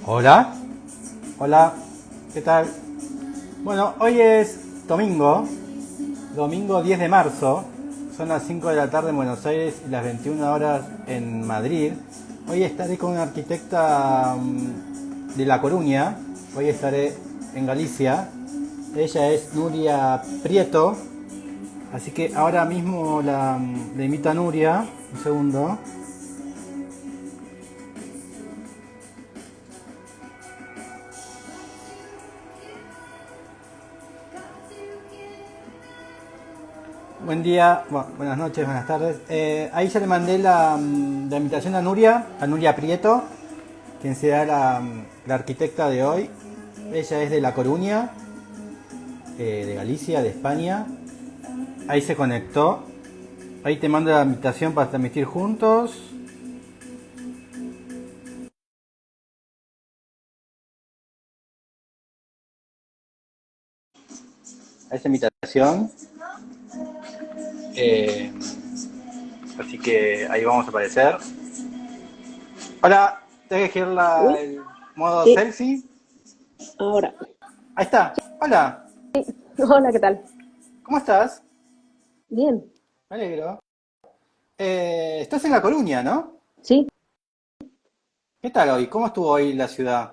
Hola, hola, ¿qué tal? Bueno, hoy es domingo 10 de marzo, son las 5 de la tarde en Buenos Aires y las 21 horas en Madrid. Hoy estaré con una arquitecta de La Coruña, hoy estaré en Galicia. Ella es Nuria Prieto, así que ahora mismo la invito a Nuria, un segundo. Buen día, buenas noches, buenas tardes. Ahí ya le mandé la invitación a Nuria Prieto, quien será la arquitecta de hoy. Ella es de La Coruña, de Galicia, de España. Ahí se conectó. Ahí te mando la invitación para transmitir juntos. A esa invitación. Eh, Así que ahí vamos a aparecer. Hola, ¿te que elegir Uy, el modo sí, selfie? ahora. Ahí está. Hola, Hola, ¿qué tal? ¿cómo estás? Bien, Me alegro. Estás en La Coruña, ¿no? sí, ¿Qué tal hoy? ¿Cómo estuvo hoy la ciudad?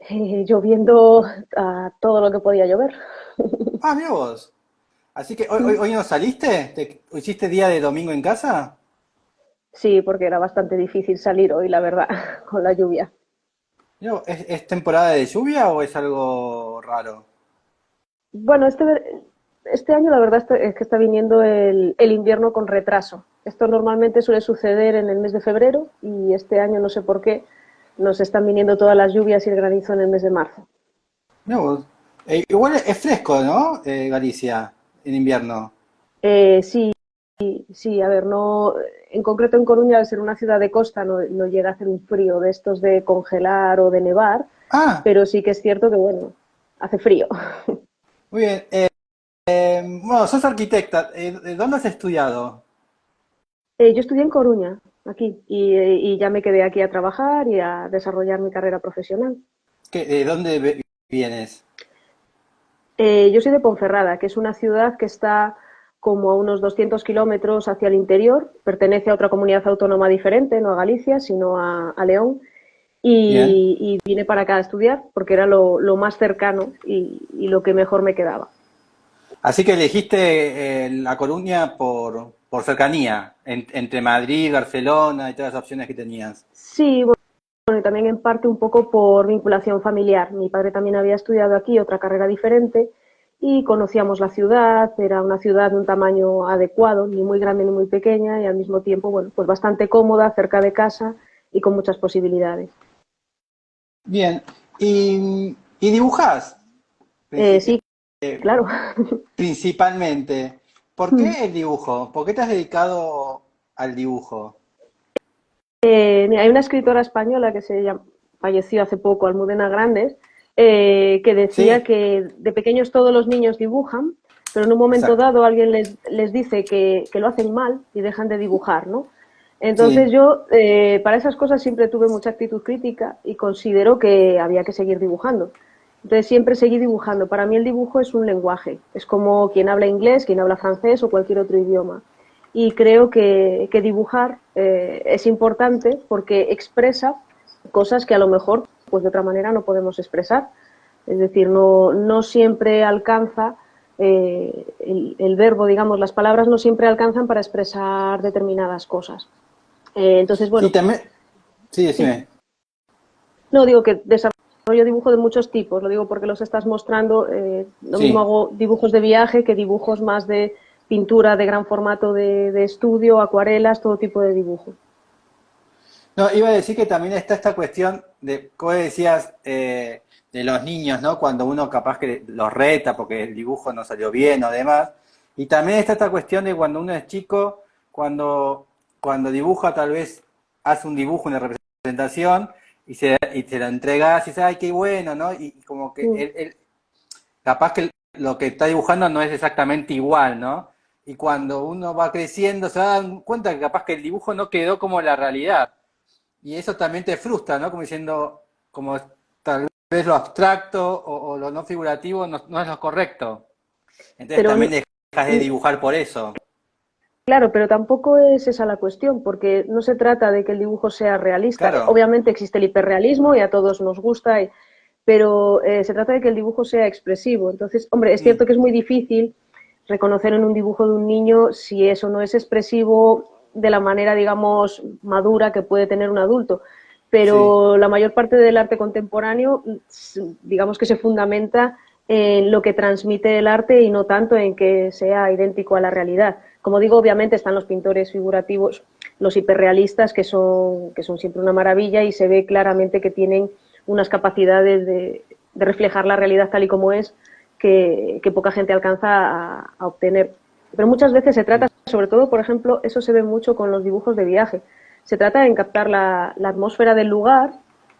lloviendo a todo lo que podía llover. Ah, mira vos. Así que hoy no saliste. ¿Hiciste día de domingo en casa? Sí, porque era bastante difícil salir hoy, la verdad, con la lluvia. Mirá vos, ¿es temporada de lluvia o es algo raro? Bueno, este año la verdad es que está viniendo el invierno con retraso. Esto normalmente suele suceder en el mes de febrero y este año no sé por qué nos están viniendo todas las lluvias y el granizo en el mes de marzo. Mirá vos. Igual es fresco, ¿no? Galicia, en invierno. Sí, sí, a ver, no, en concreto en Coruña, al ser una ciudad de costa, no llega a hacer un frío de estos de congelar o de nevar, Ah, pero sí que es cierto que, bueno, hace frío. muy bien. Bueno, sos arquitecta. ¿De dónde has estudiado? Yo estudié en Coruña, aquí, y ya me quedé aquí a trabajar y a desarrollar mi carrera profesional. ¿De dónde vienes? Yo soy de Ponferrada, que es una ciudad que está como a unos 200 kilómetros hacia el interior, pertenece a otra comunidad autónoma diferente, no a Galicia, sino a León, Bien. y vine para acá a estudiar porque era lo más cercano y lo que mejor me quedaba. Así que elegiste La Coruña por cercanía, entre Madrid, Barcelona y todas las opciones que tenías. Sí, bueno, y también en parte un poco por vinculación familiar. Mi padre también había estudiado aquí otra carrera diferente y conocíamos la ciudad, era una ciudad de un tamaño adecuado, ni muy grande ni muy pequeña y al mismo tiempo, bueno, pues bastante cómoda, cerca de casa y con muchas posibilidades. Bien. ¿Y dibujás? Princi- Sí, claro. Principalmente. ¿Por qué el dibujo? ¿Por qué te has dedicado al dibujo? Mira, hay una escritora española que falleció hace poco, Almudena Grandes, que decía Sí, que de pequeños todos los niños dibujan, pero en un momento exacto. dado alguien les dice que lo hacen mal y dejan de dibujar, ¿no? Entonces Sí. yo para esas cosas siempre tuve mucha actitud crítica y considero que había que seguir dibujando. Entonces siempre seguí dibujando. Para mí el dibujo es un lenguaje, es como quien habla inglés, quien habla francés o cualquier otro idioma. Y creo que dibujar es importante porque expresa cosas que a lo mejor pues de otra manera no podemos expresar. Es decir, no siempre alcanza el verbo, digamos, las palabras no siempre alcanzan para expresar determinadas cosas. Entonces, Sí, bueno, también. Sí, sí, decime. no digo que desarrollo dibujo de muchos tipos, lo digo porque los estás mostrando. Lo mismo Sí. hago dibujos de viaje que dibujos más de pintura de gran formato de estudio, acuarelas, todo tipo de dibujo. No, iba a decir que también está esta cuestión de, como decías, de los niños, ¿no? Cuando uno capaz que los reta porque el dibujo no salió bien o demás. Y también está esta cuestión de cuando uno es chico, cuando dibuja tal vez hace un dibujo, una representación, y se lo entregas y dices, ay, qué bueno, ¿no? Y como que Mm. capaz que lo que está dibujando no es exactamente igual, ¿no? Y cuando uno va creciendo se da cuenta que capaz que el dibujo no quedó como la realidad. Y eso también te frustra, ¿no? Como diciendo, como tal vez lo abstracto o lo no figurativo no es lo correcto. Entonces Pero también dejas de dibujar por eso. claro, pero tampoco es esa la cuestión, porque no se trata de que el dibujo sea realista. Claro. Obviamente existe el hiperrealismo y a todos nos gusta, pero se trata de que el dibujo sea expresivo. Entonces, hombre, es Mm, cierto que es muy difícil reconocer en un dibujo de un niño si eso no es expresivo de la manera, digamos, madura que puede tener un adulto. sí. Pero la mayor parte del arte contemporáneo, digamos que se fundamenta en lo que transmite el arte y no tanto en que sea idéntico a la realidad. Como digo, obviamente están los pintores figurativos, los hiperrealistas, que son siempre una maravilla y se ve claramente que tienen unas capacidades de reflejar la realidad tal y como es que poca gente alcanza a obtener. Pero muchas veces se trata, sobre todo, por ejemplo, eso se ve mucho con los dibujos de viaje. Se trata de captar la atmósfera del lugar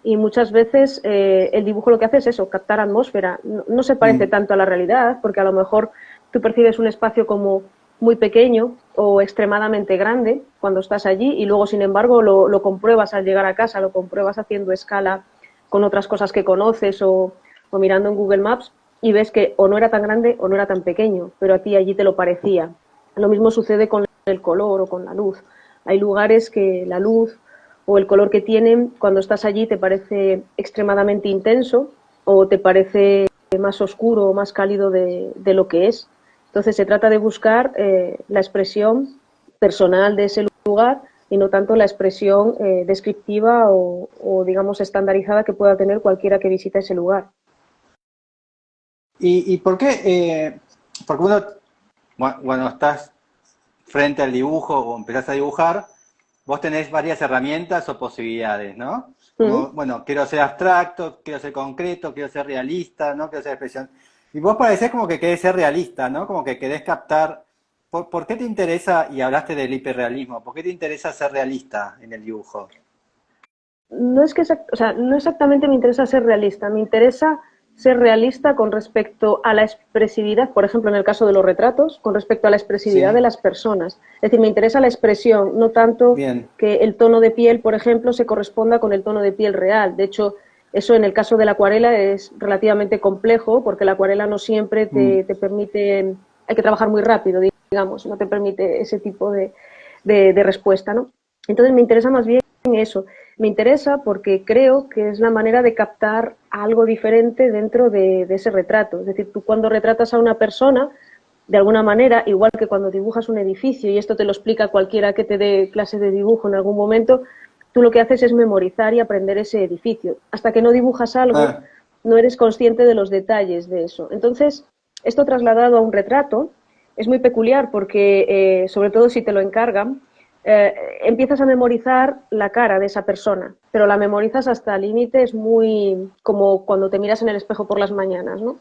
y muchas veces el dibujo lo que hace es eso, captar atmósfera. No se parece Mm. tanto a la realidad, porque a lo mejor tú percibes un espacio como muy pequeño o extremadamente grande cuando estás allí y luego, sin embargo, lo compruebas al llegar a casa, lo compruebas haciendo escala con otras cosas que conoces o mirando en Google Maps y ves que o no era tan grande o no era tan pequeño, pero a ti allí te lo parecía. Lo mismo sucede con el color o con la luz. Hay lugares que la luz o el color que tienen cuando estás allí te parece extremadamente intenso o te parece más oscuro o más cálido de lo que es. Entonces se trata de buscar la expresión personal de ese lugar y no tanto la expresión descriptiva digamos, estandarizada que pueda tener cualquiera que visita ese lugar. ¿Y por qué? Porque uno, bueno, estás frente al dibujo o empezás a dibujar, vos tenés varias herramientas o posibilidades, ¿no? Mm. Como, bueno, quiero ser abstracto, quiero ser concreto, quiero ser realista, ¿no? Quiero ser expresión. Y vos parecés como que querés ser realista, ¿no? Como que querés captar. ¿Por qué te interesa, y hablaste del hiperrealismo, por qué te interesa ser realista en el dibujo? No es que, o sea, no exactamente me interesa ser realista, me interesa ser realista con respecto a la expresividad, por ejemplo, en el caso de los retratos, con respecto a la expresividad de Sí, las personas. Es decir, me interesa la expresión, no tanto bien. que el tono de piel, por ejemplo, se corresponda con el tono de piel real. De hecho, eso en el caso de la acuarela es relativamente complejo, porque la acuarela no siempre Mm. te permite, hay que trabajar muy rápido, digamos, no te permite ese tipo de respuesta, ¿no? Entonces me interesa más bien eso. Me interesa porque creo que es la manera de captar algo diferente dentro de ese retrato. Es decir, tú cuando retratas a una persona, de alguna manera, igual que cuando dibujas un edificio, y esto te lo explica cualquiera que te dé clase de dibujo en algún momento, tú lo que haces es memorizar y aprender ese edificio. Hasta que no dibujas algo, Ah, no eres consciente de los detalles de eso. Entonces, esto trasladado a un retrato es muy peculiar porque, sobre todo si te lo encargan, eh, empiezas a memorizar la cara de esa persona, pero la memorizas hasta límites muy como cuando te miras en el espejo por las mañanas, ¿no?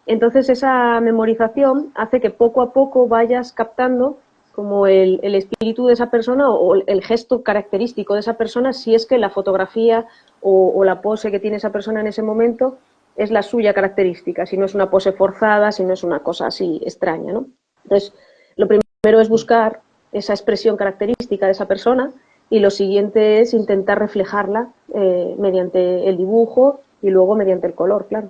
Entonces esa memorización hace que poco a poco vayas captando como el espíritu de esa persona o el gesto característico de esa persona si es que la fotografía o la pose que tiene esa persona en ese momento es la suya característica, si no es una pose forzada, si no es una cosa así extraña, ¿no? Entonces, lo primero es buscar esa expresión característica de esa persona y lo siguiente es intentar reflejarla mediante el dibujo y luego mediante el color, claro.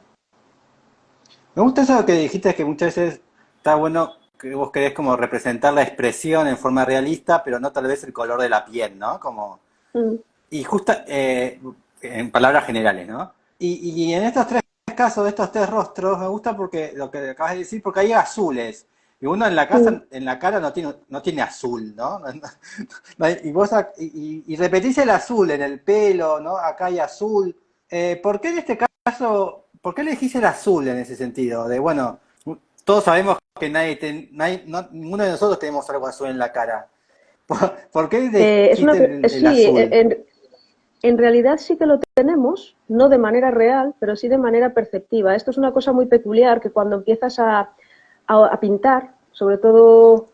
me gusta eso que dijiste, que muchas veces está bueno que vos querés como representar la expresión en forma realista, pero no tal vez el color de la piel, ¿no? Como, Mm. y justa, en palabras generales, ¿no? Y en estos tres casos, de estos tres rostros, me gusta porque lo que acabas de decir, porque hay azules. Y uno en la Mm. casa, en la cara no tiene azul, ¿no? Y vos y repetís el azul en el pelo, ¿no? Acá hay azul. ¿Por qué en este caso, por qué elegís el azul en ese sentido? De bueno, todos sabemos que ninguno de nosotros tenemos algo azul en la cara. ¿Por qué elegiste el Sí, azul? en realidad sí que lo tenemos, no de manera real, pero sí de manera perceptiva. Esto es una cosa muy peculiar que cuando empiezas a pintar, sobre todo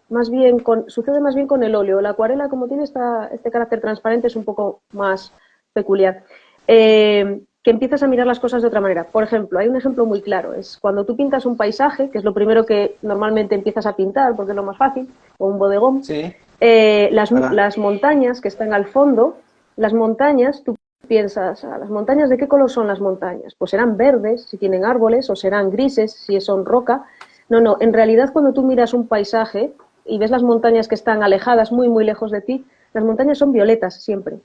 sucede más bien con el óleo. La acuarela, como tiene este carácter transparente, es un poco más peculiar. Que empiezas a mirar las cosas de otra manera. Por ejemplo, hay un ejemplo muy claro, es cuando tú pintas un paisaje, que es lo primero que normalmente empiezas a pintar, porque es lo más fácil, o un bodegón, Sí, ¿verdad? las montañas que están al fondo, las montañas, tú piensas, ¿las montañas de qué color son las montañas? Pues serán verdes si tienen árboles o serán grises si son roca. No, no, en realidad cuando tú miras un paisaje y ves las montañas que están alejadas, muy, muy lejos de ti, las montañas son violetas siempre.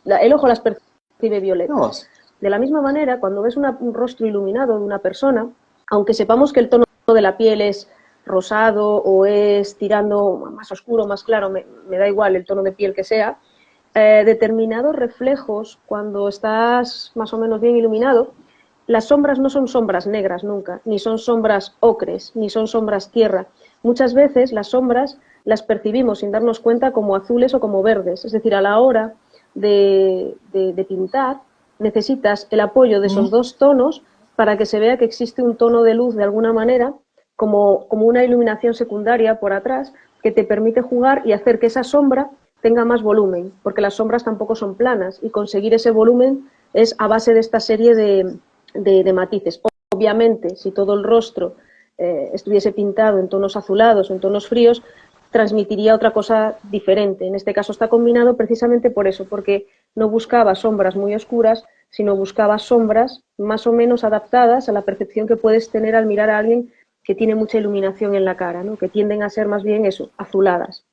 El ojo las percibe violetas. Vos. De la misma manera, cuando ves un rostro iluminado de una persona, aunque sepamos que el tono de la piel es rosado o es tirando más oscuro, más claro, me da igual el tono de piel que sea, determinados reflejos, cuando estás más o menos bien iluminado, las sombras no son sombras negras nunca, ni son sombras ocres, ni son sombras tierra. Muchas veces las sombras las percibimos sin darnos cuenta como azules o como verdes. Es decir, a la hora de pintar necesitas el apoyo de esos dos tonos para que se vea que existe un tono de luz de alguna manera, como una iluminación secundaria por atrás, que te permite jugar y hacer que esa sombra tenga más volumen, porque las sombras tampoco son planas y conseguir ese volumen es a base de esta serie de matices. Obviamente, si todo el rostro estuviese pintado en tonos azulados o en tonos fríos, transmitiría otra cosa diferente. En este caso está combinado precisamente por eso, porque no buscaba sombras muy oscuras, sino buscaba sombras más o menos adaptadas a la percepción que puedes tener al mirar a alguien que tiene mucha iluminación en la cara, ¿no? Que tienden a ser más bien eso, azuladas.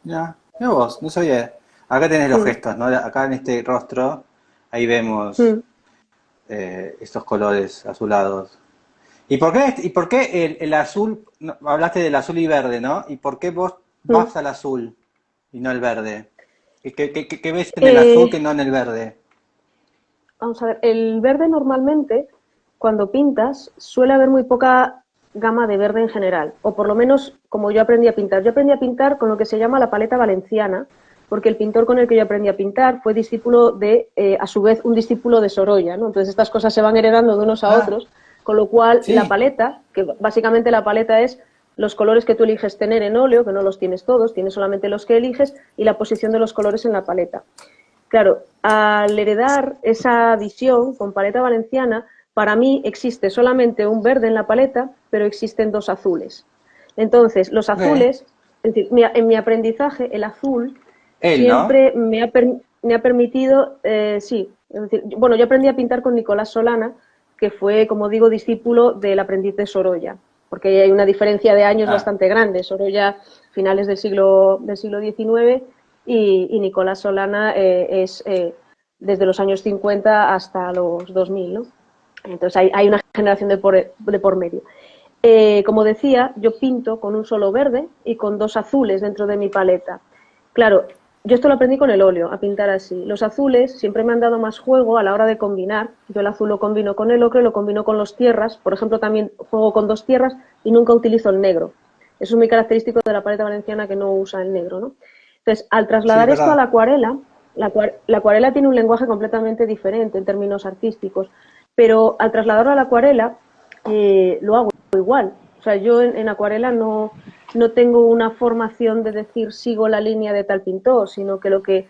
Ya, mira vos, no sabía. Acá tenés los Mm, gestos, ¿no? Acá en este rostro, ahí vemos mm, estos colores azulados. ¿Y por qué el azul, hablaste del azul y verde, ¿no? ¿Y por qué vos mm. vas al azul y no el verde? ¿Qué ves en el azul Eh, que no en el verde? Vamos a ver, el verde normalmente, cuando pintas, suele haber muy poca gama de verde en general, o por lo menos como yo aprendí a pintar. Yo aprendí a pintar con lo que se llama la paleta valenciana, porque el pintor con el que yo aprendí a pintar fue discípulo de, a su vez, un discípulo de Sorolla, ¿no? Entonces estas cosas se van heredando de unos a Ah, otros, con lo cual la sí. paleta, que básicamente la paleta es los colores que tú eliges tener en óleo, que no los tienes todos, tienes solamente los que eliges, y la posición de los colores en la paleta. Claro, al heredar esa visión con paleta valenciana, para mí existe solamente un verde en la paleta, pero existen dos azules. Entonces, los Ok. azules, es decir, en mi aprendizaje, el azul Él, ¿no? siempre me ha permitido, sí, es decir, bueno, yo aprendí a pintar con Nicolás Solana, que fue, como digo, discípulo del aprendiz de Sorolla, porque hay una diferencia de años Ah, bastante grande. Sorolla, finales del siglo XIX, y Nicolás Solana es desde los años 50 hasta los 2000, ¿no? Entonces hay una generación de por medio. Como decía, yo pinto con un solo verde y con dos azules dentro de mi paleta. Claro, yo esto lo aprendí con el óleo, a pintar así. Los azules siempre me han dado más juego a la hora de combinar. Yo el azul lo combino con el ocre, lo combino con los tierras. Por ejemplo, también juego con dos tierras y nunca utilizo el negro. Eso es muy característico de la paleta valenciana, que no usa el negro, ¿no? Entonces, al sí, es trasladar esto a verdad. la acuarela, la acuarela tiene un lenguaje completamente diferente en términos artísticos, pero al trasladarlo a la acuarela lo hago igual. O sea, yo en acuarela no tengo una formación de decir sigo la línea de tal pintor, sino que lo que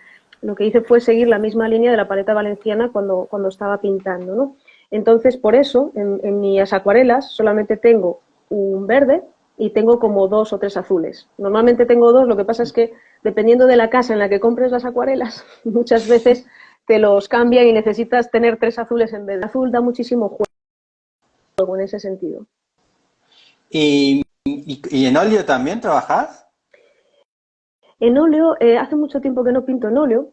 hice fue seguir la misma línea de la paleta valenciana cuando estaba pintando, ¿no? Entonces, por eso, en mis acuarelas solamente tengo un verde y tengo como dos o tres azules. Normalmente tengo dos, lo que pasa es que dependiendo de la casa en la que compres las acuarelas, muchas veces te los cambian y necesitas tener tres azules en vez de azul. Da muchísimo juego en ese sentido. ¿Y en óleo también trabajás? En óleo, hace mucho tiempo que no pinto en óleo,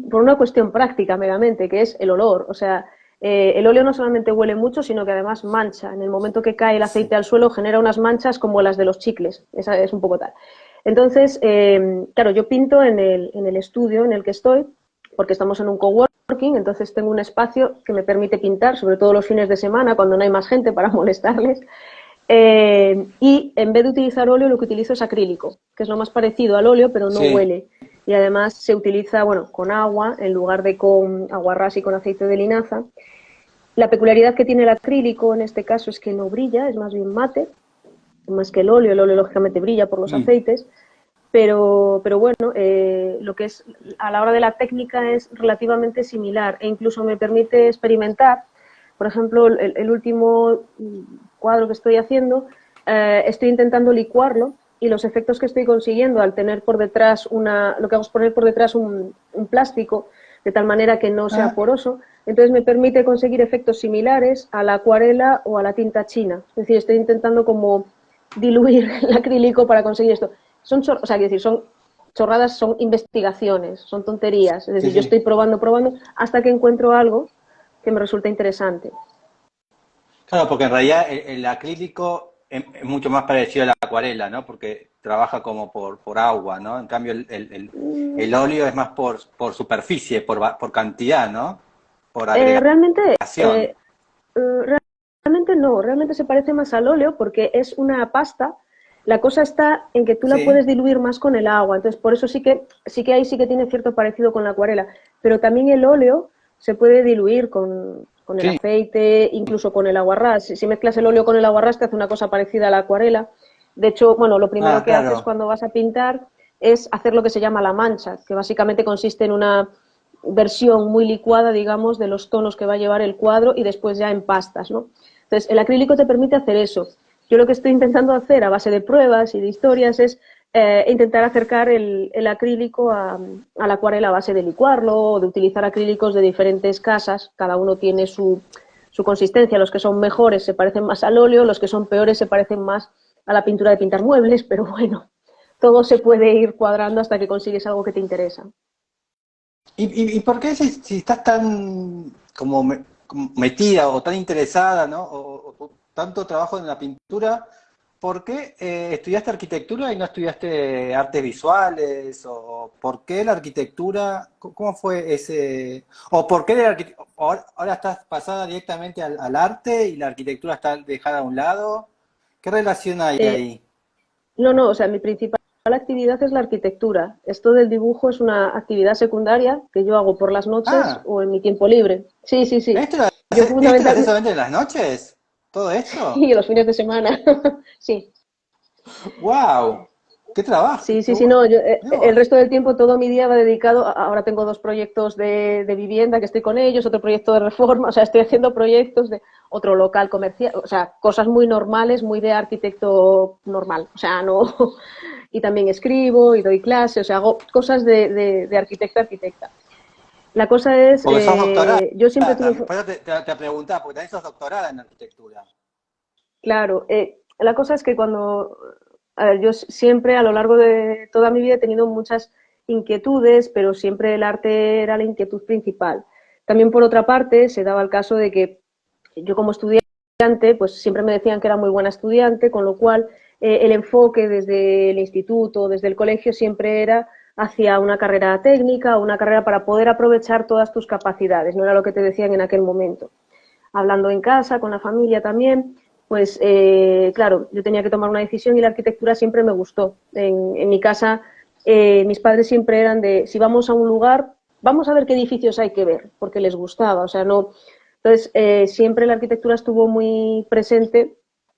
por una cuestión práctica meramente, que es el olor. O sea, el óleo no solamente huele mucho, sino que además mancha. En el momento que cae el Sí. aceite al suelo, genera unas manchas como las de los chicles. Esa es un poco tal. Entonces, claro, yo pinto en el estudio en el que estoy, porque estamos en un coworking, entonces tengo un espacio que me permite pintar, sobre todo los fines de semana, cuando no hay más gente para molestarles. Y en vez de utilizar óleo, lo que utilizo es acrílico, que es lo más parecido al óleo, pero no Sí. huele. Y además se utiliza, bueno, con agua en lugar de con aguarrás y con aceite de linaza. La peculiaridad que tiene el acrílico en este caso es que no brilla, es más bien mate, más que el óleo. El óleo lógicamente brilla por los Mm. aceites, pero bueno, lo que es a la hora de la técnica es relativamente similar e incluso me permite experimentar. Por ejemplo, el último cuadro que estoy haciendo, estoy intentando licuarlo y los efectos que estoy consiguiendo al tener por detrás lo que hago es poner por detrás un plástico, de tal manera que no sea Ah, poroso. Entonces me permite conseguir efectos similares a la acuarela o a la tinta china. Es decir, estoy intentando como diluir el acrílico para conseguir esto. O sea, quiero decir, son chorradas, son investigaciones, son tonterías. Es sí, decir, yo sí. estoy probando, probando, hasta que encuentro algo que me resulta interesante. Claro, porque en realidad el acrílico es mucho más parecido a la acuarela, ¿no? Porque trabaja como por agua, ¿no? En cambio, el óleo es más por superficie, por cantidad, ¿no? Por Realmente, agregación. realmente no, realmente se parece más al óleo porque es una pasta. La cosa está en que tú la Sí, puedes diluir más con el agua, entonces por eso sí que ahí sí que tiene cierto parecido con la acuarela, pero también el óleo se puede diluir con el sí. aceite, incluso con el aguarrás. Si mezclas el óleo con el aguarrás te hace una cosa parecida a la acuarela. De hecho, bueno, lo primero Ah, que haces claro. cuando vas a pintar es hacer lo que se llama la mancha, que básicamente consiste en una versión muy licuada, digamos, de los tonos que va a llevar el cuadro y después ya en pastas, ¿no? Entonces, el acrílico te permite hacer eso. Yo lo que estoy intentando hacer a base de pruebas y de historias es intentar acercar el acrílico a la acuarela a base de licuarlo o de utilizar acrílicos de diferentes casas. Cada uno tiene su consistencia. Los que son mejores se parecen más al óleo, los que son peores se parecen más a la pintura de pintar muebles, pero bueno, todo se puede ir cuadrando hasta que consigues algo que te interesa. ¿Y por qué si estás tan como metida o tan interesada, ¿no? O tanto trabajo en la pintura, ¿por qué estudiaste arquitectura y no estudiaste artes visuales? ¿O por qué la arquitectura? ¿Cómo fue ese? ¿O por qué ahora estás pasada directamente al arte y la arquitectura está dejada a un lado? ¿Qué relación hay Eh, ahí? No, no, o sea, mi principal actividad es la arquitectura. Esto del dibujo es una actividad secundaria que yo hago por las noches Ah, o en mi tiempo libre. Sí, sí, sí. Yo esto lo haces fundamentalmente, solamente en las noches? ¿Todo esto? y los fines de semana. Sí, ¡Wow! ¡Qué trabajo! sí, sí, sí, no. Mirá El vos. resto del tiempo, todo mi día va dedicado. Ahora tengo dos proyectos de vivienda que estoy con ellos, otro proyecto de reforma. O sea, estoy haciendo proyectos de otro local comercial. O sea, cosas muy normales, muy de arquitecto normal. O sea, no. Y también escribo y doy clases. O sea, hago cosas de arquitecta a arquitecta. La cosa es, Porque sos doctorada yo siempre tuve, también. Por eso te preguntaba, porque también sos doctorada en arquitectura. claro, la cosa es que cuando, a ver, yo siempre a lo largo de toda mi vida he tenido muchas inquietudes, pero siempre el arte era la inquietud principal. También por otra parte se daba el caso de que yo como estudiante, pues siempre me decían que era muy buena estudiante, con lo cual el enfoque desde el instituto, desde el colegio siempre era hacia una carrera técnica, una carrera para poder aprovechar todas tus capacidades, no era lo que te decían en aquel momento. Hablando en casa, con la familia también, pues claro, yo tenía que tomar una decisión y la arquitectura siempre me gustó. En mi casa mis padres siempre eran de, si vamos a un lugar, vamos a ver qué edificios hay que ver, porque les gustaba, o sea, no. Entonces, siempre la arquitectura estuvo muy presente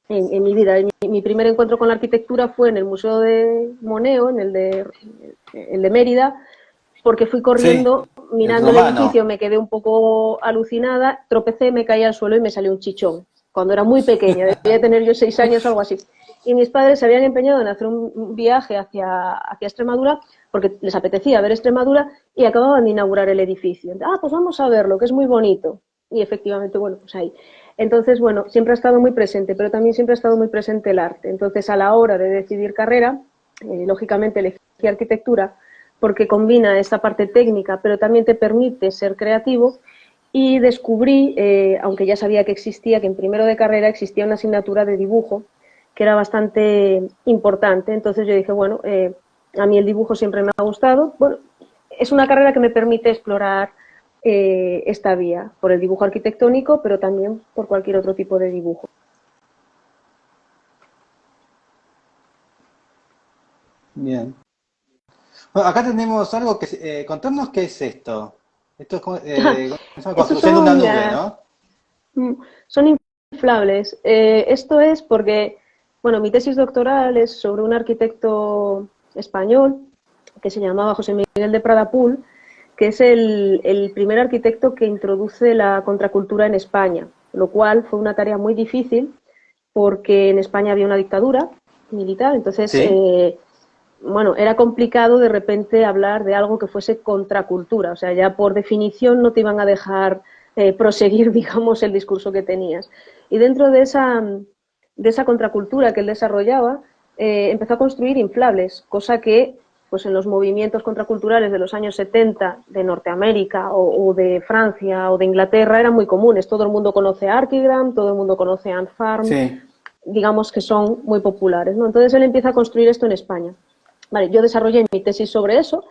en mi vida. Mi primer encuentro con la arquitectura fue en el Museo de Moneo, el de Mérida, porque fui Sí, corriendo el mirando el romano. edificio, me quedé un poco alucinada, tropecé, me caí al suelo y me salió un chichón. Cuando era muy pequeña, debía tener yo 6 años o algo así. Y mis padres se habían empeñado en hacer un viaje hacia Extremadura porque les apetecía ver Extremadura y acababan de inaugurar el edificio. Ah, pues vamos a verlo, que es muy bonito. Y efectivamente, bueno, pues ahí. Entonces, bueno, siempre ha estado muy presente, pero también siempre ha estado muy presente el arte. Entonces, a la hora de decidir carrera, lógicamente elegí arquitectura porque combina esta parte técnica, pero también te permite ser creativo. Y descubrí, aunque ya sabía que existía, que en primero de carrera existía una asignatura de dibujo que era bastante importante. Entonces yo dije, bueno, a mí el dibujo siempre me ha gustado. Bueno, es una carrera que me permite explorar esta vía por el dibujo arquitectónico, pero también por cualquier otro tipo de dibujo. Bien. Bueno, acá tenemos algo que... contarnos qué es esto. Esto es Estos construyendo una son, nube, ¿no? son inflables. Esto es porque, bueno, mi tesis doctoral es sobre un arquitecto español que se llamaba José Miguel de Prada Pool, que es el primer arquitecto que introduce la contracultura en España, lo cual fue una tarea muy difícil porque en España había una dictadura militar, entonces Sí. bueno, era complicado de repente hablar de algo que fuese contracultura, o sea, ya por definición no te iban a dejar proseguir, digamos, el discurso que tenías. Y dentro de esa contracultura que él desarrollaba, empezó a construir inflables, cosa que pues en los movimientos contraculturales de los años 70 de Norteamérica o de Francia o de Inglaterra eran muy comunes. Todo el mundo conoce a Archigram, todo el mundo conoce a Ant Farm, Sí. digamos que son muy populares, ¿no? Entonces él empieza a construir esto en España. Vale, yo desarrollé mi tesis sobre eso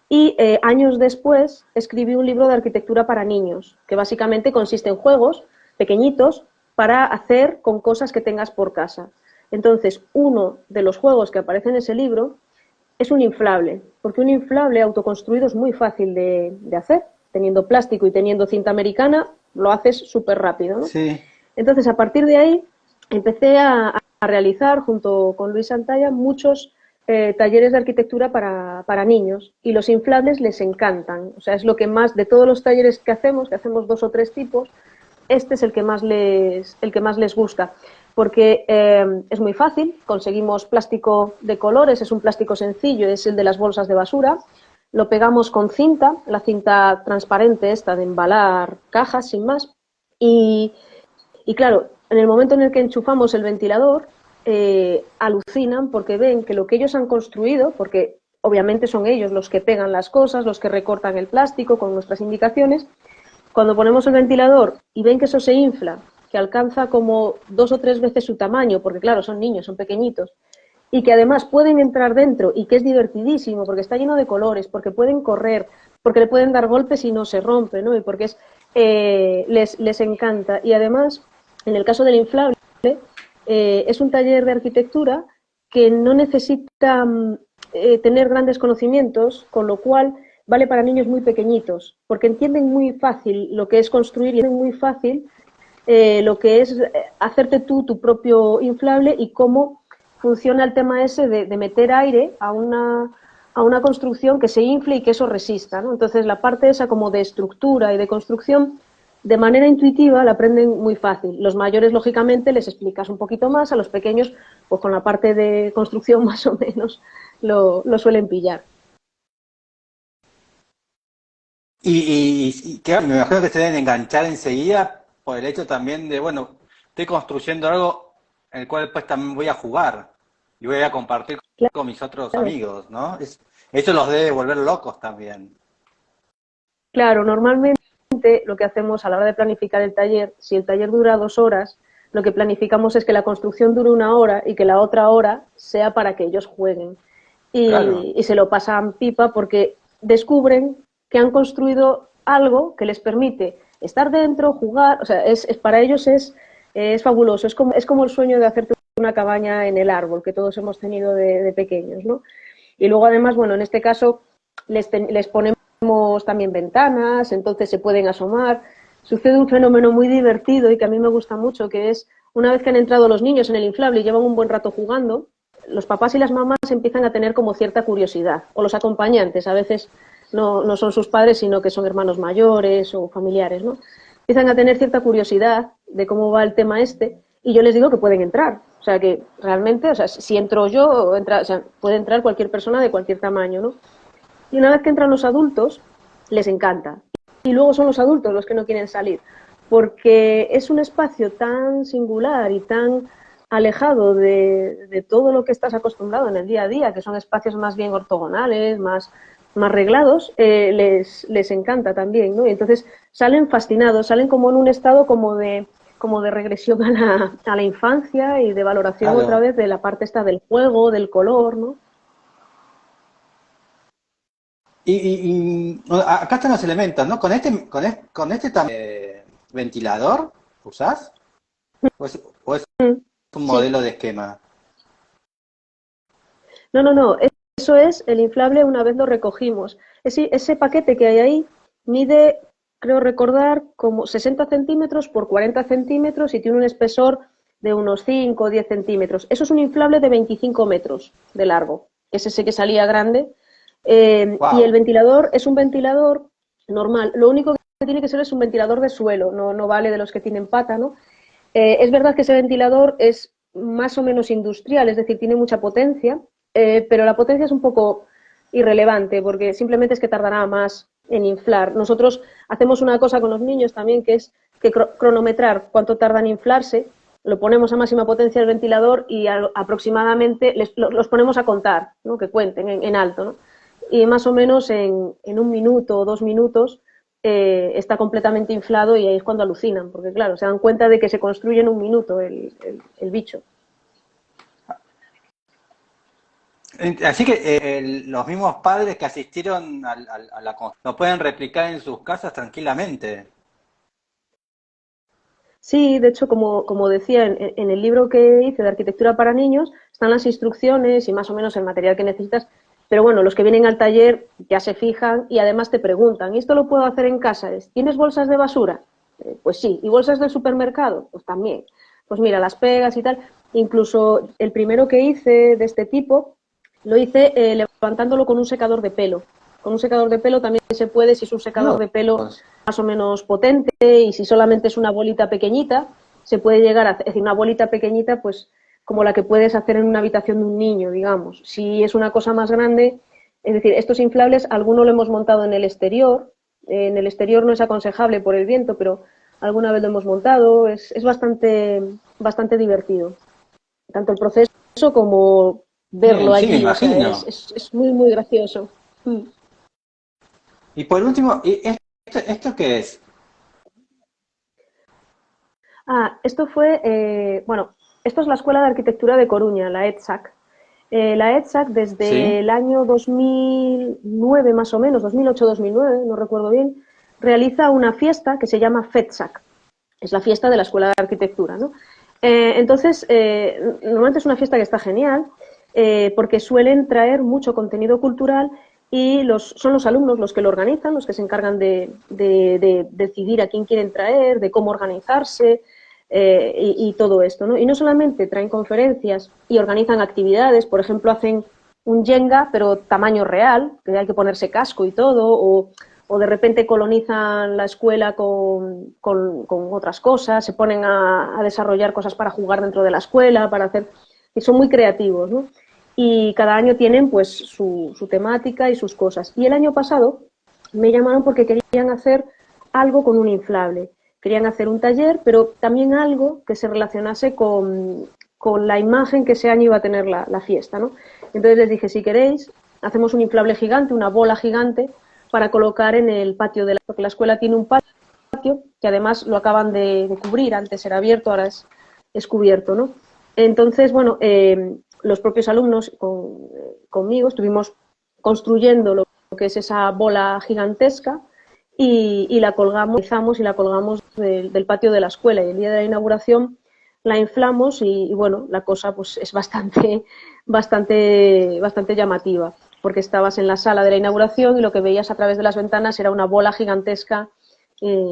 y años después escribí un libro de arquitectura para niños, que básicamente consiste en juegos pequeñitos para hacer con cosas que tengas por casa. Entonces, uno de los juegos que aparece en ese libro es un inflable, porque un inflable autoconstruido es muy fácil de hacer. Teniendo plástico y teniendo cinta americana, lo haces súper rápido, ¿no? Sí. Entonces, a partir de ahí, empecé a realizar, junto con Luis Santalla, muchos talleres de arquitectura para niños. Y los inflables les encantan. O sea, es lo que más, de todos los talleres que hacemos 2 o 3 tipos, este es el que más les gusta. Porque es muy fácil, conseguimos plástico de colores, es un plástico sencillo, es el de las bolsas de basura, lo pegamos con cinta, la cinta transparente esta de embalar cajas, sin más, y claro, en el momento en el que enchufamos el ventilador, alucinan porque ven que lo que ellos han construido, porque obviamente son ellos los que pegan las cosas, los que recortan el plástico con nuestras indicaciones, cuando ponemos el ventilador y ven que eso se infla, que alcanza como 2 o 3 veces su tamaño, porque claro, son niños, son pequeñitos, y que además pueden entrar dentro y que es divertidísimo porque está lleno de colores, porque pueden correr, porque le pueden dar golpes y no se rompe, ¿no? Y porque les encanta. Y además, en el caso del inflable, es un taller de arquitectura que no necesita tener grandes conocimientos, con lo cual vale para niños muy pequeñitos, porque entienden muy fácil lo que es construir y entienden muy fácil lo que es hacerte tú tu propio inflable y cómo funciona el tema ese de meter aire a una construcción que se infle y que eso resista, ¿no? Entonces la parte esa como de estructura y de construcción de manera intuitiva la aprenden muy fácil. Los mayores, lógicamente, les explicas un poquito más, a los pequeños, pues con la parte de construcción más o menos lo suelen pillar. Y que me imagino que se deben enganchar enseguida por el hecho también de, bueno, estoy construyendo algo en el cual después también voy a jugar y voy a compartir con mis otros Claro, amigos, ¿no? Eso los debe volver locos también. claro, normalmente lo que hacemos a la hora de planificar el taller, si el taller dura 2 horas, lo que planificamos es que la construcción dure 1 hora y que la otra hora sea para que ellos jueguen. Claro. Y se lo pasan pipa porque descubren que han construido algo que les permite estar dentro, jugar, o sea, para ellos es fabuloso, es como el sueño de hacerte una cabaña en el árbol que todos hemos tenido de pequeños, ¿no? Y luego además, bueno, en este caso les ponemos también ventanas, entonces se pueden asomar. Sucede un fenómeno muy divertido y que a mí me gusta mucho, que es una vez que han entrado los niños en el inflable y llevan un buen rato jugando, los papás y las mamás empiezan a tener como cierta curiosidad, o los acompañantes, a veces no son sus padres, sino que son hermanos mayores o familiares, ¿no? Empiezan a tener cierta curiosidad de cómo va el tema este, y yo les digo que pueden entrar. O sea, que realmente, o sea, si entro yo, o sea, puede entrar cualquier persona de cualquier tamaño, ¿no? Y una vez que entran los adultos, les encanta. Y luego son los adultos los que no quieren salir, porque es un espacio tan singular y tan alejado de todo lo que estás acostumbrado en el día a día, que son espacios más bien ortogonales, más reglados, les encanta también, ¿no? Y entonces salen fascinados, salen como en un estado como de regresión a la infancia y de valoración otra Claro. vez de la parte esta del juego, del color, ¿no? Acá están los elementos, ¿no? Con este también ventilador, ¿usás? ¿O es un Sí. modelo de esquema? No, eso es el inflable una vez lo recogimos. Ese paquete que hay ahí mide, creo recordar, como 60 centímetros por 40 centímetros y tiene un espesor de unos 5 o 10 centímetros. Eso es un inflable de 25 metros de largo, que es ese que salía grande. Y el Wow. ventilador es un ventilador normal. Lo único que tiene que ser es un ventilador de suelo, no vale de los que tienen pata, ¿no? Es verdad que ese ventilador es más o menos industrial, es decir, tiene mucha potencia, pero la potencia es un poco irrelevante porque simplemente es que tardará más en inflar. Nosotros hacemos una cosa con los niños también que es que cronometrar cuánto tarda en inflarse, lo ponemos a máxima potencia del ventilador y aproximadamente los ponemos a contar, ¿no? Que cuenten en alto, ¿no? Y más o menos en 1 minuto o 2 minutos está completamente inflado y ahí es cuando alucinan, porque claro, se dan cuenta de que se construye en 1 minuto el bicho. Así que los mismos padres que asistieron a la lo pueden replicar en sus casas tranquilamente. Sí, de hecho, como decía en el libro que hice de arquitectura para niños, están las instrucciones y más o menos el material que necesitas, pero bueno, los que vienen al taller ya se fijan y además te preguntan, ¿y esto lo puedo hacer en casa? ¿Tienes bolsas de basura? Pues sí, ¿y bolsas del supermercado? Pues también. Pues mira, las pegas y tal. Incluso el primero que hice de este tipo, lo hice levantándolo con un secador de pelo. Con un secador de pelo también se puede, si es un secador Dios. de pelo más o menos potente y si solamente es una bolita pequeñita, se puede llegar a hacer, es decir, una bolita pequeñita, pues como la que puedes hacer en una habitación de un niño, digamos. Si es una cosa más grande, es decir, estos inflables, algunos lo hemos montado en el exterior no es aconsejable por el viento, pero alguna vez lo hemos montado, es bastante divertido. Tanto el proceso como verlo Bien, sí, me allí, o sea, imagino. es muy, muy gracioso. Mm. Y por último, ¿esto qué es? Esto fue, bueno, esto es la Escuela de Arquitectura de Coruña, la ETSAC. La ETSAC desde Sí, el año 2009 más o menos, 2008-2009, no recuerdo bien, realiza una fiesta que se llama FETSAC, es la fiesta de la Escuela de Arquitectura, ¿no? Entonces, normalmente es una fiesta que está genial porque suelen traer mucho contenido cultural y son los alumnos los que lo organizan, los que se encargan de decidir a quién quieren traer, de cómo organizarse y todo esto, ¿no? Y no solamente traen conferencias y organizan actividades, por ejemplo, hacen un Jenga, pero tamaño real, que hay que ponerse casco y todo, o de repente colonizan la escuela con otras cosas, se ponen a desarrollar cosas para jugar dentro de la escuela, para hacer... Y son muy creativos, ¿no? Y cada año tienen pues su temática y sus cosas. Y el año pasado me llamaron porque querían hacer algo con un inflable. Querían hacer un taller, pero también algo que se relacionase con la imagen que ese año iba a tener la fiesta, ¿no? Entonces les dije, si queréis, hacemos un inflable gigante, una bola gigante, para colocar en el patio de porque la escuela tiene un patio que además lo acaban de cubrir, antes era abierto, ahora es cubierto, ¿no? Entonces, bueno, los propios alumnos conmigo estuvimos construyendo lo que es esa bola gigantesca y la colgamos del patio de la escuela y el día de la inauguración la inflamos y bueno, la cosa pues es bastante llamativa porque estabas en la sala de la inauguración y lo que veías a través de las ventanas era una bola gigantesca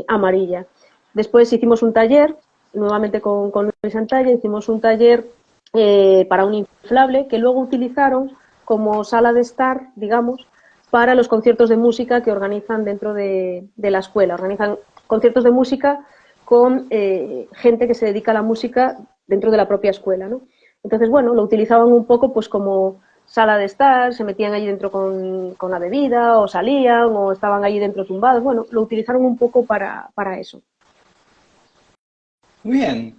amarilla. Después hicimos un taller, nuevamente con Luis Santalla, hicimos un taller para un inflable que luego utilizaron como sala de estar, digamos, para los conciertos de música que organizan dentro de la escuela. Organizan conciertos de música con gente que se dedica a la música dentro de la propia escuela, ¿no? Entonces, bueno, lo utilizaban un poco pues como sala de estar, se metían allí dentro con la bebida, o salían, o estaban allí dentro tumbados. Bueno, lo utilizaron un poco para eso. muy bien.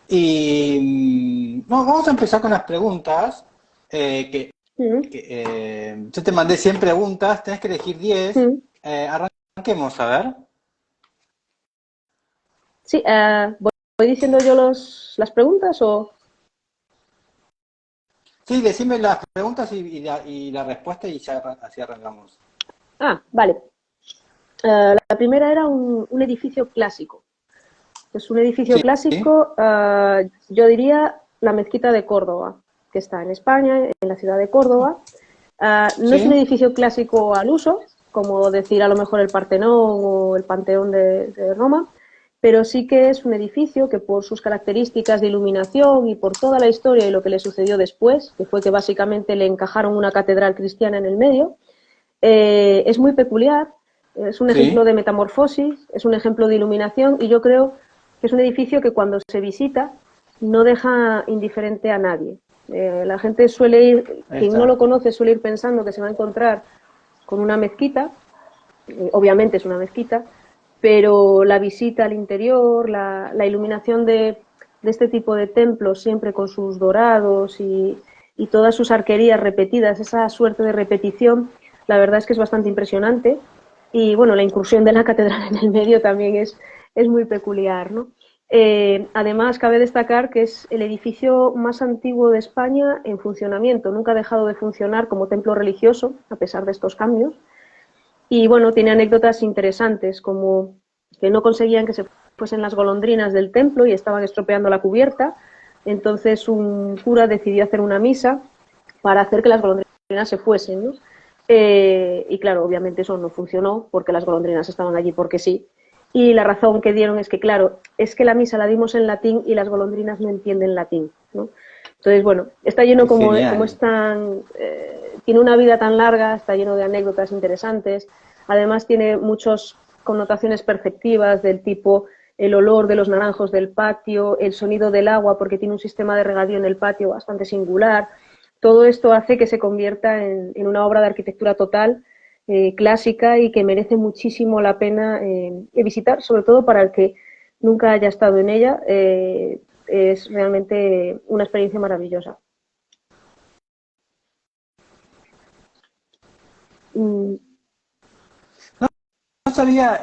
Y vamos a empezar con las preguntas. Mm, Yo te mandé 100 preguntas, tenés que elegir 10. mm. Arranquemos, a ver. Sí, voy diciendo yo las preguntas o... Sí, decime las preguntas y la respuesta y ya así arrancamos. Vale. La primera era un edificio clásico. Pues un edificio Sí, clásico, yo diría la Mezquita de Córdoba, que está en España, en la ciudad de Córdoba. No es un sí, edificio clásico al uso, como decir a lo mejor el Partenón o el Panteón de Roma, pero sí que es un edificio que por sus características de iluminación y por toda la historia y lo que le sucedió después, que fue que básicamente le encajaron una catedral cristiana en el medio, es muy peculiar, es un ejemplo sí. de metamorfosis, es un ejemplo de iluminación y yo creo que es un edificio que cuando se visita no deja indiferente a nadie. La gente suele ir, Ahí quien no está. lo conoce suele ir pensando que se va a encontrar con una mezquita, obviamente es una mezquita, pero la visita al interior, la iluminación de este tipo de templos, siempre con sus dorados y todas sus arquerías repetidas, esa suerte de repetición, la verdad es que es bastante impresionante. Y bueno, la incursión de la catedral en el medio también es muy peculiar, ¿no? Además, cabe destacar que es el edificio más antiguo de España en funcionamiento. Nunca ha dejado de funcionar como templo religioso, a pesar de estos cambios. Y bueno, tiene anécdotas interesantes, como que no conseguían que se fuesen las golondrinas del templo y estaban estropeando la cubierta. Entonces un cura decidió hacer una misa para hacer que las golondrinas se fuesen, ¿no? Y claro, obviamente eso no funcionó porque las golondrinas estaban allí porque sí. Y la razón que dieron es que, claro, es que la misa la dimos en latín y las golondrinas no entienden latín, ¿no? Entonces, bueno, está lleno Qué como genial. es tan, tiene una vida tan larga, está lleno de anécdotas interesantes, además tiene muchas connotaciones perceptivas del tipo el olor de los naranjos del patio, el sonido del agua, porque tiene un sistema de regadío en el patio bastante singular. Todo esto hace que se convierta en una obra de arquitectura total, clásica y que merece muchísimo la pena visitar, sobre todo para el que nunca haya estado en ella. Es realmente una experiencia maravillosa. Mm, No sabía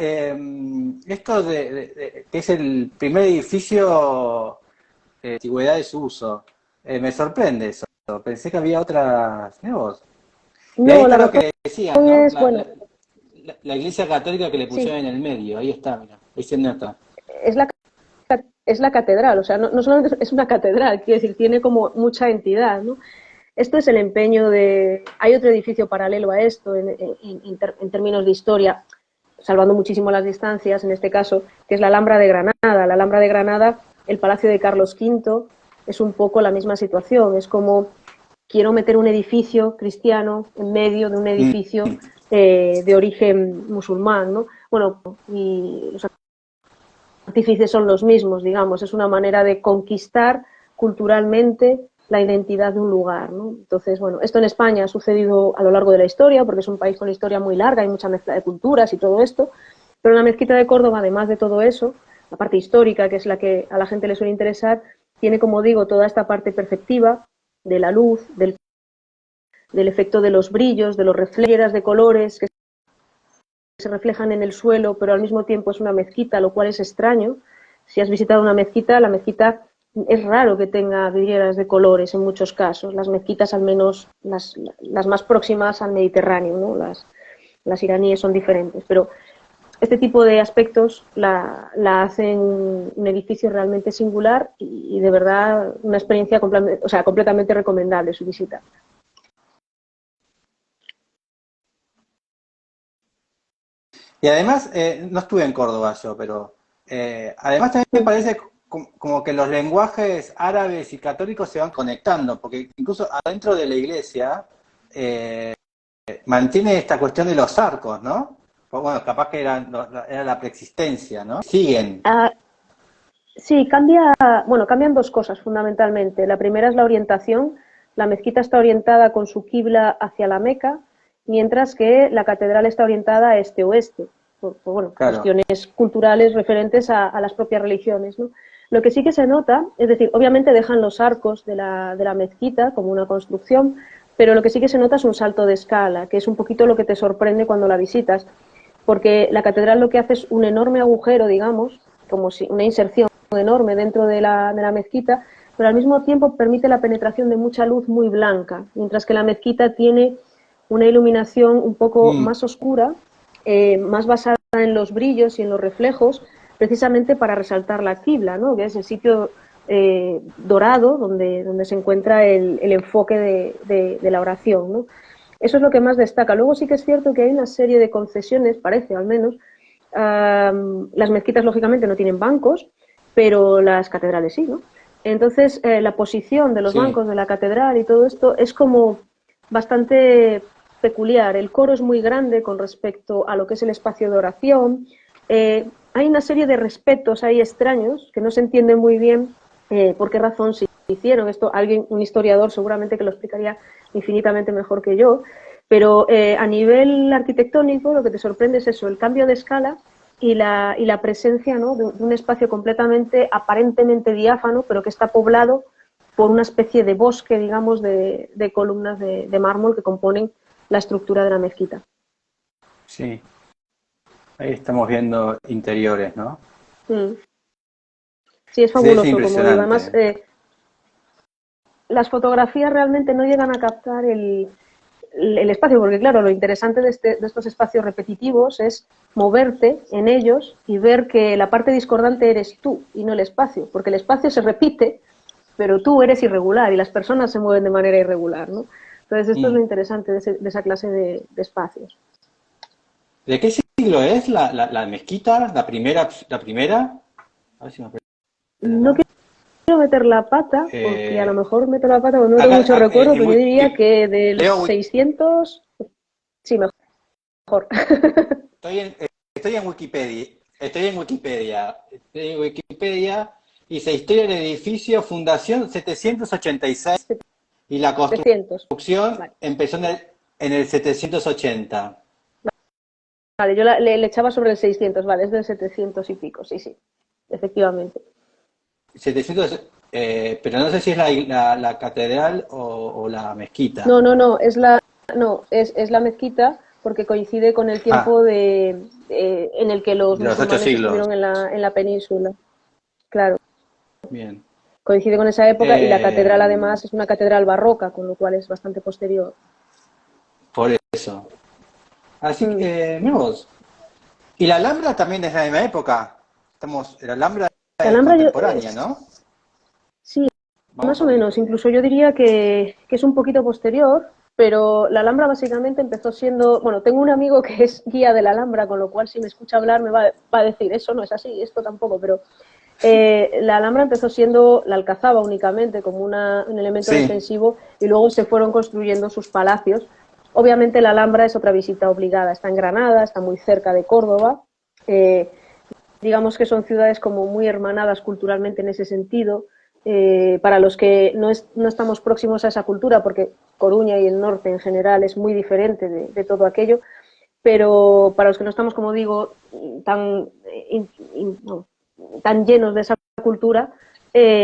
esto que es el primer edificio de antigüedad de su uso. Me sorprende eso. Pensé que había otras. Mirá vos. Y ahí no, está la lo razón que decías, ¿no? es, bueno, La iglesia católica que le sí, pusieron en el medio. Ahí está, mira. Diciendo está. es la, es la catedral, o sea, no solamente es una catedral, quiere decir, tiene como mucha entidad, ¿no? Esto es el empeño de... Hay otro edificio paralelo a esto en términos de historia, salvando muchísimo las distancias en este caso, que es la Alhambra de Granada. La Alhambra de Granada, el Palacio de Carlos V, es un poco la misma situación. Es como quiero meter un edificio cristiano en medio de un Mm. edificio de origen musulmán, ¿no? Bueno, y los artífices son los mismos, digamos. Es una manera de conquistar culturalmente la identidad de un lugar, ¿no? Entonces, bueno, esto en España ha sucedido a lo largo de la historia, porque es un país con historia muy larga, hay mucha mezcla de culturas y todo esto, pero en la mezquita de Córdoba, además de todo eso, la parte histórica, que es la que a la gente le suele interesar, tiene, como digo, toda esta parte perceptiva de la luz, del efecto de los brillos, de los reflejos de colores que se reflejan en el suelo, pero al mismo tiempo es una mezquita, lo cual es extraño. Si has visitado una mezquita, la mezquita es raro que tenga vidrieras de colores en muchos casos. Las mezquitas, al menos las más próximas al Mediterráneo, ¿no? Las iraníes son diferentes, pero este tipo de aspectos la hacen un edificio realmente singular y de verdad una experiencia o sea, completamente recomendable su visita. Y además, no estuve en Córdoba yo, pero además también me parece como que los lenguajes árabes y católicos se van conectando, porque incluso adentro de la iglesia eh, mantiene esta cuestión de los arcos, ¿no? Pues bueno, capaz que era la preexistencia, ¿no? Siguen. Ah, sí, bueno, cambian dos cosas fundamentalmente. La primera es la orientación. La mezquita está orientada con su quibla hacia la Meca, mientras que la catedral está orientada a este-oeste, por, bueno, Claro. cuestiones culturales referentes a las propias religiones, ¿no? Lo que sí que se nota, es decir, obviamente dejan los arcos de la mezquita como una construcción, pero lo que sí que se nota es un salto de escala, que es un poquito lo que te sorprende cuando la visitas, porque la catedral lo que hace es un enorme agujero, digamos, como si una inserción enorme dentro de la mezquita, pero al mismo tiempo permite la penetración de mucha luz muy blanca, mientras que la mezquita tiene una iluminación un poco Mm. más oscura, más basada en los brillos y en los reflejos, precisamente para resaltar la quibla, ¿no? Que es el sitio dorado donde se encuentra el enfoque de la oración, ¿no? Eso es lo que más destaca. Luego sí que es cierto que hay una serie de concesiones, parece al menos. Las mezquitas, lógicamente, no tienen bancos, pero las catedrales sí, ¿no? Entonces, la posición de los Sí. bancos de la catedral y todo esto es como bastante peculiar. El coro es muy grande con respecto a lo que es el espacio de oración. Hay una serie de respetos ahí extraños que no se entiende muy bien por qué razón, si hicieron. Esto alguien, un historiador seguramente que lo explicaría infinitamente mejor que yo, pero a nivel arquitectónico lo que te sorprende es eso, el cambio de escala y la presencia, ¿no?, de un espacio completamente, aparentemente diáfano, pero que está poblado por una especie de bosque, digamos, de columnas de mármol que componen la estructura de la mezquita. Sí, ahí estamos viendo interiores, ¿no? Mm. Sí, es Sí, es fabuloso, como digo. Además, impresionante. las fotografías realmente no llegan a captar el espacio, porque claro, lo interesante de estos espacios repetitivos es moverte en ellos y ver que la parte discordante eres tú y no el espacio, porque el espacio se repite, pero tú eres irregular y las personas se mueven de manera irregular, ¿no? Entonces esto es lo Mm. interesante de esa clase de espacios. ¿De qué siglo es la mezquita? La primera. A ver si me acuerdo No quiero meter la pata, porque a lo Eh, mejor meto la pata, porque no tengo acá, mucho recuerdo, en pero yo diría que del leo 600, sí, mejor. estoy en Wikipedia. Estoy en Wikipedia. Dice historia del edificio, fundación 786 y la 700. construcción Vale, empezó en el 780. vale, yo le echaba sobre el 600, vale, es del 700 y pico, sí, sí, efectivamente. 700, pero no sé si es la catedral o la mezquita. No, no, no, no, es la mezquita porque coincide con el Ah, tiempo en el que los de los ocho musulmanes siglos. estuvieron en la península. Claro, Bien. coincide con esa época y la catedral Eh, además es una catedral barroca, con lo cual es bastante posterior. por eso. Así Mm. que, mira vos. Y la Alhambra también es de la misma época. La Alhambra La es Alhambra contemporánea, ¿no? sí, Vamos más a o menos, Wikipedia. incluso yo diría que es un poquito posterior, pero la Alhambra básicamente empezó siendo, bueno, tengo un amigo que es guía de la Alhambra, con lo cual si me escucha hablar va a decir, eso no es así, esto tampoco, pero la Alhambra empezó siendo la Alcazaba únicamente como un elemento Sí, defensivo y luego se fueron construyendo sus palacios. Obviamente la Alhambra es otra visita obligada, está en Granada, está muy cerca de Córdoba, eh, digamos que son ciudades como muy hermanadas culturalmente en ese sentido. Para los que no estamos próximos a esa cultura, porque Coruña y el norte en general es muy diferente de todo aquello, pero para los que no estamos, como digo, tan, no, tan llenos de esa cultura,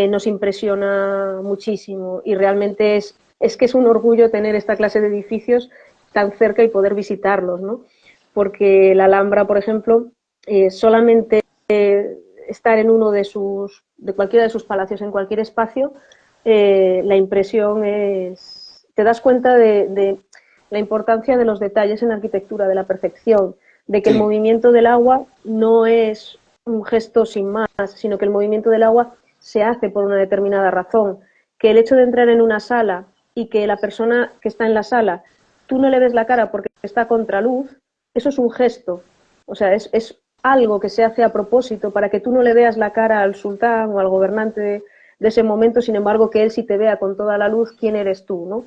nos impresiona muchísimo y realmente es que es un orgullo tener esta clase de edificios tan cerca y poder visitarlos, ¿no? Porque la Alhambra, por ejemplo, solamente estar en uno de cualquiera de sus palacios, en cualquier espacio, la impresión es, te das cuenta de la importancia de los detalles en la arquitectura, de la perfección, de que el sí. movimiento del agua no es un gesto sin más, sino que el movimiento del agua se hace por una determinada razón, que el hecho de entrar en una sala y que la persona que está en la sala, tú no le ves la cara porque está a contraluz, eso es un gesto, o sea, es algo que se hace a propósito para que tú no le veas la cara al sultán o al gobernante de ese momento, sin embargo que él sí te vea con toda la luz quién eres tú, ¿no?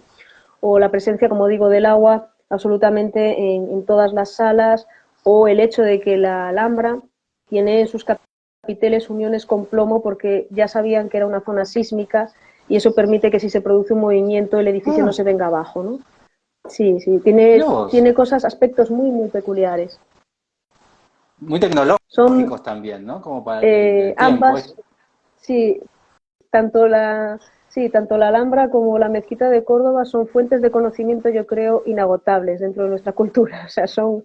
O la presencia, como digo, del agua absolutamente en todas las salas, o el hecho de que la Alhambra tiene en sus capiteles uniones con plomo porque ya sabían que era una zona sísmica y eso permite que si se produce un movimiento el edificio no Ah, se venga abajo, ¿no? Sí, sí, mira vos. tiene cosas, aspectos muy, muy peculiares. Muy Son tecnológicos también, ¿no? Como para el tiempo. ambas, sí, tanto la Alhambra como la Mezquita de Córdoba son fuentes de conocimiento, yo creo, inagotables dentro de nuestra cultura. O sea, son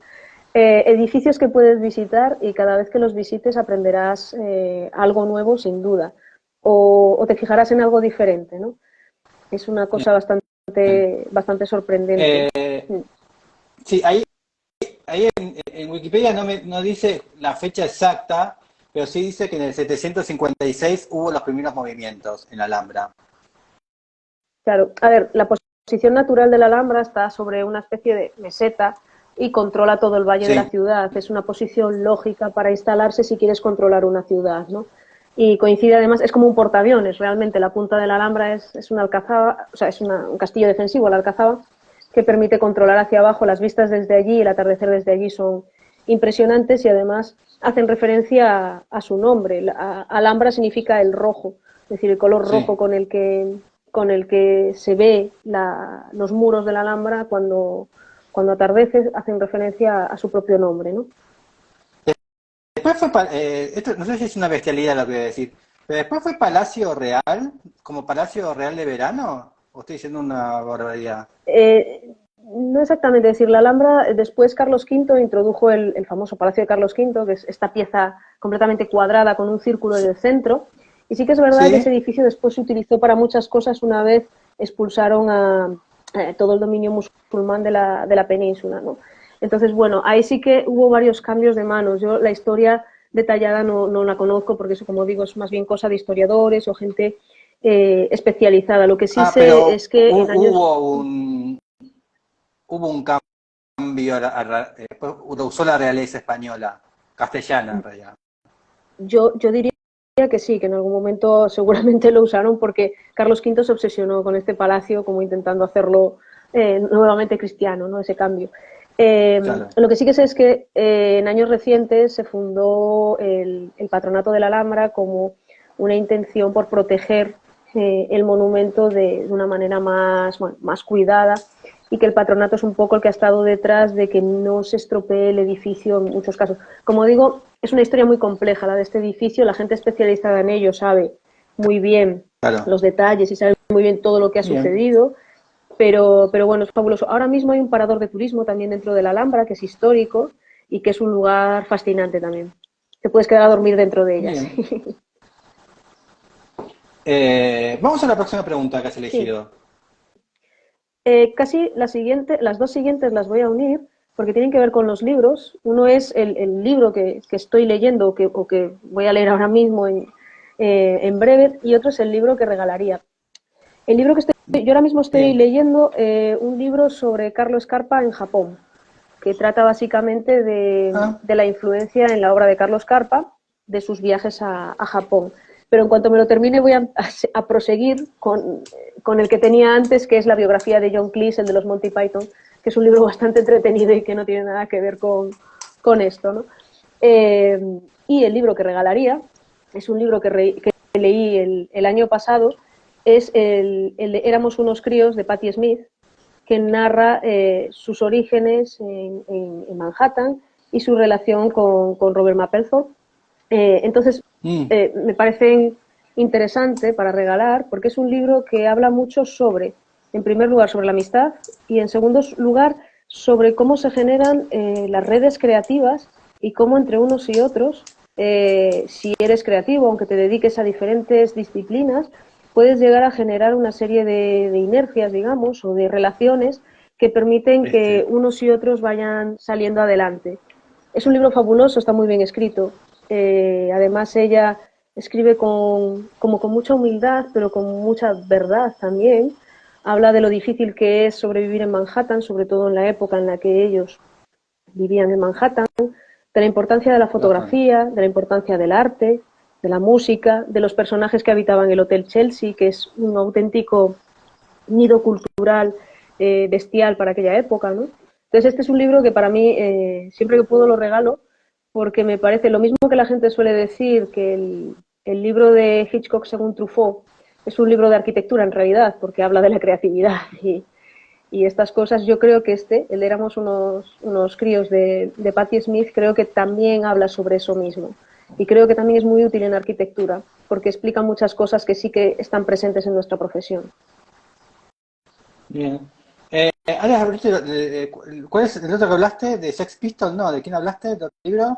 edificios que puedes visitar y cada vez que los visites aprenderás algo nuevo, sin duda, o te fijarás en algo diferente, ¿no? Es una cosa Bien. bastante sorprendente. Eh, Mm. sí, ahí en Wikipedia no dice la fecha exacta, pero sí dice que en el 756 hubo los primeros movimientos en la Alhambra. Claro, a ver, la posición natural de la Alhambra está sobre una especie de meseta y controla todo el valle de la Sí, ciudad. Es una posición lógica para instalarse si quieres controlar una ciudad, ¿no? Y coincide además, es como un portaaviones, realmente la punta de la Alhambra es una alcazaba, o sea, es un castillo defensivo, la alcazaba, que permite controlar hacia abajo las vistas desde allí y el atardecer desde allí son impresionantes y además hacen referencia a su nombre. Alhambra significa el rojo, es decir, el color Sí. rojo con el que se ve los muros de la Alhambra cuando atardece, hacen referencia a su propio nombre, ¿no? Después fue, esto no sé si es una bestialidad lo que voy a decir, pero después fue Palacio Real, como Palacio Real de Verano, o estoy diciendo una barbaridad. No exactamente, es decir, la Alhambra, después Carlos V introdujo el famoso Palacio de Carlos V, que es esta pieza completamente cuadrada con un círculo en el centro, y sí que es verdad que ese ¿Sí? edificio después se utilizó para muchas cosas una vez expulsaron a todo el dominio musulmán de la península, ¿no? Entonces, bueno, ahí sí que hubo varios cambios de manos. Yo la historia detallada no la conozco porque eso, como digo, es más bien cosa de historiadores o gente especializada. Lo que sí Ah, sé pero es que en años... hubo un cambio, después lo usó la realeza española, castellana en realidad. Yo diría que sí, que en algún momento seguramente lo usaron porque Carlos V se obsesionó con este palacio como intentando hacerlo nuevamente cristiano, ¿no? Ese cambio. Claro. Lo que sí que sé es que en años recientes se fundó el Patronato de la Alhambra como una intención por proteger el monumento de una manera más, bueno, más cuidada y que el patronato es un poco el que ha estado detrás de que no se estropee el edificio en muchos casos. Como digo, es una historia muy compleja la de este edificio, la gente especializada en ello sabe muy bien Claro. los detalles y sabe muy bien todo lo que ha Bien. sucedido, pero bueno, es fabuloso. Ahora mismo hay un parador de turismo también dentro de la Alhambra, que es histórico y que es un lugar fascinante también. Te puedes quedar a dormir dentro de ellas. Bien. Vamos a la próxima pregunta que has Sí. elegido. Casi las dos siguientes las voy a unir porque tienen que ver con los libros. Uno es el libro que estoy leyendo o que voy a leer ahora mismo en breve y otro es el libro que regalaría. El libro yo ahora mismo estoy Bien. leyendo un libro sobre Carlo Scarpa en Japón, que trata básicamente Ah, de la influencia en la obra de Carlos Carpa, de sus viajes a Japón. Pero en cuanto me lo termine voy a proseguir con el que tenía antes, que es la biografía de John Cleese, el de los Monty Python, que es un libro bastante entretenido y que no tiene nada que ver con esto, ¿no? Eh, y el libro que regalaría es un libro que leí el año pasado, es el de Éramos unos críos de Patti Smith, que narra sus orígenes en Manhattan y su relación con Robert Mapplethorpe. Entonces, mm, me parece interesante para regalar porque es un libro que habla mucho sobre, en primer lugar, sobre la amistad y en segundo lugar, sobre cómo se generan las redes creativas y cómo entre unos y otros, si eres creativo, aunque te dediques a diferentes disciplinas, puedes llegar a generar una serie de inercias, digamos, o de relaciones que permiten que este, unos y otros vayan saliendo adelante. Es un libro fabuloso, está muy bien escrito. Además, ella escribe como con mucha humildad, pero con mucha verdad también. Habla de lo difícil que es sobrevivir en Manhattan, sobre todo en la época en la que ellos vivían en Manhattan, de la importancia de la ajá, fotografía, de la importancia del arte, de la música, de los personajes que habitaban el Hotel Chelsea, que es un auténtico nido cultural bestial para aquella época, ¿no? Entonces este es un libro que para mí, siempre que puedo lo regalo, porque me parece lo mismo que la gente suele decir que el libro de Hitchcock según Truffaut es un libro de arquitectura en realidad, porque habla de la creatividad y estas cosas. Yo creo que el de Éramos unos críos de Patti Smith, creo que también habla sobre eso mismo. Y creo que también es muy útil en arquitectura, porque explica muchas cosas que sí que están presentes en nuestra profesión. bien. Alex, ¿cuál es el otro que hablaste? ¿De Sex Pistols? No, ¿de quién hablaste? ¿De otro libro?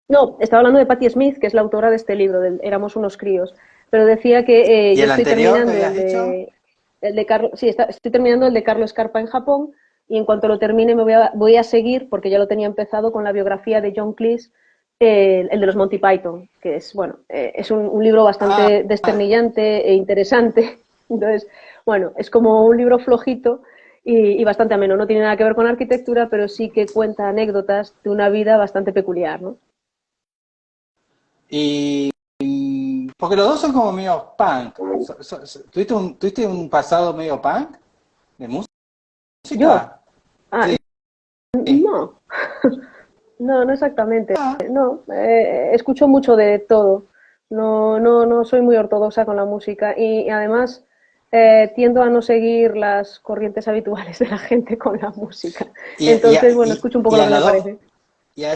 No, estaba hablando de Patti Smith, que es la autora de este libro, del Éramos unos críos, pero decía que ¿Y yo el estoy anterior que terminando habías dicho? el de Carlos, sí, estoy terminando el de Carlos Scarpa en Japón y en cuanto lo termine voy a seguir, porque ya lo tenía empezado, con la biografía de John Cleese, el de los Monty Python, que es, bueno, es un libro Ah, bastante desternillante e interesante. Entonces, bueno, es como un libro flojito y bastante ameno. No tiene nada que ver con arquitectura, pero sí que cuenta anécdotas de una vida bastante peculiar, ¿no? y porque los dos son como medio punk. ¿Tuviste un pasado medio punk de Yo, música? ah, Sí. no, no, no exactamente. Ah, No, escucho mucho de todo. No soy muy ortodoxa con la música y además tiendo a no seguir las corrientes habituales de la gente con la música. Y, y, Entonces, bueno, escucho un poco y lo a que me los dos, parece. y a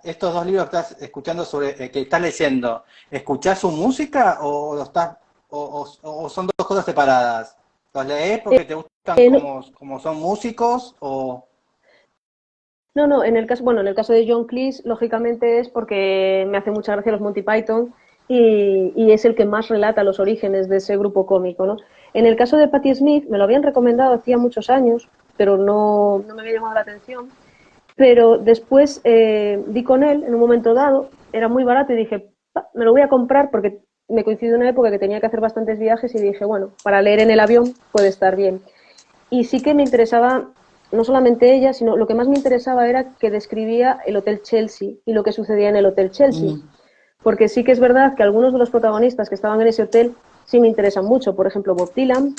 estos dos libros que estás escuchando que estás leyendo, ¿escuchás su música o lo estás, o son dos cosas separadas? ¿Los lees porque te gustan No, como son músicos o? no, en el caso, bueno, en el caso de John Cleese, lógicamente es porque me hace mucha gracia los Monty Python y es el que más relata los orígenes de ese grupo cómico, ¿no? En el caso de Patti Smith, me lo habían recomendado hacía muchos años, pero no me había llamado la atención. Pero después di con él en un momento dado, era muy barato y dije, me lo voy a comprar porque me coincidió una época que tenía que hacer bastantes viajes y dije, bueno, para leer en el avión puede estar bien. Y sí que me interesaba, no solamente ella, sino lo que más me interesaba era que describía el Hotel Chelsea y lo que sucedía en el Hotel Chelsea. Mm, Porque sí que es verdad que algunos de los protagonistas que estaban en ese hotel sí me interesan mucho. Por ejemplo, Bob Dylan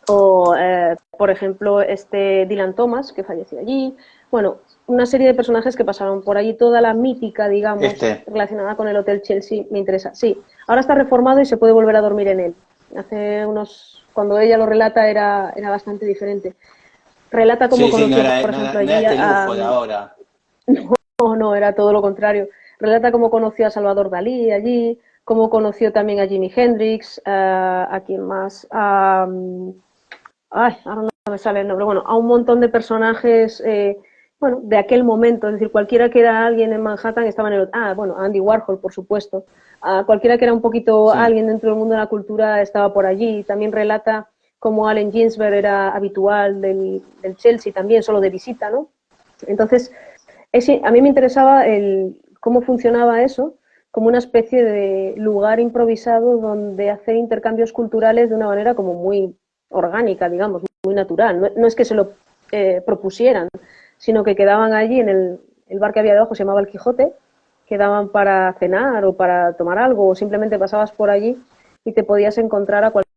o, por ejemplo, este Dylan Thomas, que falleció allí. Bueno, una serie de personajes que pasaron por allí. Toda la mítica, digamos, este, relacionada con el Hotel Chelsea me interesa. Sí, ahora está reformado y se puede volver a dormir en él. Hace unos, cuando ella lo relata era bastante diferente. Relata cómo sí, sí, conoció, por ejemplo, no era allí este lujo de ahora. no, era todo lo contrario. Relata cómo conoció a Salvador Dalí allí, cómo conoció también a Jimi Hendrix, a quién más, ay, ahora no me sale el nombre, bueno, a un montón de personajes, bueno, de aquel momento, es decir, cualquiera que era alguien en Manhattan estaba en el, bueno, Andy Warhol, por supuesto, cualquiera que era un poquito Sí. alguien dentro del mundo de la cultura estaba por allí. También relata cómo Allen Ginsberg era habitual del Chelsea también, solo de visita, ¿no? Entonces, a mí me interesaba cómo funcionaba eso como una especie de lugar improvisado donde hacer intercambios culturales de una manera como muy orgánica, digamos, muy natural. No es que se lo propusieran, sino que quedaban allí en el bar que había debajo, se llamaba El Quijote, quedaban para cenar o para tomar algo, o simplemente pasabas por allí y te podías encontrar a cualquier.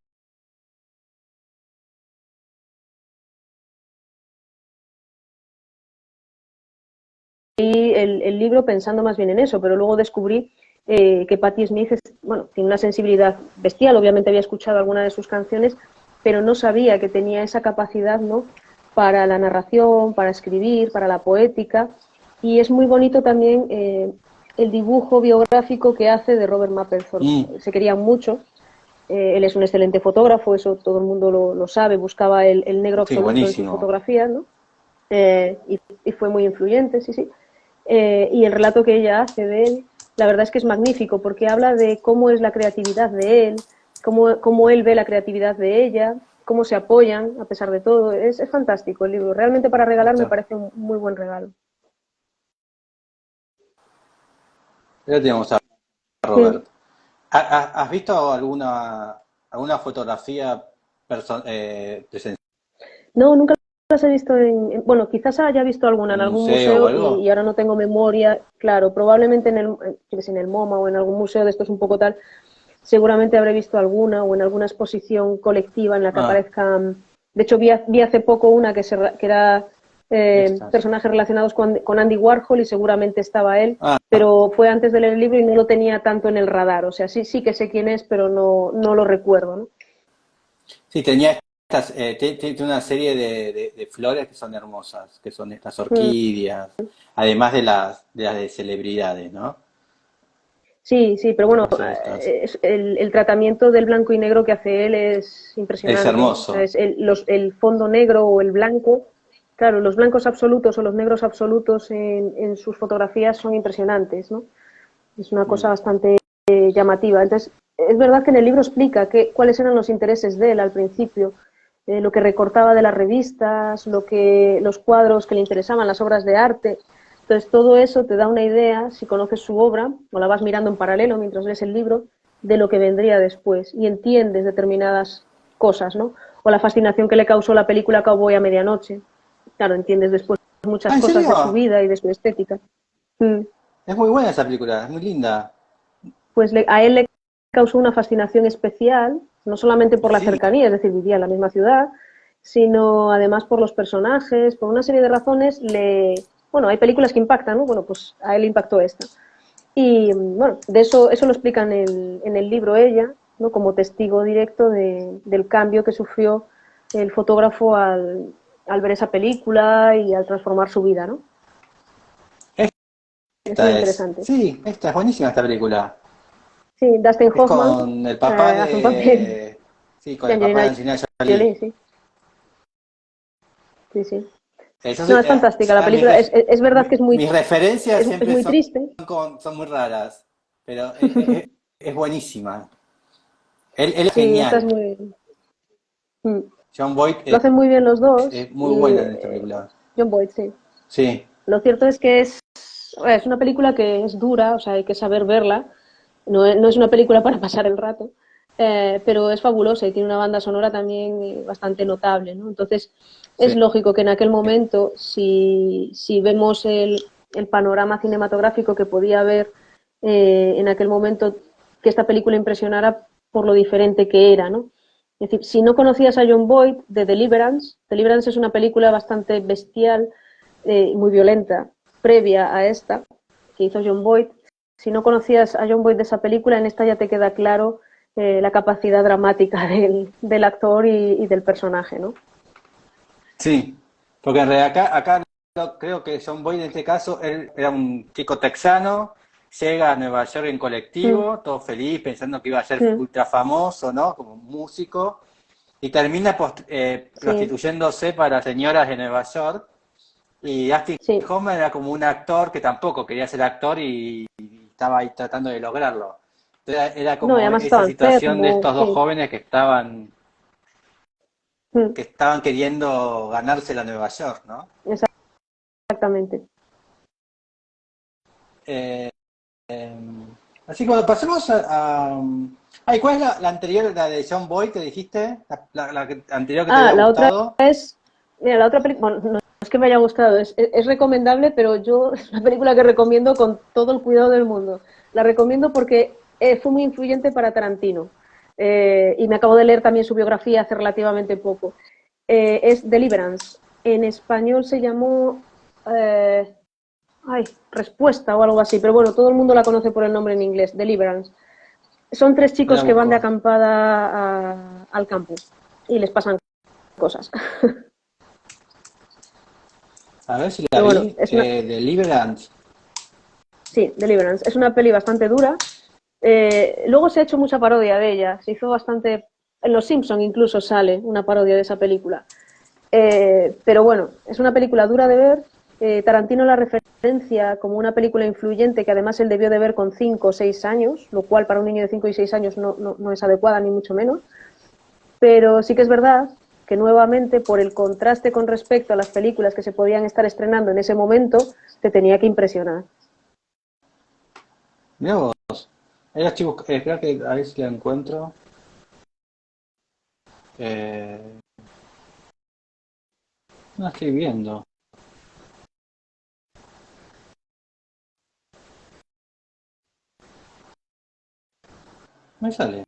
Y el libro pensando más bien en eso, pero luego descubrí que Patti Smith bueno, tiene una sensibilidad bestial. Obviamente había escuchado alguna de sus canciones, pero no sabía que tenía esa capacidad, ¿no?, para la narración, para escribir, para la poética. Y es muy bonito también el dibujo biográfico que hace de Robert Mapplethorpe. Mm, Se querían mucho. Él es un excelente fotógrafo, eso todo el mundo lo sabe. Buscaba el negro sí, absoluto en sus buenísimo. fotografías, ¿no? Y fue muy influyente, sí, sí. Y el relato que ella hace de él, la verdad es que es magnífico porque habla de cómo es la creatividad de él, cómo él ve la creatividad de ella, cómo se apoyan a pesar de todo. Es fantástico el libro. Realmente para regalar me Está. parece un muy buen regalo. Ya tenemos a Mm. Robert. ¿Has visto alguna fotografía presencial No, nunca las he visto bueno, quizás haya visto alguna en en un algún museo o museo algo? y ahora no tengo memoria. Claro, probablemente en el MoMA o en algún museo de estos un poco tal, seguramente habré visto alguna o en alguna exposición colectiva en la que Ah, aparezcan. De hecho, vi hace poco una que era estas. personajes relacionados con Andy Warhol y seguramente estaba él, Ah, pero fue antes de leer el libro y no lo tenía tanto en el radar. O sea, sí que sé quién es, pero no lo recuerdo, ¿no? sí, tenía tiene una serie de flores que son hermosas, que son estas Mm. orquídeas, además de las de celebridades, ¿no? Sí, sí, pero bueno, Después de estas. el tratamiento del blanco y negro que hace él es Es impresionante. O sea, hermoso. el fondo negro o el blanco, claro, los blancos absolutos o los negros absolutos en sus fotografías son impresionantes, ¿no? Es una cosa Mm. bastante llamativa. Entonces, es verdad que en el libro explica cuáles eran los intereses de él al principio, lo que recortaba de las revistas, los cuadros que le interesaban, las obras de arte. Entonces, todo eso te da una idea, si conoces su obra, o la vas mirando en paralelo mientras lees el libro, de lo que vendría después y entiendes determinadas cosas, ¿no? O la fascinación que le causó la película Cowboy a medianoche. Claro, entiendes después muchas Ah, ¿en cosas de su serio? vida y de su estética. Mm. Es muy buena esa película, es muy linda. Pues a él le causó una fascinación especial, no solamente por la Sí, cercanía, es decir, vivía en la misma ciudad, sino además por los personajes, por una serie de razones. Bueno, hay películas que impactan, ¿no? Bueno, pues a él impactó esta. Y bueno, de eso lo explica en el libro ella, ¿no? Como testigo directo del cambio que sufrió el fotógrafo al ver esa película y al transformar su vida, ¿no? Es muy Esta es. interesante. Sí, esta es buenísima esta película. Sí, Dustin Es Hoffman con el papá hace un papel de. Sí, con de el papá de Angelina Angelina Jolie. Jolie, sí, sí, sí. Eso sí, No, es fantástica la película. Es verdad que mis referencias es siempre muy triste. son muy raras, pero es buenísima. Él es Sí, esta es genial. muy... mm. John Boyd Lo hacen muy bien los dos. es muy Y buena en esta película. John Boyd, sí. Sí, Lo cierto es que es una película que es dura, o sea, hay que saber verla. No es una película para pasar el rato, pero es fabulosa y tiene una banda sonora también bastante notable, ¿no? Entonces, es sí. lógico que en aquel momento, si vemos el panorama cinematográfico que podía haber en aquel momento, que esta película impresionara por lo diferente que era, ¿no? Es decir, si no conocías a John Boyd de Deliverance es una película bastante bestial, muy violenta, previa a esta, que hizo John Boyd. Si no conocías a John Boyd de esa película, en esta ya te queda claro la capacidad dramática del actor y del personaje, ¿no? Sí, porque en realidad acá creo que John Boyd en este caso, él era un chico texano, llega a Nueva York en Mm, colectivo, todo feliz, pensando que iba a ser mm, ultra famoso, ¿no? Como músico, y termina sí, prostituyéndose para señoras de Nueva York. Y Dustin sí. Hoffman era como un actor que tampoco quería ser actor y estaba ahí tratando de lograrlo. Entonces era No, y como además esa estaba situación de enfermo, estos dos sí. jóvenes Mm, que estaban queriendo ganarse la Nueva York, ¿no? exactamente. Eh, Así que bueno, pasemos ay, ¿cuál es la anterior, la de John Boy que dijiste? Anterior que te Ah, había la otra gustado. es, mira, la otra película, bueno, no es que me haya gustado, es recomendable, pero yo es una película que recomiendo con todo el cuidado del mundo. La recomiendo porque fue muy influyente para Tarantino. Y me acabo de leer también su biografía hace relativamente poco. Es Deliverance. En español se llamó eh, Respuesta o algo así, pero bueno, todo el mundo la conoce por el nombre en inglés, Deliverance. Son tres Me la chicos que van de busco. acampada al campo y les pasan cosas. A ver si la Pero bueno, vi. Deliverance. sí, Deliverance. Es una peli bastante dura. Luego se ha hecho mucha parodia de ella. Se hizo bastante. En Los Simpson incluso sale una parodia de esa película. Pero bueno, es una película dura de ver. Tarantino la referencia como una película influyente que además él debió de ver con 5 o 6 años, lo cual para un niño de 5 y 6 años no es adecuada ni mucho menos. Pero sí que es verdad que nuevamente, por el contraste con respecto a las películas que se podían estar estrenando en ese momento, te tenía que impresionar. Mira vos. Ahí la estoy creo que a ver si la encuentro. Eh, no la estoy viendo. Me sale.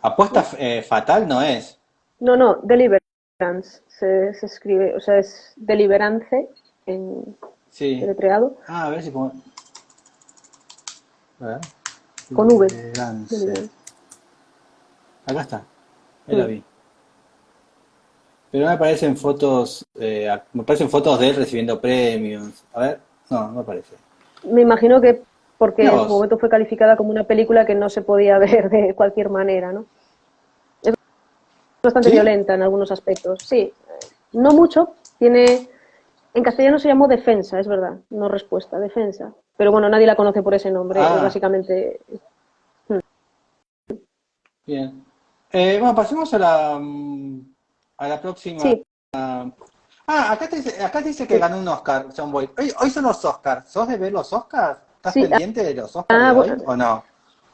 Apuesta fatal no es. No, no, Deliverance se escribe, o sea, es Deliverance en Sí. deletreado Ah, a ver si pongo. A ver. con V. Deliverance. Deliverance. Acá está. Ahí la Mm. vi. Pero no me aparecen fotos. Me aparecen fotos de él recibiendo premios. A ver. No, no me aparece. Me imagino que porque Mira en su vos. momento fue calificada como una película que no se podía ver de cualquier manera, ¿no? Es bastante ¿Sí? violenta en algunos aspectos, sí. No mucho, tiene... En castellano se llamó Defensa, es verdad, no Respuesta, Defensa. Pero bueno, nadie la conoce por ese nombre, Ah, básicamente. bien. Bueno, pasemos a la próxima. Sí, Acá te dice que sí. ganó un Oscar, John Boyd. Hoy son los Oscars. ¿Sos de ver los Oscars? ¿Estás Sí, pendiente de los Oscars ah, de hoy o no?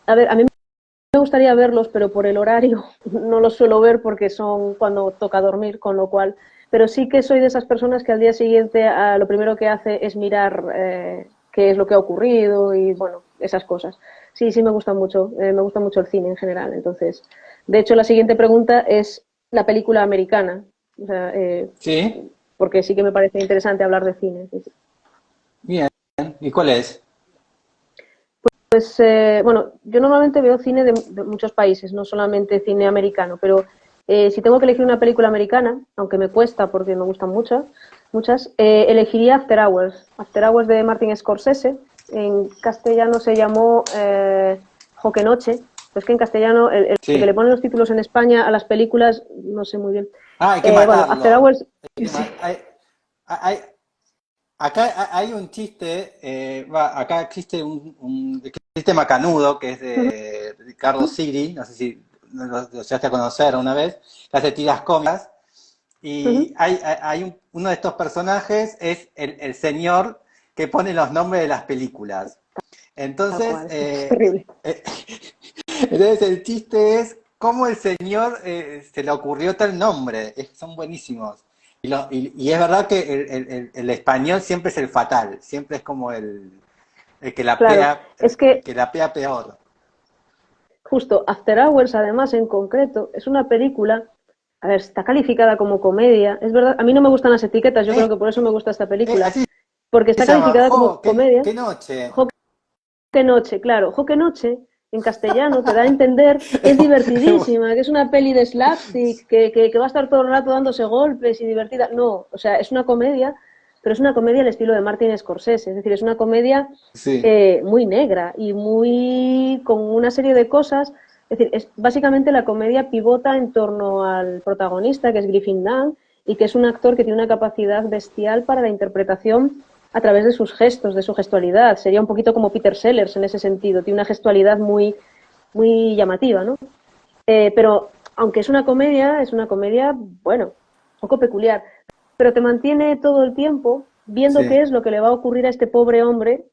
a ver, a mí me gustaría verlos, pero por el horario no los suelo ver porque son cuando toca dormir, con lo cual. Pero sí que soy de esas personas que al día siguiente lo primero que hace es mirar qué es lo que ha ocurrido y bueno, esas cosas. Sí, sí me gusta mucho el cine en general. Entonces, de hecho, la siguiente pregunta es la película americana, o sea, Sí, porque sí que me parece interesante hablar de cine. Sí, sí. bien. ¿Y cuál es? Bueno, yo normalmente veo cine de muchos países, no solamente cine americano, pero si tengo que elegir una película americana, aunque me cuesta porque me gustan muchas, elegiría After Hours. After Hours de Martin Scorsese. En castellano se llamó Joque Noche. Pues que en castellano, el que le Sí. pone los títulos en España a las películas, no sé muy bien. Ah, hay que Bueno, After matarlo. Hours, Hay que sí. ma- hay- acá hay un chiste, acá existe un chiste macanudo que es de Ricardo Siri, no sé si lo llegaste a conocer una vez, que hace tiras cómicas, y uno de estos personajes es el señor que pone los nombres de las películas. Tal Entonces, cual, es terrible. eh, entonces el chiste es cómo el señor se le ocurrió tal nombre. Son buenísimos. Y es verdad que el español siempre es el fatal, siempre es como el que la Claro, pea, es el que que la pea peor. justo After Hours, además, en concreto, es una película, a ver, está calificada como comedia. Es verdad, a mí no me gustan las etiquetas, yo creo Es, que por eso me gusta esta película, Así porque se está llama, calificada como ¡Jo! comedia. Qué noche! Jo, qué noche, claro, Jo, qué noche, en castellano te da a entender que es divertidísima, que es una peli de slapstick, que va a estar todo el rato dándose golpes y divertida. No, o sea, es una comedia, pero es una comedia al estilo de Martin Scorsese, es decir, es una comedia Sí, muy negra y muy con una serie de cosas. Es decir, básicamente la comedia pivota en torno al protagonista, que es Griffin Dunne, y que es un actor que tiene una capacidad bestial para la interpretación a través de sus gestos, de su gestualidad. Sería un poquito como Peter Sellers en ese sentido, tiene una gestualidad muy llamativa, ¿no? Pero aunque es una comedia, bueno, un poco peculiar, pero te mantiene todo el tiempo viendo qué sí, es lo que le va a ocurrir a este pobre hombre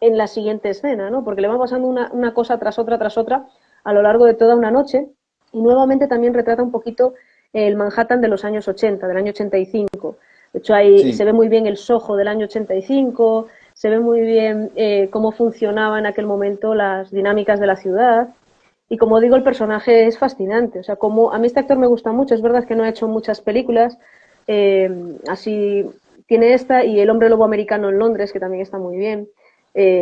en la siguiente escena, ¿no? Porque le va pasando una cosa tras otra a lo largo de toda una noche y nuevamente también retrata un poquito el Manhattan de los años 80, del año 85. De hecho, ahí se sí, ve muy bien el Soho del año 85, se ve muy bien cómo funcionaba en aquel momento las dinámicas de la ciudad. Y como digo, el personaje es fascinante. O sea, como a mí este actor me gusta mucho, es verdad que no ha hecho muchas películas, eh, así tiene esta y El hombre lobo americano en Londres, que también está muy bien.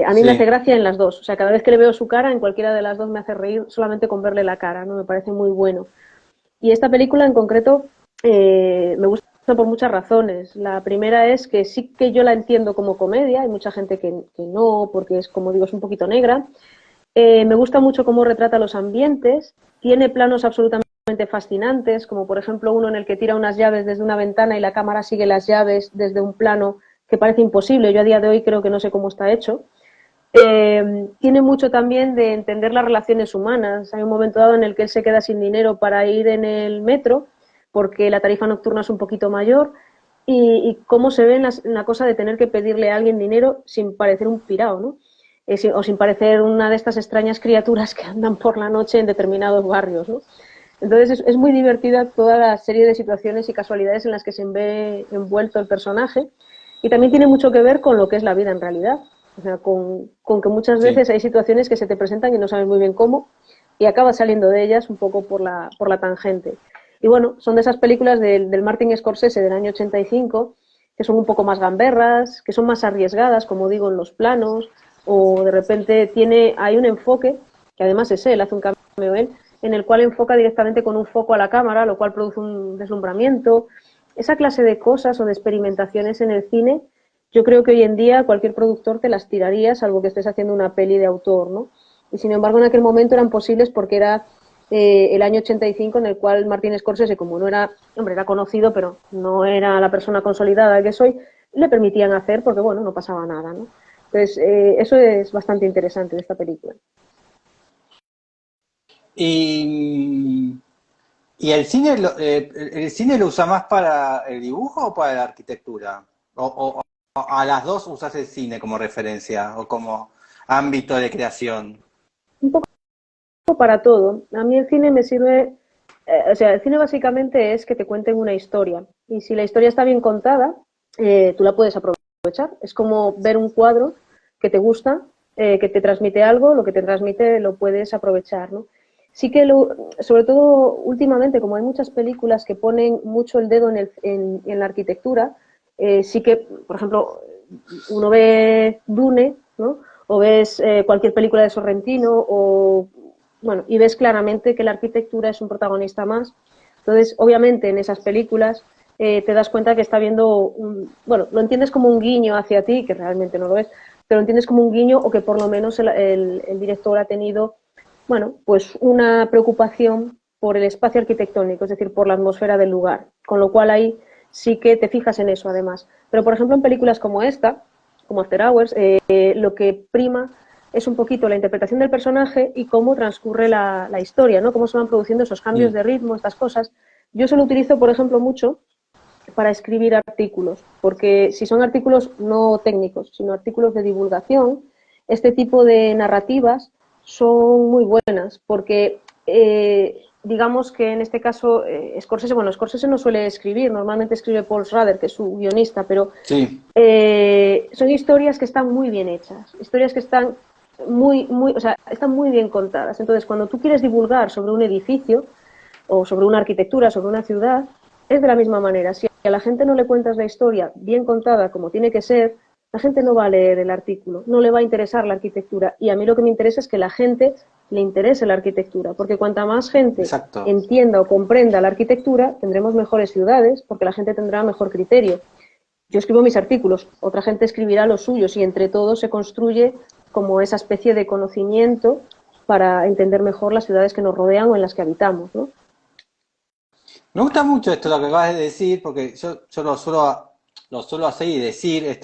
A mí me hace sí. gracia en las dos. O sea, cada vez que le veo su cara, en cualquiera de las dos me hace reír solamente con verle la cara, ¿no? Me parece muy bueno. Y esta película en concreto me gusta por muchas razones. La primera es que sí que yo la entiendo como comedia, hay mucha gente que no, porque es, como digo, es un poquito negra. Me gusta mucho cómo retrata los ambientes, tiene planos absolutamente fascinantes, como por ejemplo uno en el que tira unas llaves desde una ventana y la cámara sigue las llaves desde un plano que parece imposible. Yo a día de hoy creo que no sé cómo está hecho. Tiene mucho también de entender las relaciones humanas. Hay un momento dado en el que él se queda sin dinero para ir en el metro porque la tarifa nocturna es un poquito mayor y cómo se ve en la cosa de tener que pedirle a alguien dinero sin parecer un pirao, ¿no? O sin parecer una de estas extrañas criaturas que andan por la noche en determinados barrios, ¿no? Entonces es muy divertida toda la serie de situaciones y casualidades en las que se ve envuelto el personaje y también tiene mucho que ver con lo que es la vida en realidad. O sea, con que muchas Sí. veces hay situaciones que se te presentan y no sabes muy bien cómo y acabas saliendo de ellas un poco por la tangente. Y bueno, son de esas películas del Martin Scorsese del año 85 que son un poco más gamberras, que son más arriesgadas, como digo, en los planos, o de repente hay un enfoque, que además es él, hace un cameo él, en el cual enfoca directamente con un foco a la cámara, lo cual produce un deslumbramiento. Esa clase de cosas o de experimentaciones en el cine, yo creo que hoy en día cualquier productor te las tiraría, salvo que estés haciendo una peli de autor, ¿no? Y sin embargo en aquel momento eran posibles porque era el año 85 en el cual Martin Scorsese, como no era, hombre, era conocido, pero no era la persona consolidada que soy, le permitían hacer porque, bueno, no pasaba nada, ¿no? Entonces, eso es bastante interesante de esta película. Y, ¿Y el cine lo usa más para el dibujo o para la arquitectura? O a las dos usas el cine como referencia o como ámbito de creación? Un poco para todo. A mí el cine me sirve, o sea, el cine básicamente es que te cuenten una historia. Y si la historia está bien contada, tú la puedes aprovechar. Es como ver un cuadro que te gusta, que te transmite algo, lo que te transmite lo puedes aprovechar, ¿no? Sí que, sobre todo últimamente, como hay muchas películas que ponen mucho el dedo en la arquitectura, sí que, por ejemplo, uno ve Dune, ¿no? o ves cualquier película de Sorrentino, o bueno, y ves claramente que la arquitectura es un protagonista más. Entonces, obviamente, en esas películas te das cuenta que está viendo bueno, lo entiendes como un guiño hacia ti, que realmente no lo es, pero lo entiendes como un guiño, o que por lo menos el director ha tenido, bueno, pues una preocupación por el espacio arquitectónico, es decir, por la atmósfera del lugar, con lo cual ahí sí que te fijas en eso además. Pero, por ejemplo, en películas como esta, como After Hours, lo que prima es un poquito la interpretación del personaje y cómo transcurre la historia, ¿no? Cómo se van produciendo esos cambios de ritmo, estas cosas. Yo eso lo utilizo, por ejemplo, mucho para escribir artículos, porque si son artículos no técnicos, sino artículos de divulgación, este tipo de narrativas son muy buenas, porque digamos que en este caso Scorsese no suele escribir, normalmente escribe Paul Schrader, que es su guionista, pero Sí. son historias que están muy bien hechas, historias que están o sea, están muy bien contadas. Entonces, cuando tú quieres divulgar sobre un edificio o sobre una arquitectura, sobre una ciudad, es de la misma manera. Si a la gente no le cuentas la historia bien contada como tiene que ser, la gente no va a leer el artículo, no le va a interesar la arquitectura. Y a mí lo que me interesa es que la gente le interese la arquitectura, porque cuanta más gente Exacto. entienda o comprenda la arquitectura, tendremos mejores ciudades, porque la gente tendrá mejor criterio. Yo escribo mis artículos, otra gente escribirá los suyos, y entre todos se construye como esa especie de conocimiento para entender mejor las ciudades que nos rodean o en las que habitamos, ¿no? Me gusta mucho esto lo que acabas de decir, porque yo lo suelo hacer y decir,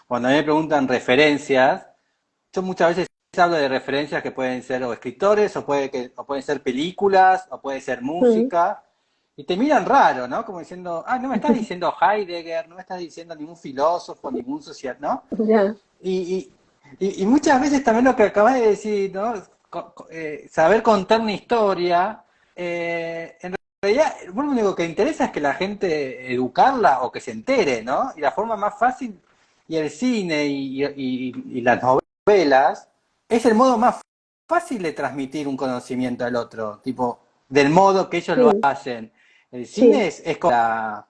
cuando a mí me preguntan referencias, yo muchas veces hablo de referencias que pueden ser o escritores, o pueden ser películas, o puede ser Mm. música, y te miran raro, ¿no? Como diciendo, no me estás diciendo Heidegger, no me estás diciendo ningún filósofo, ningún social, ¿no? Ya, Y, y muchas veces también lo que acabas de decir, ¿no? Saber contar una historia, en realidad, bueno, lo único que interesa es que la gente educarla o que se entere, ¿no? Y la forma más fácil, y el cine y las novelas, es el modo más fácil de transmitir un conocimiento al otro, tipo, del modo que ellos lo sí, hacen. El cine sí, es como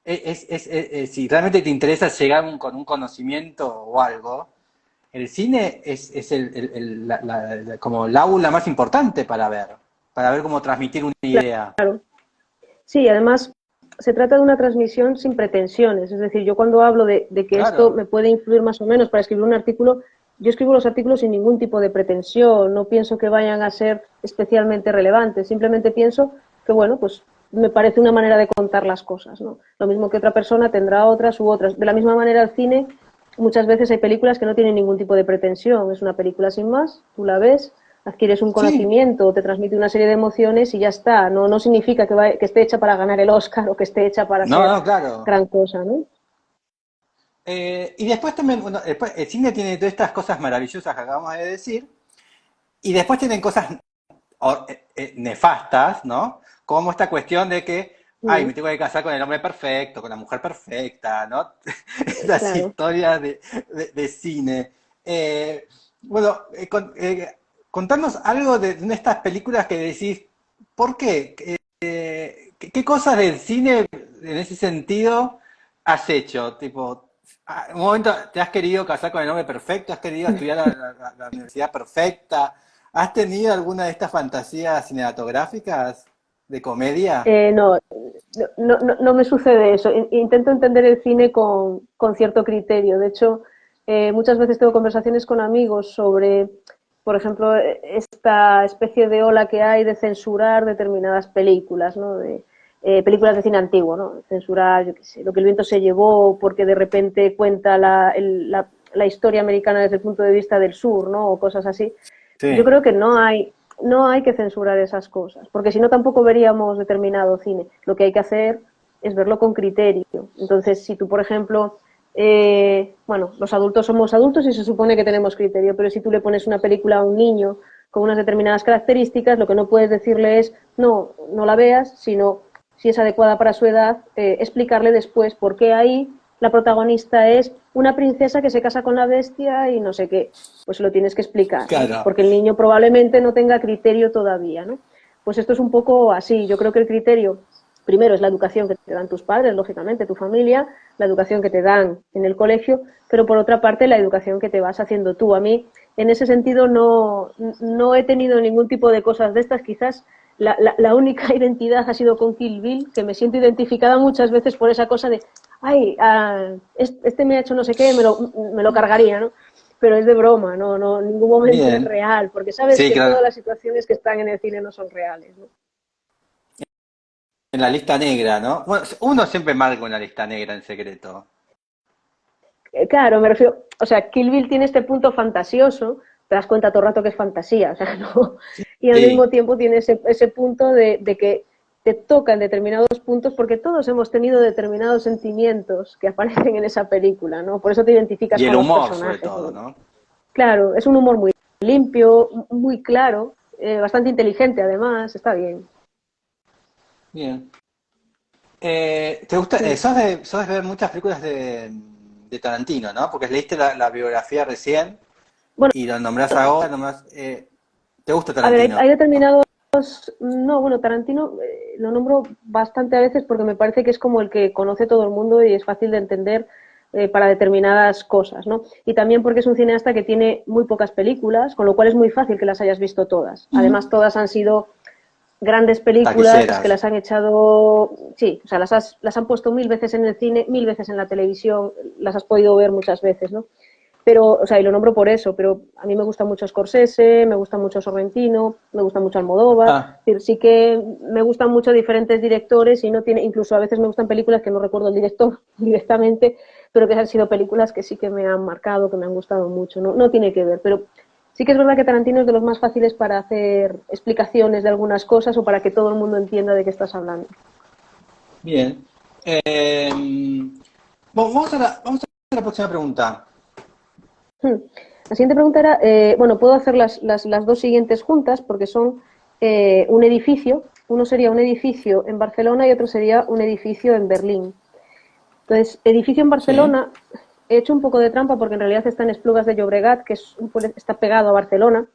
si realmente te interesa llegar con un conocimiento o algo, el cine es como el aula más importante para ver cómo transmitir una idea. claro. Sí, además se trata de una transmisión sin pretensiones. Es decir, yo cuando hablo de que esto Claro. me puede influir más o menos para escribir un artículo, yo escribo los artículos sin ningún tipo de pretensión. No pienso que vayan a ser especialmente relevantes. Simplemente pienso que, bueno, pues me parece una manera de contar las cosas, ¿no? Lo mismo que otra persona tendrá otras u otras. De la misma manera, el cine, muchas veces hay películas que no tienen ningún tipo de pretensión. Es una película sin más, tú la ves, adquieres un Sí. conocimiento, te transmite una serie de emociones y ya está. No, no significa que esté hecha para ganar el Oscar o que esté hecha para No, ser no, claro. gran cosa, ¿no? Y después también, bueno, después el cine tiene todas estas cosas maravillosas que acabamos de decir, y después tienen cosas nefastas, ¿no? Como esta cuestión de que, ay, Mm, me tengo que casar con el hombre perfecto, con la mujer perfecta, ¿no? Esas claro. historias de cine. Bueno, contarnos algo de estas películas que decís, ¿por qué? ¿Qué cosas del cine en ese sentido has hecho? Tipo, un momento te has querido casar con el hombre perfecto, has querido estudiar la universidad perfecta. ¿Has tenido alguna de estas fantasías cinematográficas de comedia? No, no me sucede eso. Intento entender el cine con cierto criterio. De hecho, muchas veces tengo conversaciones con amigos sobre, por ejemplo, esta especie de ola que hay de censurar determinadas películas, ¿no? Películas de cine antiguo, ¿no? Censurar, yo qué sé, Lo que el viento se llevó porque de repente cuenta la historia americana desde el punto de vista del sur, ¿no? O cosas así. Yo Sí, creo que no hay que censurar esas cosas, porque si no tampoco veríamos determinado cine. Lo que hay que hacer es verlo con criterio. Entonces, si tú, por ejemplo, bueno, los adultos somos adultos y se supone que tenemos criterio, pero si tú le pones una película a un niño con unas determinadas características, lo que no puedes decirle es, no, no la veas, sino, si es adecuada para su edad, explicarle después por qué ahí la protagonista es una princesa que se casa con la bestia y no sé qué. Pues lo tienes que explicar, ¿no? claro. Porque el niño probablemente no tenga criterio todavía, ¿no? Pues esto es un poco así. Yo creo que el criterio Primero es la educación que te dan tus padres, lógicamente, tu familia, la educación que te dan en el colegio, pero por otra parte la educación que te vas haciendo tú. A mí, en ese sentido, no he tenido ningún tipo de cosas de estas. Quizás la única identidad ha sido con Kill Bill, que me siento identificada muchas veces por esa cosa de, ay, este me ha hecho no sé qué, me lo cargaría, ¿no? Pero es de broma, no, en ningún momento es Bien. real, porque sabes Sí, que claro. todas las situaciones que están en el cine no son reales, ¿no? En la lista negra, ¿no? Bueno, uno siempre marca una lista negra en secreto. Claro, me refiero, o sea, Kill Bill tiene este punto fantasioso, te das cuenta todo el rato que es fantasía, o sea, no, y al mismo Sí. tiempo tiene ese punto de que te tocan determinados puntos porque todos hemos tenido determinados sentimientos que aparecen en esa película, ¿no? Por eso te identificas Y el con los humor, sobre personajes, todo, ¿no? ¿no? Claro, es un humor muy limpio, muy claro, bastante inteligente además, está bien. Bien. ¿Te gusta? Mm. Sos de ver muchas películas de Tarantino, ¿no? Porque leíste la biografía recién Bueno, y lo nombrás ahora, nombrás, ¿te gusta a ver, Tarantino? hay determinados. No, bueno, Tarantino lo nombro bastante a veces porque me parece que es como el que conoce todo el mundo y es fácil de entender para determinadas cosas, ¿no? Y también porque es un cineasta que tiene muy pocas películas, con lo cual es muy fácil que las hayas visto todas. Además, todas han sido grandes películas que Taquilleras. las han echado, sí, o sea, las han puesto 1000 veces en el cine, 1000 veces en la televisión, las has podido ver muchas veces, ¿no? Pero, o sea, y lo nombro por eso, pero a mí me gusta mucho Scorsese, me gusta mucho Sorrentino, me gusta mucho Almodóvar, Ah, es decir, sí que me gustan mucho diferentes directores y no tiene, incluso a veces me gustan películas que no recuerdo el director directamente, pero que han sido películas que sí que me han marcado, que me han gustado mucho, no tiene que ver, pero sí que es verdad que Tarantino es de los más fáciles para hacer explicaciones de algunas cosas o para que todo el mundo entienda de qué estás hablando. bien. Vamos a la próxima pregunta. Hmm. La siguiente pregunta era, bueno, puedo hacer las dos siguientes juntas porque son un edificio, uno sería un edificio en Barcelona y otro sería un edificio en Berlín. Entonces, edificio en Sí. Barcelona, he hecho un poco de trampa porque en realidad está en Esplugas de Llobregat, que está pegado a Barcelona,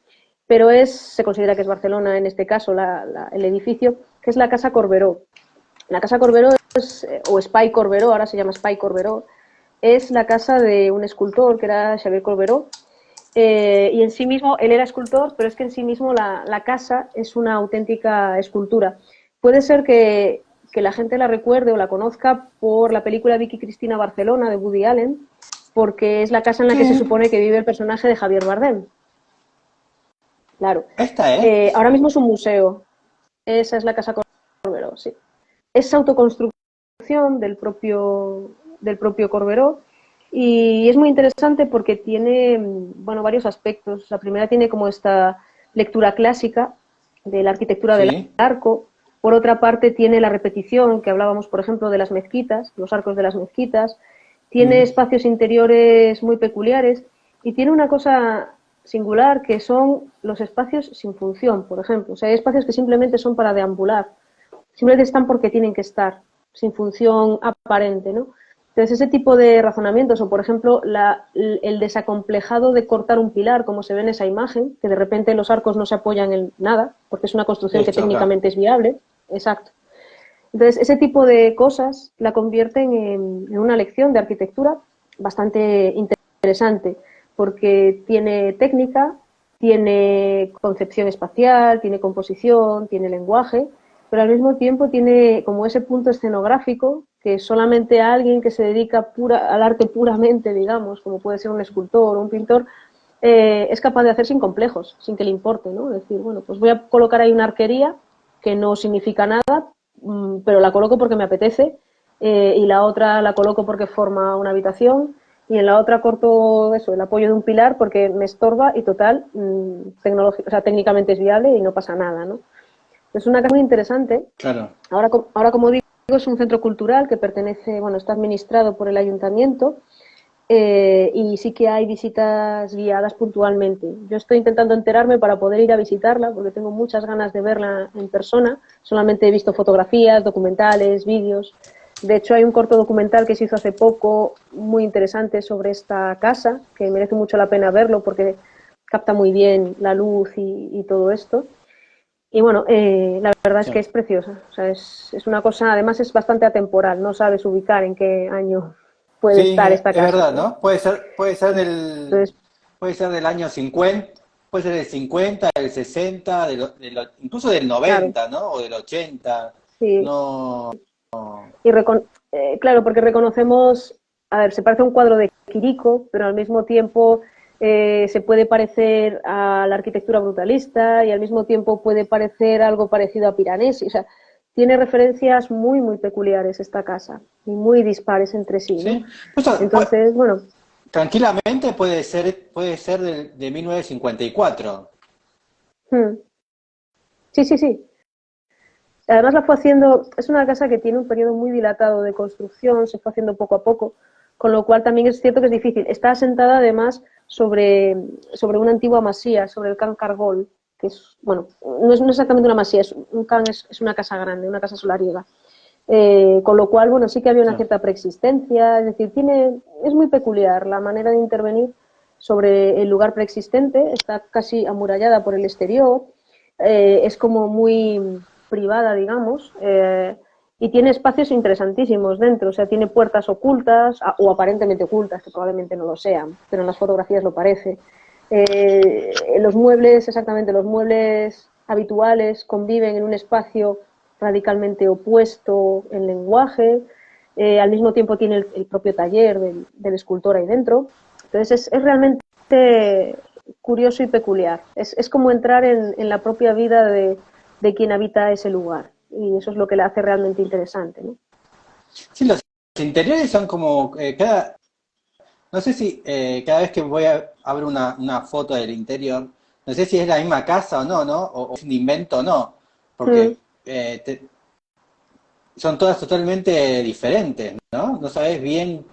pero se considera que es Barcelona en este caso el edificio, que es la Casa Corberó. La Casa Corberó o Espai Corberó, ahora se llama Espai Corberó, es la casa de un escultor que era Xavier Corberó, y en sí mismo, él era escultor, pero es que en sí mismo la casa es una auténtica escultura. Puede ser que la gente la recuerde o la conozca por la película Vicky Cristina Barcelona de Woody Allen, porque es la casa en la que se Sí. supone que vive el personaje de Javier Bardem. Claro. Esta es. Ahora mismo es un museo. Esa es la Casa Corberó, sí. Es autoconstrucción del propio Corberó y es muy interesante porque tiene, bueno, varios aspectos. La primera tiene como esta lectura clásica de la arquitectura del Sí. arco. Por otra parte tiene la repetición que hablábamos, por ejemplo, de las mezquitas, los arcos de las mezquitas. Tiene Mm. espacios interiores muy peculiares y tiene una cosa singular que son los espacios sin función, por ejemplo. O sea, hay espacios que simplemente son para deambular, simplemente están porque tienen que estar, sin función aparente, ¿no? Entonces, ese tipo de razonamientos, o por ejemplo, el desacomplejado de cortar un pilar, como se ve en esa imagen, que de repente los arcos no se apoyan en nada, porque es una construcción que Esto acá. técnicamente es viable, exacto. Entonces, ese tipo de cosas la convierten en una lección de arquitectura bastante interesante, porque tiene técnica, tiene concepción espacial, tiene composición, tiene lenguaje, pero al mismo tiempo tiene como ese punto escenográfico que solamente alguien que se dedica al arte puramente, digamos, como puede ser un escultor o un pintor, es capaz de hacer sin complejos, sin que le importe, ¿no? Decir, bueno, pues voy a colocar ahí una arquería que no significa nada, pero la coloco porque me apetece, y la otra la coloco porque forma una habitación, y en la otra corto eso, el apoyo de un pilar porque me estorba y total, o sea, técnicamente es viable y no pasa nada, ¿no? Es una casa muy interesante. Claro. Ahora, como digo, es un centro cultural que pertenece, bueno, está administrado por el ayuntamiento, y sí que hay visitas guiadas puntualmente. Yo estoy intentando enterarme para poder ir a visitarla porque tengo muchas ganas de verla en persona. Solamente he visto fotografías, documentales, vídeos. De hecho, hay un corto documental que se hizo hace poco muy interesante sobre esta casa, que merece mucho la pena verlo porque capta muy bien la luz y todo esto. Y bueno, la verdad es Sí, que es preciosa. O sea, es una cosa, además es bastante atemporal, no sabes ubicar en qué año puede sí, estar esta es casa, verdad, ¿no? ¿no? Entonces, puede ser del año 50, puede ser del 50, del 60, incluso del claro, 90, ¿no? O del 80. sí. No, Y claro, porque reconocemos, a ver, se parece a un cuadro de Quirico, pero al mismo tiempo se puede parecer a la arquitectura brutalista y al mismo tiempo puede parecer algo parecido a Piranesi. O sea, tiene referencias muy, muy peculiares esta casa y muy dispares entre sí, ¿no? sí. Pues, Entonces, bueno, tranquilamente puede ser de 1954. hmm, sí, sí, sí. Además la fue haciendo, es una casa que tiene un periodo muy dilatado de construcción, se fue haciendo poco a poco, con lo cual también es cierto que es difícil. Está asentada además sobre una antigua masía, sobre el Can Cargol, que es, bueno, no es exactamente una masía, un can es una casa grande, una casa solariega. Con lo cual, bueno, sí que había una Sí. cierta preexistencia, es decir, es muy peculiar la manera de intervenir sobre el lugar preexistente, está casi amurallada por el exterior, es como muy privada, digamos, y tiene espacios interesantísimos dentro, o sea, tiene puertas ocultas o aparentemente ocultas, que probablemente no lo sean, pero en las fotografías lo parece. Los muebles, exactamente, los muebles habituales conviven en un espacio radicalmente opuesto en lenguaje, al mismo tiempo tiene el propio taller del escultor ahí dentro. Entonces es realmente curioso y peculiar. Es como entrar en la propia vida de quien habita ese lugar. Y eso es lo que le hace realmente interesante, ¿no? Sí, los interiores son como no sé si cada vez que abro una foto del interior, no sé si es la misma casa o no, ¿no? O es un invento o no, Mm, porque son todas totalmente diferentes, ¿no? No sabes bien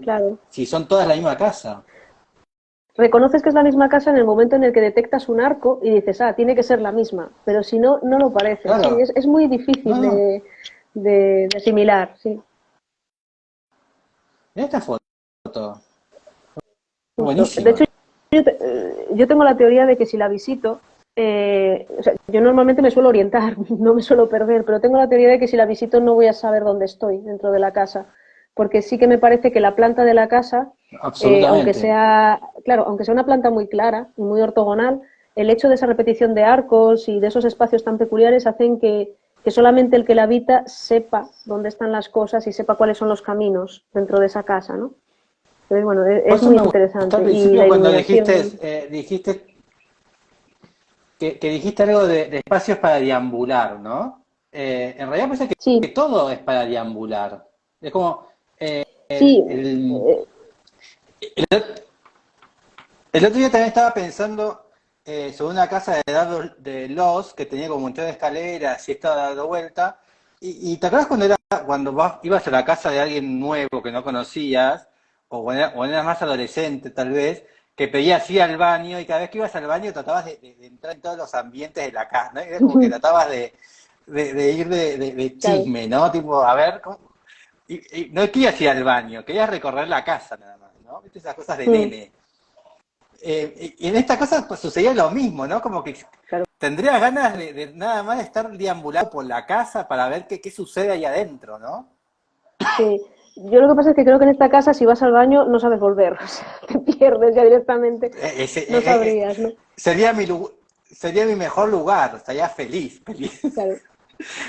claro. si son todas la misma casa. Reconoces que es la misma casa en el momento en el que detectas un arco y dices, ah, tiene que ser la misma, pero si no, no lo parece. Sí, Claro, es muy no, difícil no, de asimilar, sí, mira esta foto, justo. De hecho, buenísima. yo tengo la teoría de que si la visito, o sea, yo normalmente me suelo orientar, no me suelo perder, pero tengo la teoría de que si la visito no voy a saber dónde estoy dentro de la casa, porque sí que me parece que la planta de la casa, aunque Absolutamente. sea, claro, aunque sea una planta muy clara y muy ortogonal, el hecho de esa repetición de arcos y de esos espacios tan peculiares hacen que solamente el que la habita sepa dónde están las cosas y sepa cuáles son los caminos dentro de esa casa, ¿no? Entonces, bueno, Por es eso muy me gustó al interesante. Y principio la cuando dijiste, iluminación. que dijiste algo de espacios para deambular, ¿no? En realidad parece que Sí, todo es para deambular. Es como el, sí, el- el otro día también estaba pensando sobre una casa de Los que tenía como un montón de escaleras y estaba dando vuelta. Y te acuerdas cuando ibas a la casa de alguien nuevo que no conocías, o eras más adolescente tal vez, que pedías ir al baño y cada vez que ibas al baño tratabas de entrar en todos los ambientes de la casa, ¿no? Era como que tratabas de ir de claro, chisme, ¿no? Tipo, a ver, y no querías ir al baño, querías recorrer la casa nada más, ¿no? ¿Viste esas cosas de mm, nene? Y en esta cosa pues, sucedía lo mismo, ¿no? Como que claro, tendría ganas de nada más estar deambulando por la casa para ver qué sucede ahí adentro, ¿no? sí. Yo lo que pasa es que creo que en esta casa si vas al baño no sabes volver, o sea, te pierdes ya directamente, Ese, no sabrías, ¿no? sería sería mi mejor lugar, estaría feliz, Claro.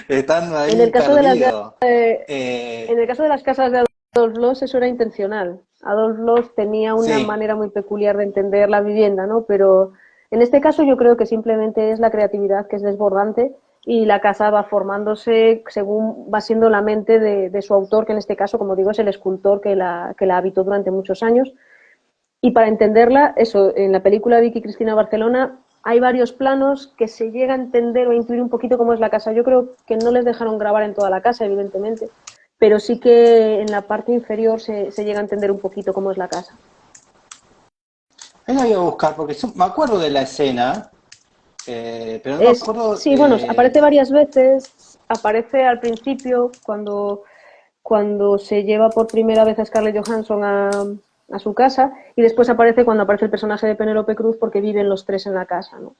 estando En ahí el caso de perdido. en el caso de las casas de Adolf Loos eso era intencional. Adolf Loos tenía una Sí, manera muy peculiar de entender la vivienda, ¿no? Pero en este caso yo creo que simplemente es la creatividad que es desbordante y la casa va formándose según va siendo la mente de su autor, que en este caso, como digo, es el escultor que la habitó durante muchos años. Y para entenderla, eso, en la película Vicky Cristina Barcelona hay varios planos que se llega a entender o a intuir un poquito cómo es la casa. Yo creo que no les dejaron grabar en toda la casa, evidentemente, pero sí que en la parte inferior se llega a entender un poquito cómo es la casa. ahí la voy a buscar porque me acuerdo de la escena, pero no me acuerdo. Sí, bueno, aparece varias veces, aparece al principio cuando se lleva por primera vez a Scarlett Johansson a su casa y después aparece cuando aparece el personaje de Penélope Cruz porque viven los tres en la casa, ¿no?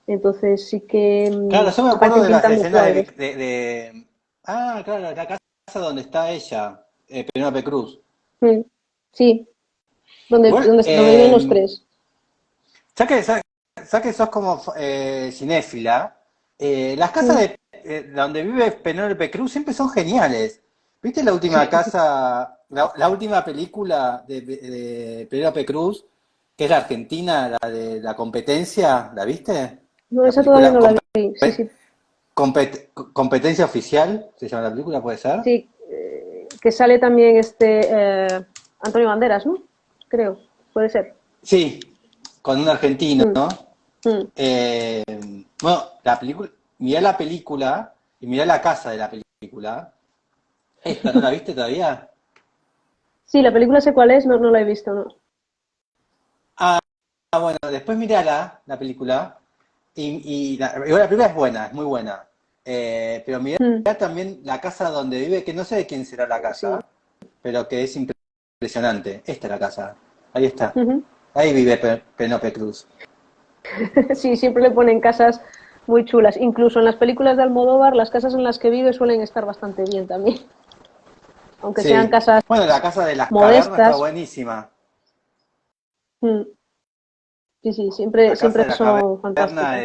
Entonces sí que Claro, yo me acuerdo aparecen de las pintando escenas cuadros. Ah, claro, la casa donde está ella, Penélope Cruz. Mm, sí, Igual, donde viven los tres. ya que sos como cinéfila, las casas Mm, donde vive Penélope Cruz siempre son geniales. ¿Viste la última sí. casa, la última película de Penélope Cruz, que es la Argentina, la de la competencia? ¿La viste? No, La esa todavía película no la vi. Sí, sí, Competencia oficial, se llama la película, ¿puede ser? sí. Que sale también Antonio Banderas, ¿no? Creo, puede ser. Sí, con un argentino, Mm, ¿no? mm. Eh, bueno, la película, mirá la película y mirá la casa de la película. Esta, ¿no la viste todavía? Sí, la película sé cuál es, no, no la he visto, ¿no? Ah, bueno, después mirala, la película, igual la película es buena, es muy buena. Pero mirá Mm, también la casa donde vive, que no sé de quién será la sí. casa, pero que es impresionante. Esta es la casa, ahí está. Ujú. Ahí vive Penélope Cruz. Sí, siempre le ponen casas muy chulas. Incluso en las películas de Almodóvar, las casas en las que vive suelen estar bastante bien también. Aunque sean Sí. casas Bueno, la casa de las cavernas está modestas. buenísima. Mm, sí, sí, La casa siempre de la son caverna fantásticas.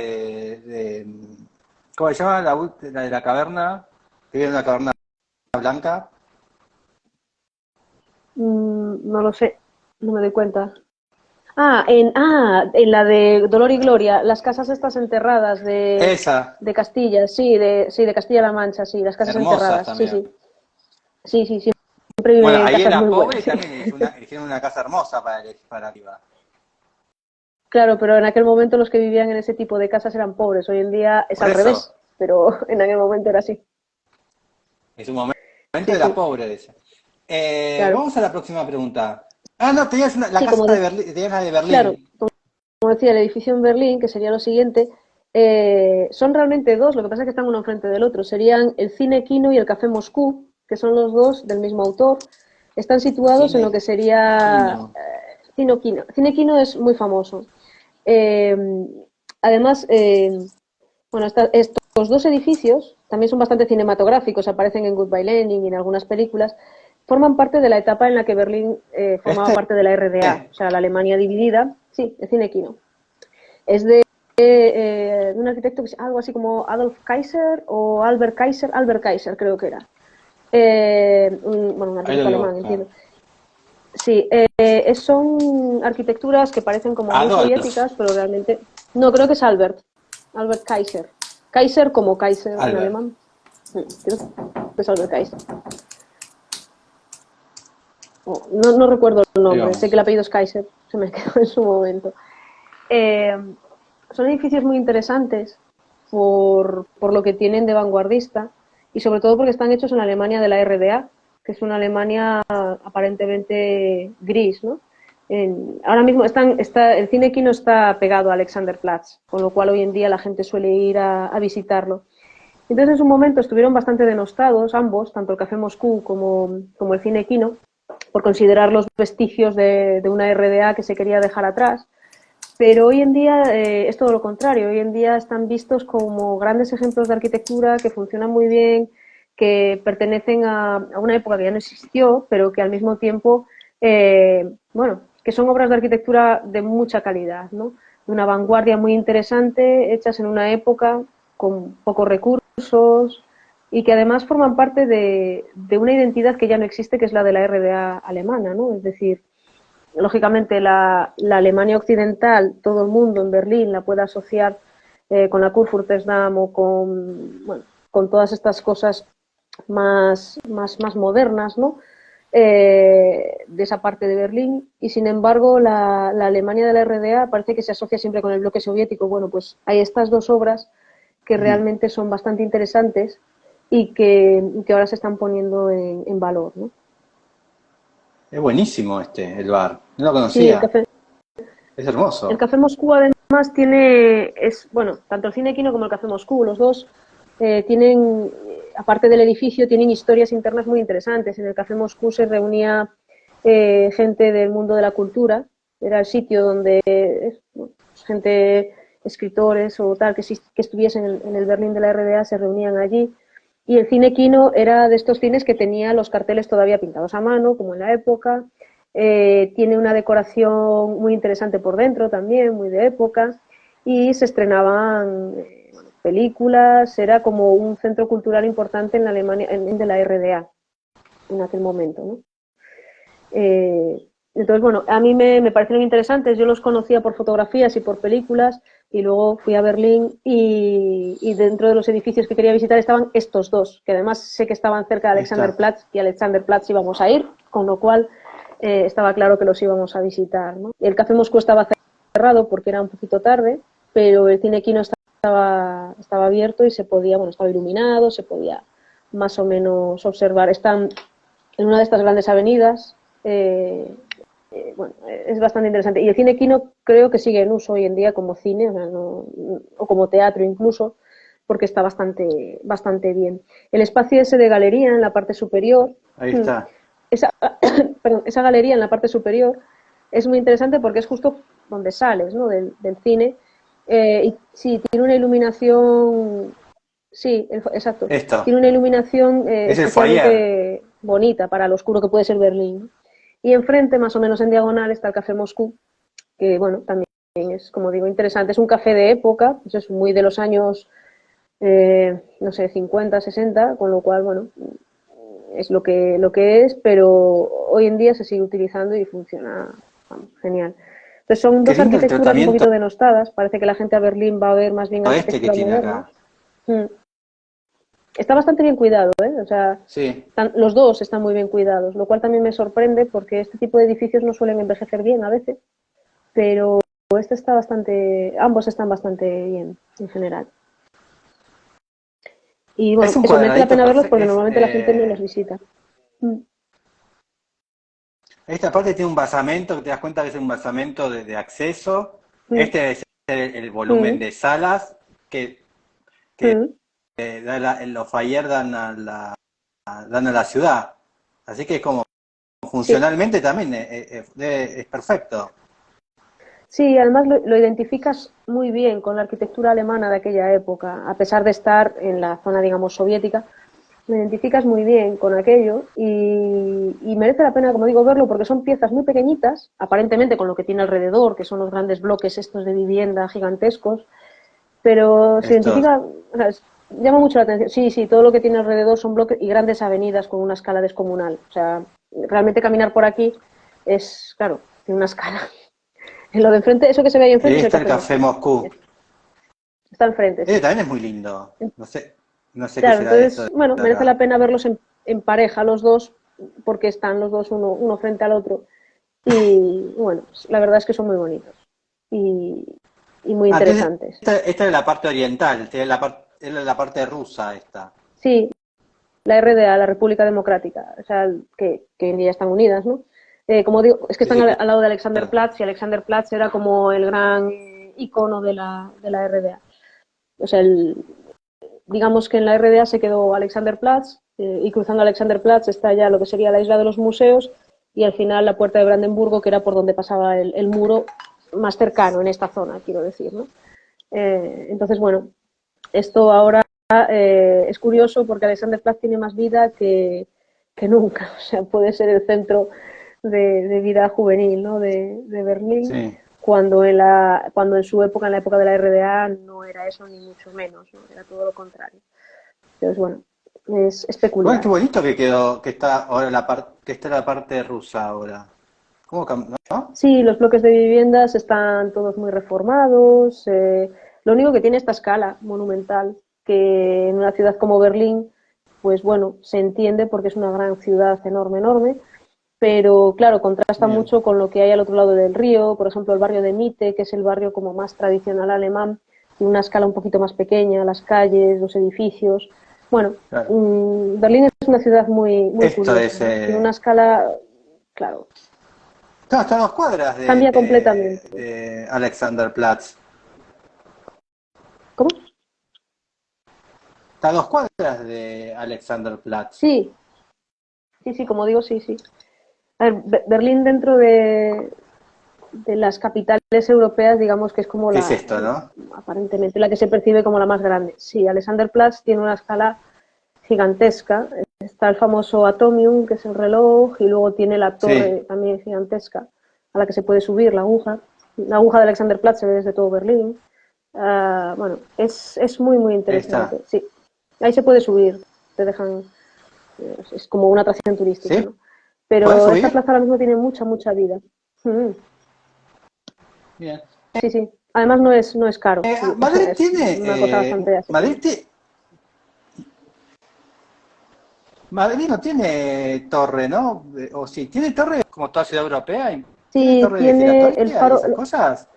¿cómo se llama la de la caverna? Que vive en una caverna blanca. No lo sé, no me doy cuenta. En la de Dolor y Gloria, las casas estas enterradas Esa, de Castilla, sí, de Castilla-La Mancha, sí, las casas hermosas enterradas, sí, también. sí, sí, sí, siempre Bueno, viven en ahí casas muy era pobre buenas, y sí. también eligieron una casa hermosa para arriba. Claro, pero en aquel momento los que vivían en ese tipo de casas eran pobres, hoy en día es Por al revés, eso, pero en aquel momento era así. en su momento Sí, era sí, pobre ella. claro. Vamos a la próxima pregunta. Ah, no, tenías la Sí, casa de Berlín, tenías la de claro, Berlín. como decía, el edificio en Berlín, que sería lo siguiente, son realmente dos, lo que pasa es que están uno enfrente del otro. Serían el Cine Kino y el Café Moscú, que son los dos del mismo autor. Están situados en lo Cine que sería Kino. Cine Kino. Cine Kino es muy famoso. Eh, además, bueno, estos dos edificios también son bastante cinematográficos, aparecen en Goodbye Lenin y en algunas películas. Forman parte de la etapa en la que Berlín formaba Este, parte de la RDA, o sea, la Alemania dividida. Sí, el cine Kino. Es de un arquitecto que es algo así como Adolf Kaiser o Albert Kaiser creo que era. Bueno, un ahí lo arquitecto voy a alemán, buscar. entiendo. Sí, son arquitecturas que parecen como muy Adolf, soviéticas, pero realmente... No, creo que es Albert Kaiser. Kaiser como Kaiser en Albert. alemán. Creo que es Albert Kaiser. No, no recuerdo el Ahí nombre, sé que vamos. el apellido es Kaiser, se me quedó en su momento. Eh, Son edificios muy interesantes por lo que tienen de vanguardista y sobre todo porque están hechos en la Alemania de la RDA, que es una Alemania aparentemente gris, ¿no? Ahora mismo el cine Kino está pegado a Alexanderplatz, con lo cual hoy en día la gente suele ir a visitarlo. Entonces, en su momento estuvieron bastante denostados ambos, tanto el Café Moscú como el cine Kino, por considerar los vestigios de una RDA que se quería dejar atrás. Pero hoy en día es todo lo contrario. Hoy en día están vistos como grandes ejemplos de arquitectura que funcionan muy bien, que pertenecen a una época que ya no existió, pero que al mismo tiempo, bueno, que son obras de arquitectura de mucha calidad, ¿no? De una vanguardia muy interesante, hechas en una época con pocos recursos y que además forman parte de una identidad que ya no existe, que es la de la RDA alemana, ¿no? Es decir, lógicamente la Alemania occidental, todo el mundo en Berlín la puede asociar con la Kurfürstendamm o bueno, con todas estas cosas más modernas, ¿no? De esa parte de Berlín y sin embargo la Alemania de la RDA parece que se asocia siempre con el bloque soviético. Bueno, pues hay estas dos obras que realmente son bastante interesantes y que ahora se están poniendo en valor, ¿no? Es buenísimo el bar. No lo Sí, conocía. Es El hermoso. Café Moscú además bueno, tanto el Cine Quino como el Café Moscú, los dos tienen, aparte del edificio, tienen historias internas muy interesantes. En el Café Moscú se reunía gente del mundo de la cultura, era el sitio donde bueno, gente escritores o tal que estuviesen en el Berlín de la RDA se reunían allí. Y el cine Kino era de estos cines que tenía los carteles todavía pintados a mano, como en la época. Tiene una decoración muy interesante por dentro también, muy de época. Y se estrenaban películas, era como un centro cultural importante en la Alemania, de la RDA en aquel momento, ¿no? Entonces, bueno, a mí me parecieron interesantes, yo los conocía por fotografías y por películas, y luego fui a Berlín y dentro de los edificios que quería visitar estaban estos dos, que además sé que estaban cerca de Alexanderplatz, y a Alexanderplatz íbamos a ir, con lo cual estaba claro que los íbamos a visitar, ¿no? El Café Moscú estaba cerrado porque era un poquito tarde, pero el Cine Kino estaba abierto y se podía, bueno, estaba iluminado, se podía más o menos observar. Están en una de estas grandes avenidas. Bueno, es bastante interesante. Y el cine Kino creo que sigue en uso hoy en día como cine, o sea, no, o como teatro incluso, porque está bastante bien. El espacio ese de galería en la parte superior, Ahí está. perdón, esa galería en la parte superior es muy interesante porque es justo donde sales, ¿no? del cine. Y sí, tiene una iluminación. Sí, exacto. Esto. Tiene una iluminación Es el foyer. especialmente bonita para lo oscuro que puede ser Berlín, ¿no? Y enfrente, más o menos en diagonal, está el Café Moscú, que bueno, también es, como digo, interesante. Es un café de época, pues es muy de los años, no sé, 50, 60, con lo cual, bueno, es lo que es, pero hoy en día se sigue utilizando y funciona, vamos, genial. Entonces son Qué dos lindo el arquitecturas un tratamiento poquito denostadas. Parece que la gente a Berlín va a ver más bien este que arquitectura tiene moderna. acá. Mm. Está bastante bien cuidado, ¿eh? O sea, Sí. los dos están muy bien cuidados, lo cual también me sorprende porque este tipo de edificios no suelen envejecer bien a veces, pero ambos están bastante bien en general. Y Es bueno, un eso merece la cuadradito pena verlos porque perfecto. normalmente la gente no los visita. Mm. Esta parte tiene un basamento, que te das cuenta que es un basamento de acceso. Mm. Este es el volumen Mm. de salas que, que Mm. los Fayer dan a la ciudad. Así que es como Sí, funcionalmente también es perfecto. sí, además lo identificas muy bien con la arquitectura alemana de aquella época, a pesar de estar en la zona, digamos, soviética. Lo identificas muy bien con aquello y merece la pena, como digo, verlo porque son piezas muy pequeñitas, aparentemente con lo que tiene alrededor, que son los grandes bloques estos de vivienda gigantescos, pero se Estos. identifica, o sea, llama mucho la atención. Sí, sí, todo lo que tiene alrededor son bloques y grandes avenidas con una escala descomunal. O sea, realmente caminar por aquí es, claro, tiene una escala. En lo de enfrente, eso que se ve ahí Y ahí enfrente es el está el Café Café Moscú. Moscú. Está enfrente, Ese sí. también es muy lindo. No sé qué Claro, será esto entonces, bueno, de merece acá. la pena verlos en pareja los dos, porque están los dos uno frente al otro. Y bueno, pues, la verdad es que son muy bonitos y, y muy Ah, entonces interesantes. esta es la parte oriental, es la parte rusa esta. Sí, la RDA, la República Democrática, o sea, que hoy en día están unidas, ¿no? Como digo, es que Sí, están sí, al lado de claro. Alexanderplatz y Alexanderplatz era como el gran icono de la RDA. O sea, digamos que en la RDA se quedó Alexanderplatz y cruzando Alexanderplatz está ya lo que sería la isla de los museos y al final la puerta de Brandenburgo, que era por donde pasaba el muro más cercano en esta zona, quiero decir, ¿no? Entonces, bueno, esto ahora es curioso porque Alexanderplatz tiene más vida que nunca, o sea, puede ser el centro de vida juvenil, ¿no? de Berlín, Sí. cuando en su época, en la época de la RDA, no era eso ni mucho menos, ¿no? Era todo lo contrario. Entonces, bueno, es Bueno, qué peculiar. bonito que quedó, que está ahora que está la parte rusa ahora. ¿Cómo no? Sí, los bloques de viviendas están todos muy reformados. Lo único que tiene esta escala monumental, que en una ciudad como Berlín, pues bueno, se entiende porque es una gran ciudad enorme, enorme, pero claro, contrasta Bien. mucho con lo que hay al otro lado del río, por ejemplo, el barrio de Mitte, que es el barrio como más tradicional alemán, tiene una escala un poquito más pequeña, las calles, los edificios. Bueno, Claro. Berlín es una ciudad muy, muy Esto curiosa, es. ¿no? Tiene una escala, claro, No, está a 2 cuadras cambia completamente. de Alexanderplatz. ¿Cómo? Está a 2 cuadras de Alexanderplatz. Sí, sí, sí, como digo, sí, sí. A ver, Berlín dentro de, de las capitales europeas, digamos que es como ¿Qué es esto, no? aparentemente la que se percibe como la más grande. Sí, Alexanderplatz tiene una escala gigantesca. Está el famoso Atomium, que es el reloj, y luego tiene la Sí, torre también gigantesca a la que se puede subir la aguja. La aguja de Alexanderplatz se ve desde todo Berlín. Bueno, es muy, muy ahí está. interesante. Sí, ahí se puede subir, te dejan, es como una atracción turística, ¿Sí? ¿no? ¿Puedes Pero esta subir? plaza ahora mismo tiene mucha, mucha vida. Mm, Bien. sí, sí. Además no es caro, Madrid es tiene, una cosa bastante Madrid, asequible. Madrid no tiene torre, ¿no? O sí, tiene torre como toda ciudad europea. ¿Tiene Sí, torre tiene el giratoria y faro, esas cosas?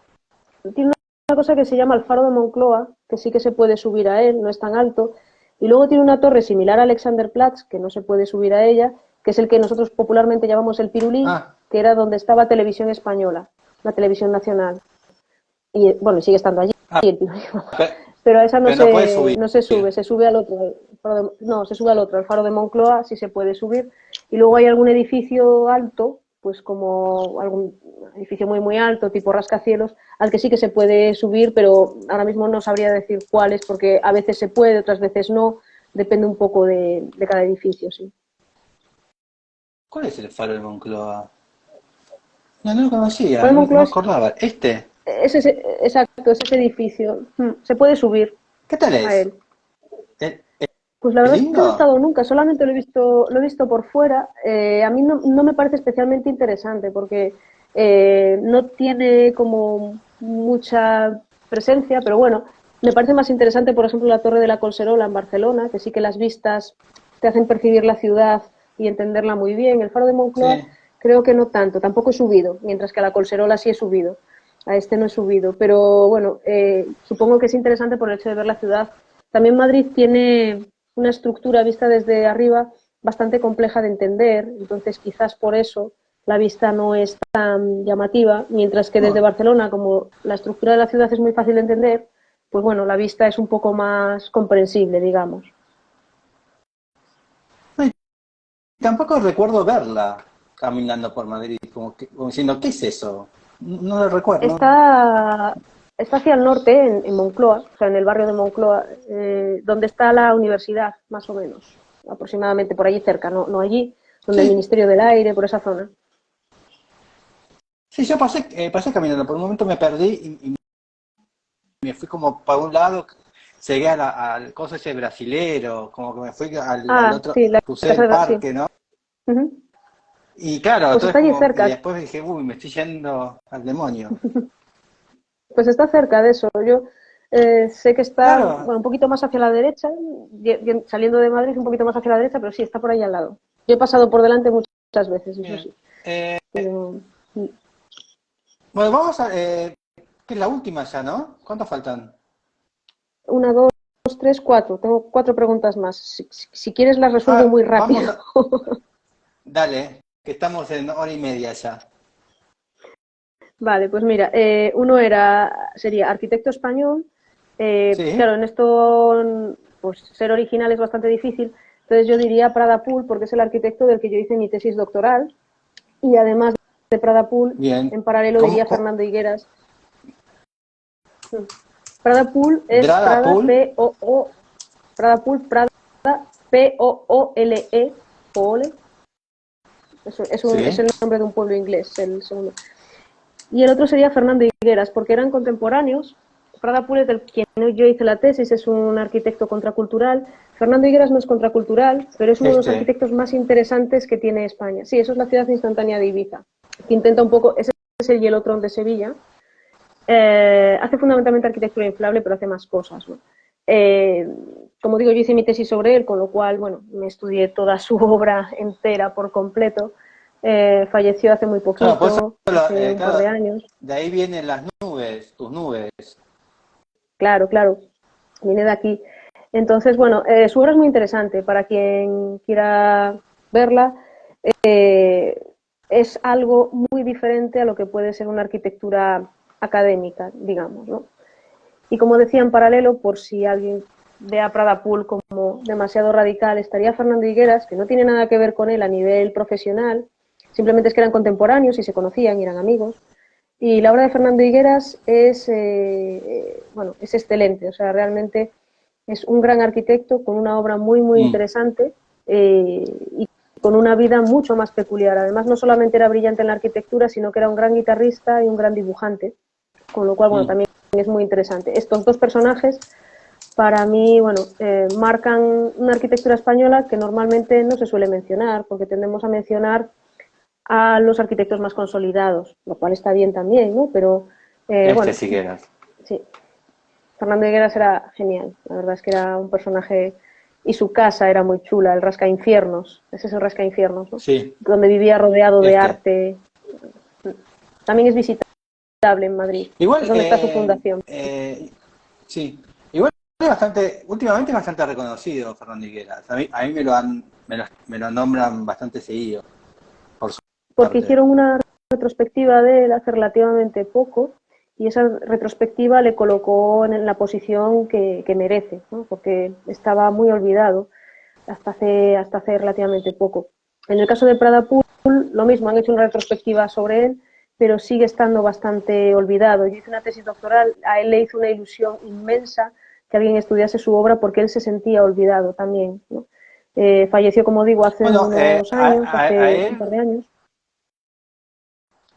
tiene una cosa que se llama el faro de Moncloa, que sí que se puede subir a él, no es tan alto, y luego tiene una torre similar a Alexanderplatz, que no se puede subir a ella, que es el que nosotros popularmente llamamos el Pirulí, Ah, que era donde estaba Televisión Española, la televisión nacional. Y bueno, sigue estando allí ah, el Pirulí, pe- pero a esa no pero no puedes se, subir. no se sube, se sube al otro, no, se sube al otro, al faro de Moncloa sí se puede subir, y luego hay algún edificio alto, pues como algún edificio muy muy alto, tipo rascacielos, al que sí que se puede subir, pero ahora mismo no sabría decir cuáles, porque a veces se puede, otras veces no, depende un poco de cada edificio, sí. ¿Cuál es el faro de Moncloa? No, no lo conocía, El faro de no, no Moncloa acordaba. ¿Este? exacto, es ese edificio, se puede subir ¿Qué tal a es? él. ¿Es, Pues la es verdad es que no he lindo? estado nunca, solamente lo he visto por fuera. A mí no me parece especialmente interesante porque no tiene como mucha presencia, pero bueno, me parece más interesante, por ejemplo, la Torre de la Collserola en Barcelona, que sí que las vistas te hacen percibir la ciudad y entenderla muy bien. El Faro de Moncloa Sí. creo que no tanto, tampoco he subido, mientras que a la Collserola sí he subido. A este no he subido, pero bueno, supongo que es interesante por el hecho de ver la ciudad. También Madrid tiene una estructura vista desde arriba bastante compleja de entender, entonces quizás por eso la vista no es tan llamativa, mientras que desde Oh, Barcelona, como la estructura de la ciudad es muy fácil de entender, pues bueno, la vista es un poco más comprensible, digamos. no, y tampoco recuerdo verla caminando por Madrid, como diciendo, ¿qué es eso? No, no lo recuerdo. Está, está hacia el norte, en Moncloa, o sea, en el barrio de Moncloa, donde está la universidad, más o menos, aproximadamente por allí cerca, no allí, donde el Sí, Ministerio del Aire, por esa zona. sí, yo pasé caminando, por un momento me perdí y me fui como para un lado, llegué al coso ese brasilero, como que me fui al Ah, otro, sí, la crucé casa el de... Sí. parque, ¿no? Ujú. Y claro, Pues entonces está allí como, y cerca, después dije, uy, me estoy yendo al demonio. pues está cerca de eso. Yo sé que está, Claro, bueno, un poquito más hacia la derecha, saliendo de Madrid un poquito más hacia la derecha, pero sí, está por ahí al lado. Yo he pasado por delante muchas veces, eso bien. sí. Pero Bueno, vamos a, que es la última ya, ¿no? ¿Cuántos faltan? una, dos, tres, cuatro. Tengo cuatro preguntas más. Si quieres las resuelvo Ah, muy vamos rápido. a, dale, que estamos en hora y media ya. Vale, pues mira, sería arquitecto español. Sí, Claro, en esto, pues ser original es bastante difícil. Entonces yo diría Prada Pool porque es el arquitecto del que yo hice mi tesis doctoral. Y además de Prada Pool, bien. en paralelo ¿Cómo, diría Fernando Higueras. Prada Pool es Drada Prada Pool? P-O-O, Prada Pool, Prada Poole, Poole. Es Sí. el nombre de un pueblo inglés, el segundo. Y el otro sería Fernando Higueras, porque eran contemporáneos. Prada Pool es del quien yo hice la tesis, es un arquitecto contracultural. Fernando Higueras no es contracultural, pero es uno de los Este. arquitectos más interesantes que tiene España. Sí, eso es la ciudad instantánea de Ibiza, que intenta un poco, ese es el Hielotron de Sevilla. Hace fundamentalmente arquitectura inflable, pero hace más cosas, ¿no? Eh, Como digo, yo hice mi tesis sobre él, con lo cual, bueno, me estudié toda su obra entera por completo. Falleció hace muy Claro, por eso, poquito, hace un par de claro, años. de ahí vienen las nubes, tus nubes. Claro, claro, viene de aquí. Entonces, bueno, su obra es muy interesante para quien quiera verla. Eh, es algo muy diferente a lo que puede ser una arquitectura académica, digamos, ¿no? Y como decía en paralelo, por si alguien ve a Prada Pool como demasiado radical, estaría Fernando Higueras, que no tiene nada que ver con él a nivel profesional, simplemente es que eran contemporáneos y se conocían y eran amigos. Y la obra de Fernando Higueras es, bueno, es excelente, o sea, realmente es un gran arquitecto con una obra muy, muy Mm, interesante y con una vida mucho más peculiar. Además, no solamente era brillante en la arquitectura, sino que era un gran guitarrista y un gran dibujante, con lo cual, bueno, mm. también es muy interesante. Estos dos personajes, para mí, bueno, marcan una arquitectura española que normalmente no se suele mencionar, porque tendemos a mencionar a los arquitectos más consolidados, lo cual está bien también, ¿no? Pero, Este bueno, Sigueras. sí, Fernando Higueras era genial, la verdad es que era un personaje y su casa era muy chula, el Rascainfiernos, ese es el Rascainfiernos, ¿no? Sí, Donde vivía rodeado de este. arte. También es visitable en Madrid, es Igual, donde está su fundación. sí. Igual es bastante, últimamente es bastante reconocido Fernando Higueras. A mí me lo nombran bastante seguido, por Porque suerte. hicieron una retrospectiva de él hace relativamente poco y esa retrospectiva le colocó en la posición que merece, ¿no? Porque estaba muy olvidado hasta hace relativamente poco. En el caso de Prada Pool, lo mismo, han hecho una retrospectiva sobre él, pero sigue estando bastante olvidado. Yo hice una tesis doctoral, a él le hizo una ilusión inmensa que alguien estudiase su obra porque él se sentía olvidado también, ¿no? Falleció, como digo, hace Bueno, unos años, a hace un par él, de años.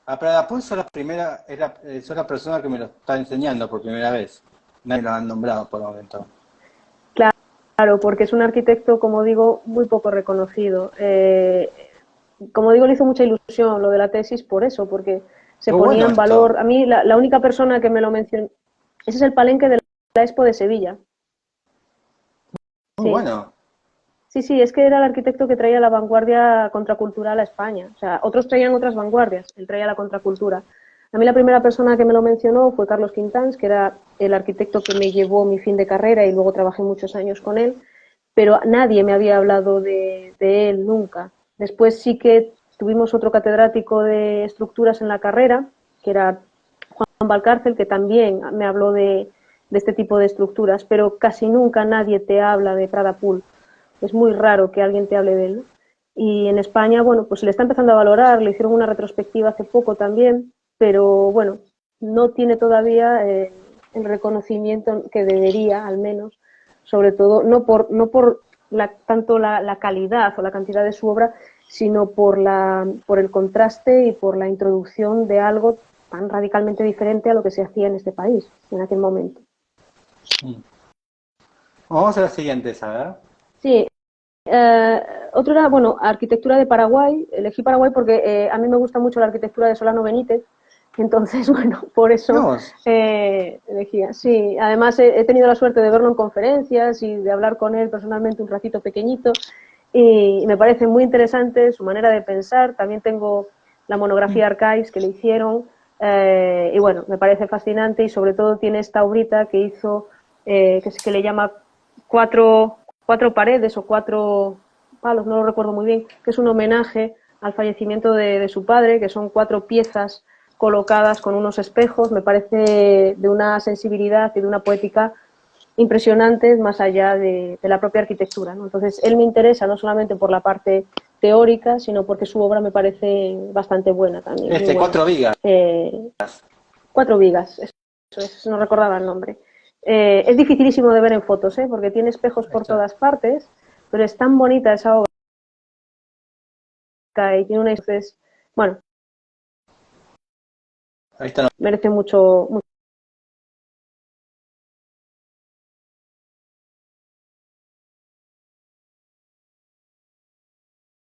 a Prada Pul sos la persona que me lo está enseñando por primera vez. Nadie lo han nombrado por el momento. Claro, porque es un arquitecto, como digo, muy poco reconocido. Como digo, le hizo mucha ilusión lo de la tesis por eso, porque se Muy ponía bueno en valor. esto. A mí, la única persona que me lo mencionó, ese es el palenque de la Expo de Sevilla. Muy Sí, bueno. sí, sí, es que era el arquitecto que traía la vanguardia contracultural a España. O sea, otros traían otras vanguardias, él traía la contracultura. A mí la primera persona que me lo mencionó fue Carlos Quintans, que era el arquitecto que me llevó mi fin de carrera y luego trabajé muchos años con él, pero nadie me había hablado de él nunca. Después sí que tuvimos otro catedrático de estructuras en la carrera, que era Juan Valcárcel, que también me habló de este tipo de estructuras, pero casi nunca nadie te habla de Prada Pool. Es muy raro que alguien te hable de él, ¿no? Y en España, bueno, pues se le está empezando a valorar, le hicieron una retrospectiva hace poco también, pero bueno, no tiene todavía el reconocimiento que debería, al menos, sobre todo, no por tanto la calidad o la cantidad de su obra, sino por el contraste y por la introducción de algo tan radicalmente diferente a lo que se hacía en este país en aquel momento. Mm. Vamos a la siguiente, a ver. Sí, Eh, otro era, bueno, arquitectura de Paraguay. Elegí Paraguay porque a mí me gusta mucho la arquitectura de Solano Benítez. Entonces, bueno, por eso Vamos. elegía. Sí, además he tenido la suerte de verlo en conferencias y de hablar con él personalmente un ratito pequeñito. Y me parece muy interesante su manera de pensar. También tengo la monografía Archives que le hicieron. Y bueno, me parece fascinante y sobre todo tiene esta obrita que hizo, que le llama cuatro, cuatro paredes o cuatro palos, no lo recuerdo muy bien, que es un homenaje al fallecimiento de su padre, que son cuatro piezas colocadas con unos espejos. Me parece de una sensibilidad y de una poética impresionantes más allá de la propia arquitectura, ¿no? Entonces, él me interesa no solamente por la parte teórica, sino porque su obra me parece bastante buena también, muy buena. Cuatro vigas. Eh, Cuatro vigas, eso es, no recordaba el nombre. Es dificilísimo de ver en fotos, porque tiene espejos Ahí por está. todas partes, pero es tan bonita esa obra y tiene una... Entonces, bueno, Ahí está. merece mucho, mucho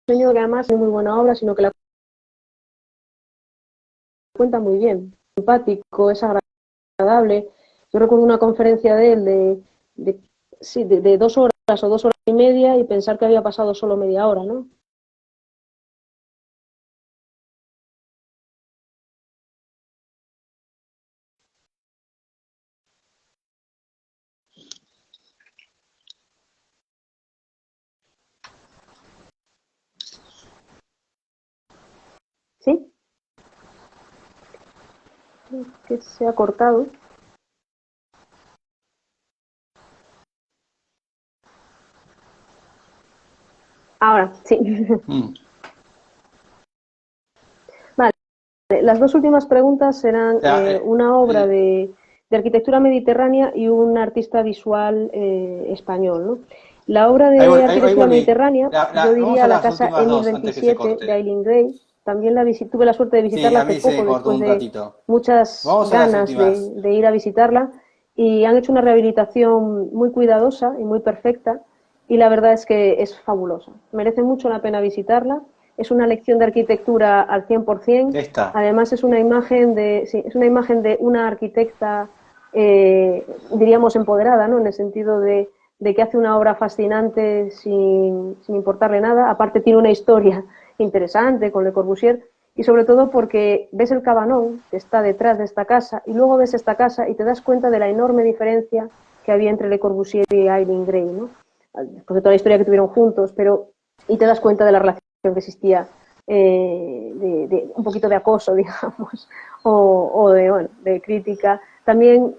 diseño, que además es muy buena obra, sino que la cuenta muy bien, simpático, es agradable. Yo recuerdo una conferencia de él de, sí, de 2 horas o 2 horas y media y pensar que había pasado solo media hora, ¿no? ¿Sí? Que se ha cortado. Ahora, sí. Mm. Vale. Las dos últimas preguntas eran una obra de arquitectura mediterránea y un artista visual español, ¿no? La obra de ahí arquitectura volví. mediterránea, yo Vamos diría a la las casa últimas Emil dos antes que se 27 de corte. Eileen Gray. También tuve la suerte de Sí, visitarla a hace mí se poco, cortó después un de ratito. muchas Vamos a las ganas últimas. de ir a visitarla. Y han hecho una rehabilitación muy cuidadosa y muy perfecta. Y la verdad es que es fabulosa. Merece mucho la pena visitarla. Es una lección de arquitectura al 100%. Esta. Además es una imagen es una imagen de una arquitecta, diríamos, empoderada, ¿no? En el sentido de que hace una obra fascinante sin importarle nada. Aparte tiene una historia interesante con Le Corbusier y sobre todo porque ves el cabanón que está detrás de esta casa y luego ves esta casa y te das cuenta de la enorme diferencia que había entre Le Corbusier y Eileen Gray, ¿no? Después de toda la historia que tuvieron juntos, pero y te das cuenta de la relación que existía, de un poquito de acoso, digamos, o de crítica. También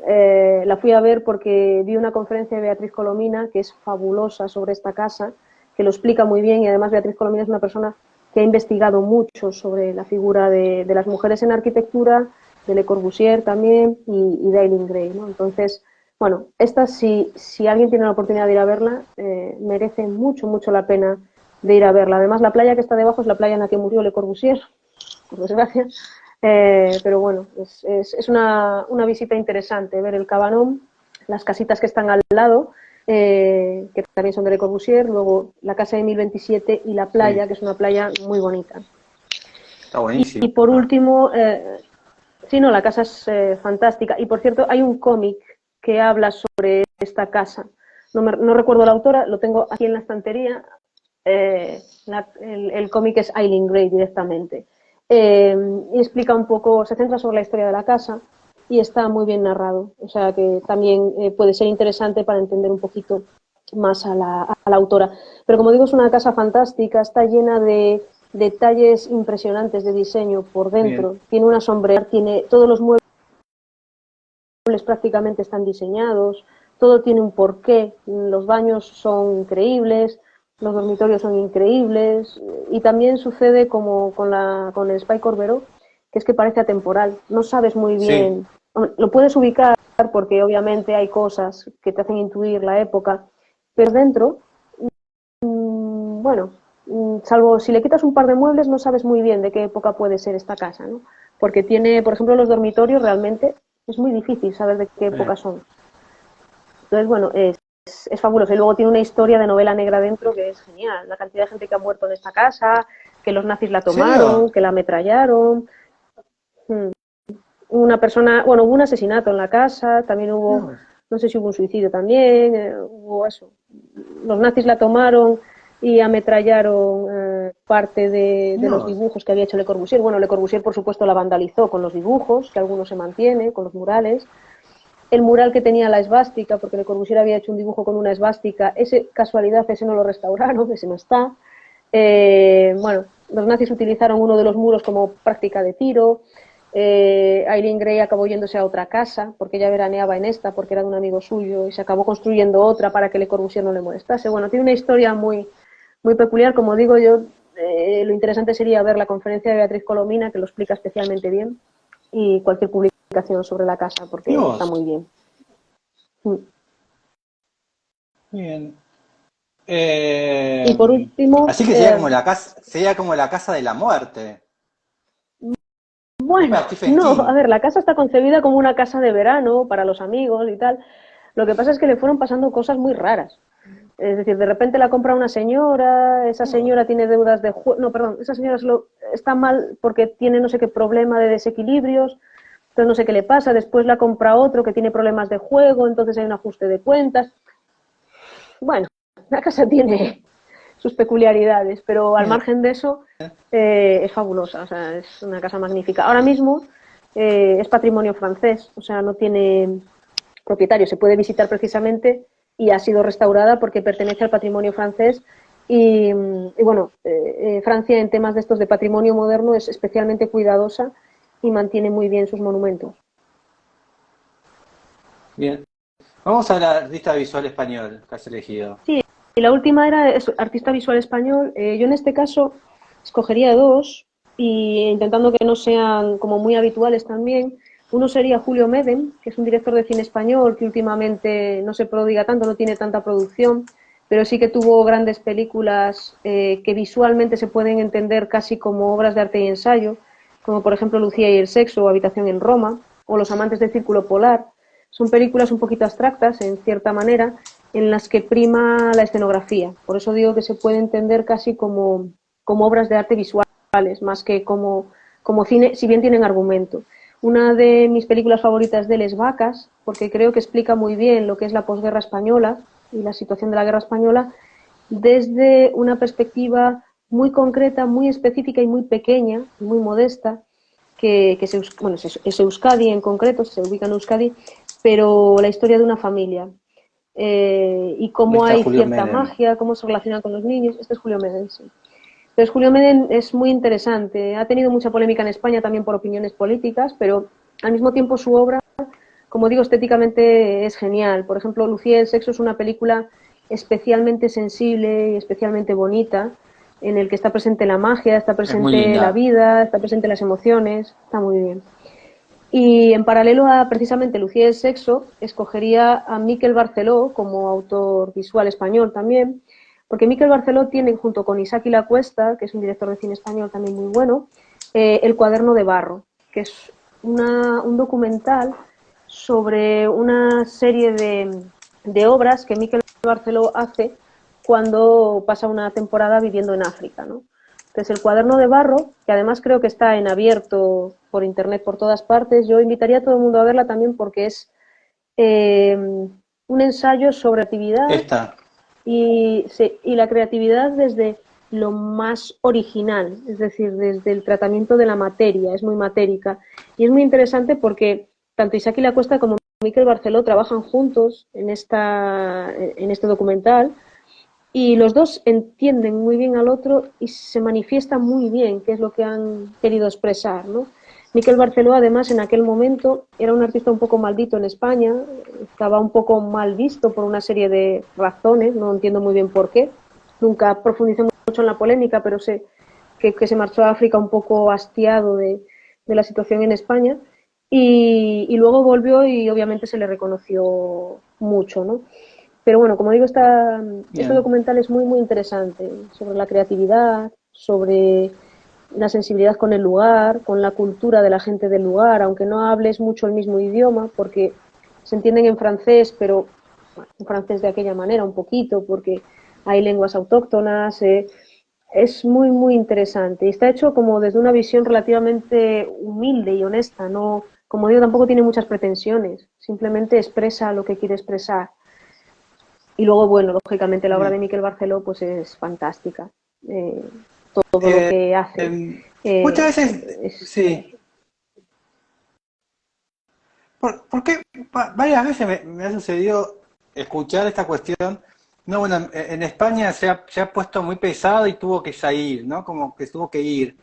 la fui a ver porque vi una conferencia de Beatriz Colomina, que es fabulosa, sobre esta casa, que lo explica muy bien, y además Beatriz Colomina es una persona que ha investigado mucho sobre la figura de las mujeres en arquitectura, de Le Corbusier también, y de Eileen Gray, ¿no? Entonces, bueno, esta si alguien tiene la oportunidad de ir a verla, merece mucho, mucho la pena de ir a verla. Además, la playa que está debajo es la playa en la que murió Le Corbusier, por desgracia. Pero bueno, es una visita interesante, ver el Cabanón, las casitas que están al lado, que también son de Le Corbusier, luego la casa de 1027 y la Sí, playa, que es una playa muy bonita. está Y buenísimo. por último, sí, no, la casa es fantástica. Y por cierto, hay un cómic que habla sobre esta casa. No recuerdo la autora, lo tengo aquí en la estantería. El cómic es Eileen Gray directamente. Y explica un poco, se centra sobre la historia de la casa y está muy bien narrado. O sea que también puede ser interesante para entender un poquito más a la autora. Pero como digo, es una casa fantástica, está llena de detalles impresionantes de diseño por Bien. dentro. Tiene una sombrera, tiene todos los muebles prácticamente están diseñados, todo tiene un porqué, los baños son increíbles, los dormitorios son increíbles y también sucede como con el Spy Corberó, que es que parece atemporal, no sabes muy Sí. bien, lo puedes ubicar porque obviamente hay cosas que te hacen intuir la época, pero dentro, bueno, salvo si le quitas un par de muebles no sabes muy bien de qué época puede ser esta casa, ¿no? Porque tiene, por ejemplo, los dormitorios realmente es muy difícil saber de qué época son. Entonces, bueno, es fabuloso. Y luego tiene una historia de novela negra dentro que es genial. La cantidad de gente que ha muerto en esta casa, que los nazis la ¿En serio? tomaron, que la ametrallaron. Una persona, bueno, hubo un asesinato en la casa, también hubo, No. no sé si hubo un suicidio también, hubo eso. Los nazis la tomaron y ametrallaron parte de los Dios. dibujos que había hecho Le Corbusier. Bueno, Le Corbusier, por supuesto, la vandalizó con los dibujos, que algunos se mantiene, con los murales. El mural que tenía la esvástica, porque Le Corbusier había hecho un dibujo con una esvástica, ese, casualidad, ese no lo restauraron, ese no está. Bueno, los nazis utilizaron uno de los muros como práctica de tiro. Eileen Gray acabó yéndose a otra casa porque ella veraneaba en esta porque era de un amigo suyo y se acabó construyendo otra para que Le Corbusier no le molestase. Bueno, tiene una historia muy, muy peculiar, como digo yo. Lo interesante sería ver la conferencia de Beatriz Colomina, que lo explica especialmente bien, y cualquier publicación sobre la casa porque está Dios. muy bien. Bien. Y por último, Así que sería como la casa de la muerte. Es bueno, para Stephen no, a King. ver, la casa está concebida como una casa de verano para los amigos y tal. Lo que pasa es que le fueron pasando cosas muy raras. Es decir, de repente la compra una señora, esa No. señora tiene deudas de juego, no, perdón, esa señora está mal porque tiene no sé qué problema de desequilibrios, entonces no sé qué le pasa, después la compra otro que tiene problemas de juego, entonces hay un ajuste de cuentas. Bueno, la casa tiene sus peculiaridades, pero al Bien. margen de eso es fabulosa, o sea, es una casa magnífica. Ahora mismo es patrimonio francés, o sea, no tiene propietario, se puede visitar precisamente y ha sido restaurada porque pertenece al patrimonio francés y bueno, Francia en temas de estos de patrimonio moderno es especialmente cuidadosa y mantiene muy bien sus monumentos. Bien. Vamos a la artista visual español que has elegido. Sí, y la última era artista visual español. Yo en este caso escogería dos. y intentando que no sean como muy habituales también. Uno sería Julio Medem, que es un director de cine español que últimamente no se prodiga tanto, no tiene tanta producción, pero sí que tuvo grandes películas que visualmente se pueden entender casi como obras de arte y ensayo, como por ejemplo Lucía y el sexo o Habitación en Roma, o Los amantes del Círculo Polar. Son películas un poquito abstractas, en cierta manera, en las que prima la escenografía. Por eso digo que se puede entender casi como obras de arte visuales, más que como cine, si bien tienen argumento. Una de mis películas favoritas de él es Vacas, porque creo que explica muy bien lo que es la posguerra española y la situación de la guerra española desde una perspectiva muy concreta, muy específica y muy pequeña, muy modesta, que bueno, es Euskadi en concreto, se ubica en Euskadi, pero la historia de una familia. Y Ahí cómo está hay Julio cierta Medem. magia, cómo se relaciona con los niños. Este es Julio Medem, sí. Entonces, Julio Medem es muy interesante. Ha tenido mucha polémica en España también por opiniones políticas, pero al mismo tiempo su obra, como digo, estéticamente es genial. Por ejemplo, Lucía y el sexo es una película especialmente sensible y especialmente bonita, en el que está presente la magia, está Es muy presente la linda. vida, está presente las emociones, está muy bien. Y en paralelo a precisamente Lucía y el sexo, escogería a Miquel Barceló como autor visual español también, porque Miquel Barceló tiene, junto con Isaac y la Cuesta, que es un director de cine español también muy bueno, El cuaderno de barro, que es un documental sobre una serie de obras que Miquel Barceló hace cuando pasa una temporada viviendo en África, ¿no? Entonces, el cuaderno de barro, que además creo que está en abierto por internet por todas partes, yo invitaría a todo el mundo a verla también porque es un ensayo sobre actividad Esta. y la creatividad desde lo más original, es decir, desde el tratamiento de la materia, es muy matérica. Y es muy interesante porque tanto Isaac y la Cuesta como Miquel Barceló trabajan juntos en este documental y los dos entienden muy bien al otro y se manifiesta muy bien qué es lo que han querido expresar, ¿no? Miquel Barceló, además, en aquel momento era un artista un poco maldito en España, estaba un poco mal visto por una serie de razones, no entiendo muy bien por qué. Nunca profundicé mucho en la polémica, pero sé que se marchó a África un poco hastiado de la situación en España y luego volvió y obviamente se le reconoció mucho, ¿no? Pero bueno, como digo, este Bien. documental es muy, muy interesante sobre la creatividad, sobre la sensibilidad con el lugar, con la cultura de la gente del lugar, aunque no hables mucho el mismo idioma, porque se entienden en francés, pero bueno, en francés de aquella manera, un poquito, porque hay lenguas autóctonas. Es muy, muy interesante y está hecho como desde una visión relativamente humilde y honesta. No, como digo, tampoco tiene muchas pretensiones, simplemente expresa lo que quiere expresar. Y luego, bueno, lógicamente la obra de Bien. Miquel Barceló pues es fantástica. Eh, Todo lo Eh, que hace. Muchas Eh, veces, es, sí. Porque varias veces me ha sucedido escuchar esta cuestión. No, bueno, en España se ha puesto muy pesado y tuvo que salir, ¿no? Como que tuvo que ir.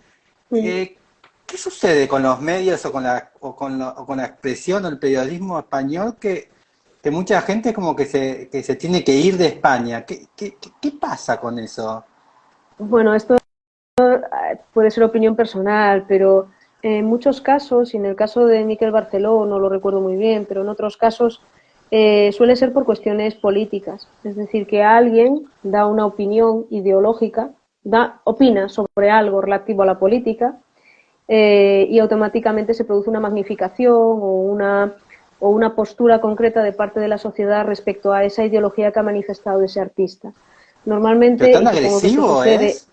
Eh, ¿Qué sucede con los medios o con la expresión o el periodismo español que mucha gente como que se tiene que ir de España? ¿Qué pasa con eso? bueno, esto puede ser opinión personal, pero en muchos casos, y en el caso de Miquel Barceló no lo recuerdo muy bien, pero en otros casos suele ser por cuestiones políticas. Es decir, que alguien da una opinión ideológica, opina sobre algo relativo a la política y automáticamente se produce una magnificación o una postura concreta de parte de la sociedad respecto a esa ideología que ha manifestado ese artista. ¿Pero Normalmente, tan y supongo que esto agresivo sucede, es?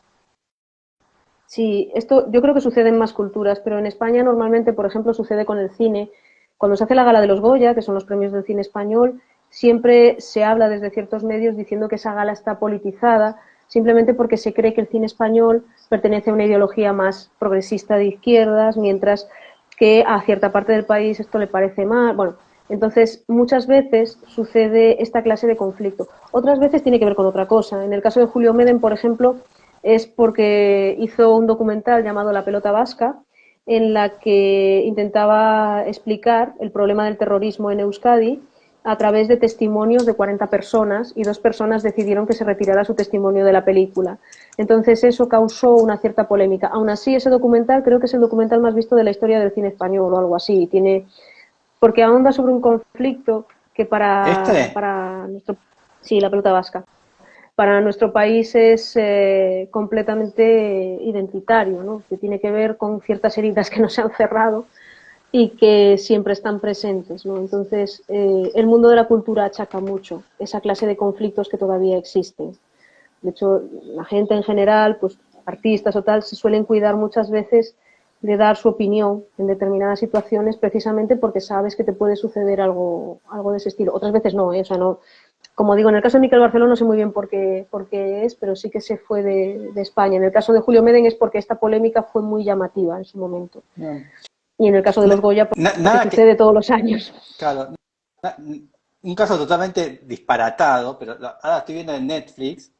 sí, esto yo creo que sucede en más culturas, pero en España normalmente, por ejemplo, sucede con el cine. Cuando se hace la gala de los Goya, que son los premios del cine español, siempre se habla desde ciertos medios diciendo que esa gala está politizada, simplemente porque se cree que el cine español pertenece a una ideología más progresista de izquierdas, mientras que a cierta parte del país esto le parece mal. Bueno, entonces muchas veces sucede esta clase de conflicto. Otras veces tiene que ver con otra cosa. En el caso de Julio Medem, por ejemplo, es porque hizo un documental llamado La pelota vasca, en la que intentaba explicar el problema del terrorismo en Euskadi a través de testimonios de 40 personas y 2 personas decidieron que se retirara su testimonio de la película. Entonces eso causó una cierta polémica. Aún así, ese documental creo que es el documental más visto de la historia del cine español o algo así. Porque ahonda sobre un conflicto que para nuestro... Sí, la pelota vasca. Para nuestro país es completamente identitario, ¿no? Que tiene que ver con ciertas heridas que no se han cerrado y que siempre están presentes, ¿no? Entonces, el mundo de la cultura achaca mucho esa clase de conflictos que todavía existen. De hecho, la gente en general, pues artistas o tal, se suelen cuidar muchas veces de dar su opinión en determinadas situaciones precisamente porque sabes que te puede suceder algo de ese estilo. Otras veces no, ¿eh? O sea, no, como digo, en el caso de Miquel Barceló no sé muy bien por qué es, pero sí que se fue de España. En el caso de Julio Meden es porque esta polémica fue muy llamativa en su momento. No. Y en el caso de los Goya, porque Nada sucede todos los años. Claro, un caso totalmente disparatado, pero ahora estoy viendo en Netflix,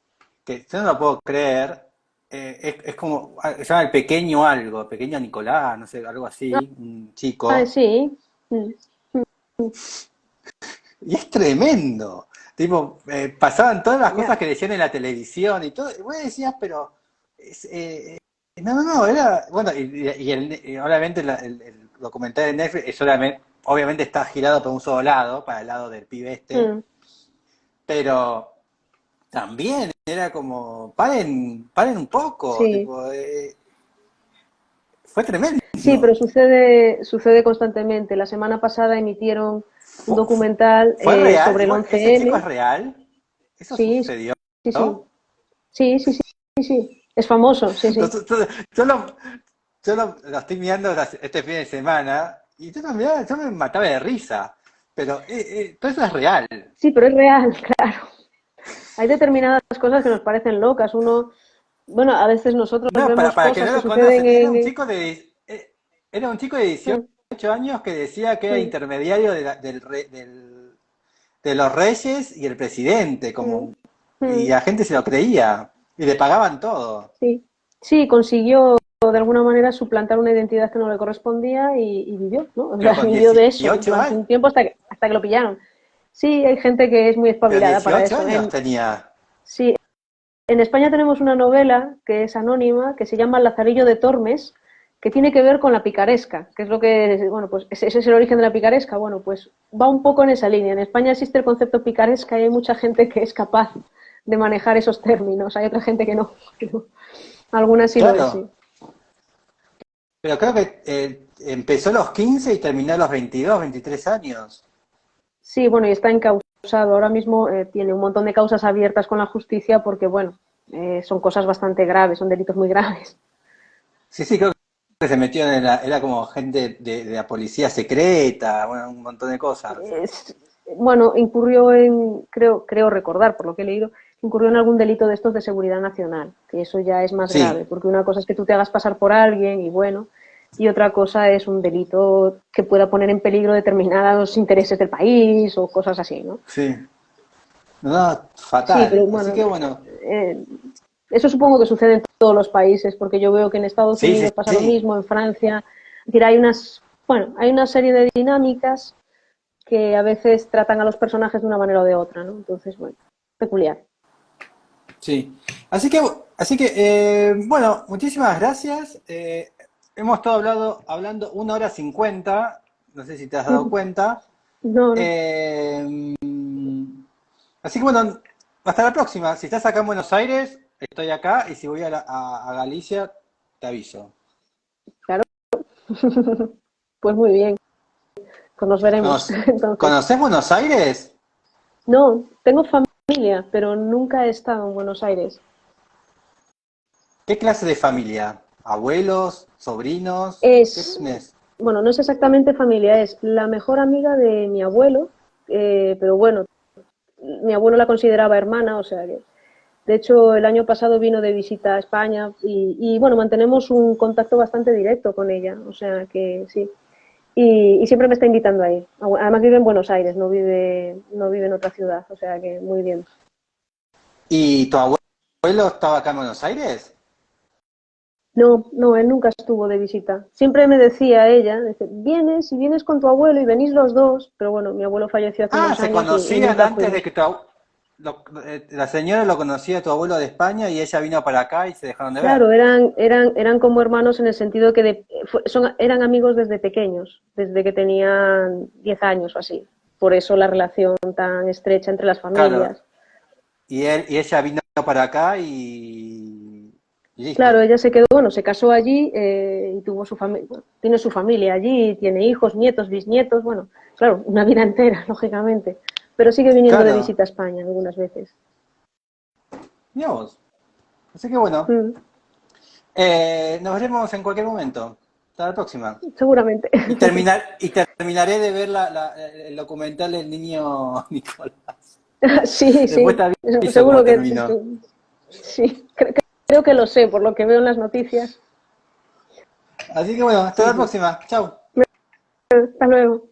que yo no lo puedo creer, es como, se llama El Pequeño Algo, Pequeño Nicolás, no sé, algo así, un Ah, chico, sí. y es tremendo. Tipo, pasaban todas las cosas Ya. que decían en la televisión y todo, y vos decías, pero, es, no, era, bueno, y obviamente el documental de Netflix es obviamente está girado por un solo lado, para el lado del pibe este, Mm. pero también era como, paren un poco, Sí. tipo, fue tremendo. Sí, pero sucede constantemente. La semana pasada emitieron un Fu- fu- documental ¿Fue real? sobre el ¿Ese chico 11N. es real? ¿Eso Sí, sucedió? sí, sí. Sí, sí, sí, sí, sí. Es famoso, sí, Yo, sí. yo- yo lo estoy mirando este fin de semana y yo me mataba de risa, pero todo eso es real. Sí, pero es real, claro. Hay determinadas cosas que nos parecen locas. Uno, bueno, a veces nosotros No, vemos para que cosas no que lo suceden conocen, en... era un chico de 18 años que decía que era Mm, intermediario de los reyes y el presidente, mm, como, y mm. la gente se lo creía, y le pagaban todo. Sí, sí, consiguió de alguna manera suplantar una identidad que no le correspondía y vivió, ¿no? O Pero sea, con vivió de eso 18 durante años, un tiempo hasta que lo pillaron. Sí, hay gente que es muy pero espabilada para 18 eso. años tenía. Sí, en España tenemos una novela que es anónima, que se llama Lazarillo de Tormes, que tiene que ver con la picaresca, que es lo que, bueno, pues ese es el origen de la picaresca. Bueno, pues va un poco en esa línea. En España existe el concepto picaresca y hay mucha gente que es capaz de manejar esos términos. Hay otra gente que no. Algunas sí lo es, Claro, sí. pero creo que empezó a los 15 y terminó a los 22, 23 años. Sí, bueno, y está encausado. Ahora mismo tiene un montón de causas abiertas con la justicia porque, bueno, son cosas bastante graves, son delitos muy graves. Sí, sí, creo que se metió era como gente de la policía secreta, bueno, un montón de cosas. Es, bueno, incurrió en, creo recordar, por lo que he leído, incurrió en algún delito de estos de seguridad nacional, que eso ya es más grave, Sí, porque una cosa es que tú te hagas pasar por alguien y bueno, y otra cosa es un delito que pueda poner en peligro determinados intereses del país o cosas así, ¿no? sí. No, Sí, pero fatal. Así bueno, que bueno, eh, eso supongo que sucede en todos los países, porque yo veo que en Estados sí, sí, Unidos pasa lo sí. mismo, en Francia. Es decir, hay una serie de dinámicas que a veces tratan a los personajes de una manera o de otra, ¿no? Entonces, bueno, peculiar. Sí. Así que bueno, muchísimas gracias. Hemos estado hablando 1 hora 50, no sé si te has dado cuenta. No, no. Eh, Así que bueno, hasta la próxima. Si estás acá en Buenos Aires, estoy acá y si voy a Galicia, te aviso. Claro. Pues muy bien, pues nos veremos entonces. ¿Conoces Buenos Aires? No, tengo familia, pero nunca he estado en Buenos Aires. ¿Qué clase de familia? ¿Abuelos? ¿Sobrinos? ¿Qué Es, tenés? bueno, no es exactamente familia, es la mejor amiga de mi abuelo, pero bueno, mi abuelo la consideraba hermana, o sea que, de hecho, el año pasado vino de visita a España bueno, mantenemos un contacto bastante directo con ella, o sea que sí. Y siempre me está invitando a ir. Además vive en Buenos Aires, no vive en otra ciudad, o sea que muy bien. ¿Y tu abuelo estaba acá en Buenos Aires? No, no, él nunca estuvo de visita. Siempre me decía ella, dice, vienes y vienes con tu abuelo y venís los dos, pero bueno, mi abuelo falleció hace Ah, unos se años y conocían nunca antes de fuimos. que la señora lo conocía a tu abuelo de España y ella vino para acá y se dejaron de ver. Claro, eran como hermanos en el sentido que eran amigos desde pequeños, desde que tenían 10 años o así. Por eso la relación tan estrecha entre las Claro, familias. y ella vino para acá y Claro, listo. ella se quedó, bueno, se casó allí y tuvo su familia, tiene su familia allí, tiene hijos, nietos, bisnietos, bueno, claro, una vida entera, lógicamente. Pero sigue viniendo de Claro, visita a España algunas veces. mira vos. Así que bueno, Mm, nos veremos en cualquier momento. Hasta la próxima. seguramente. Y terminaré de ver el documental del niño Nicolás. Sí, Después sí, te aviso seguro cómo que terminó. sí, creo que lo sé por lo que veo en las noticias. Así que bueno, hasta Sí, la sí. próxima. Chau. Hasta luego.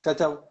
Chau, chau.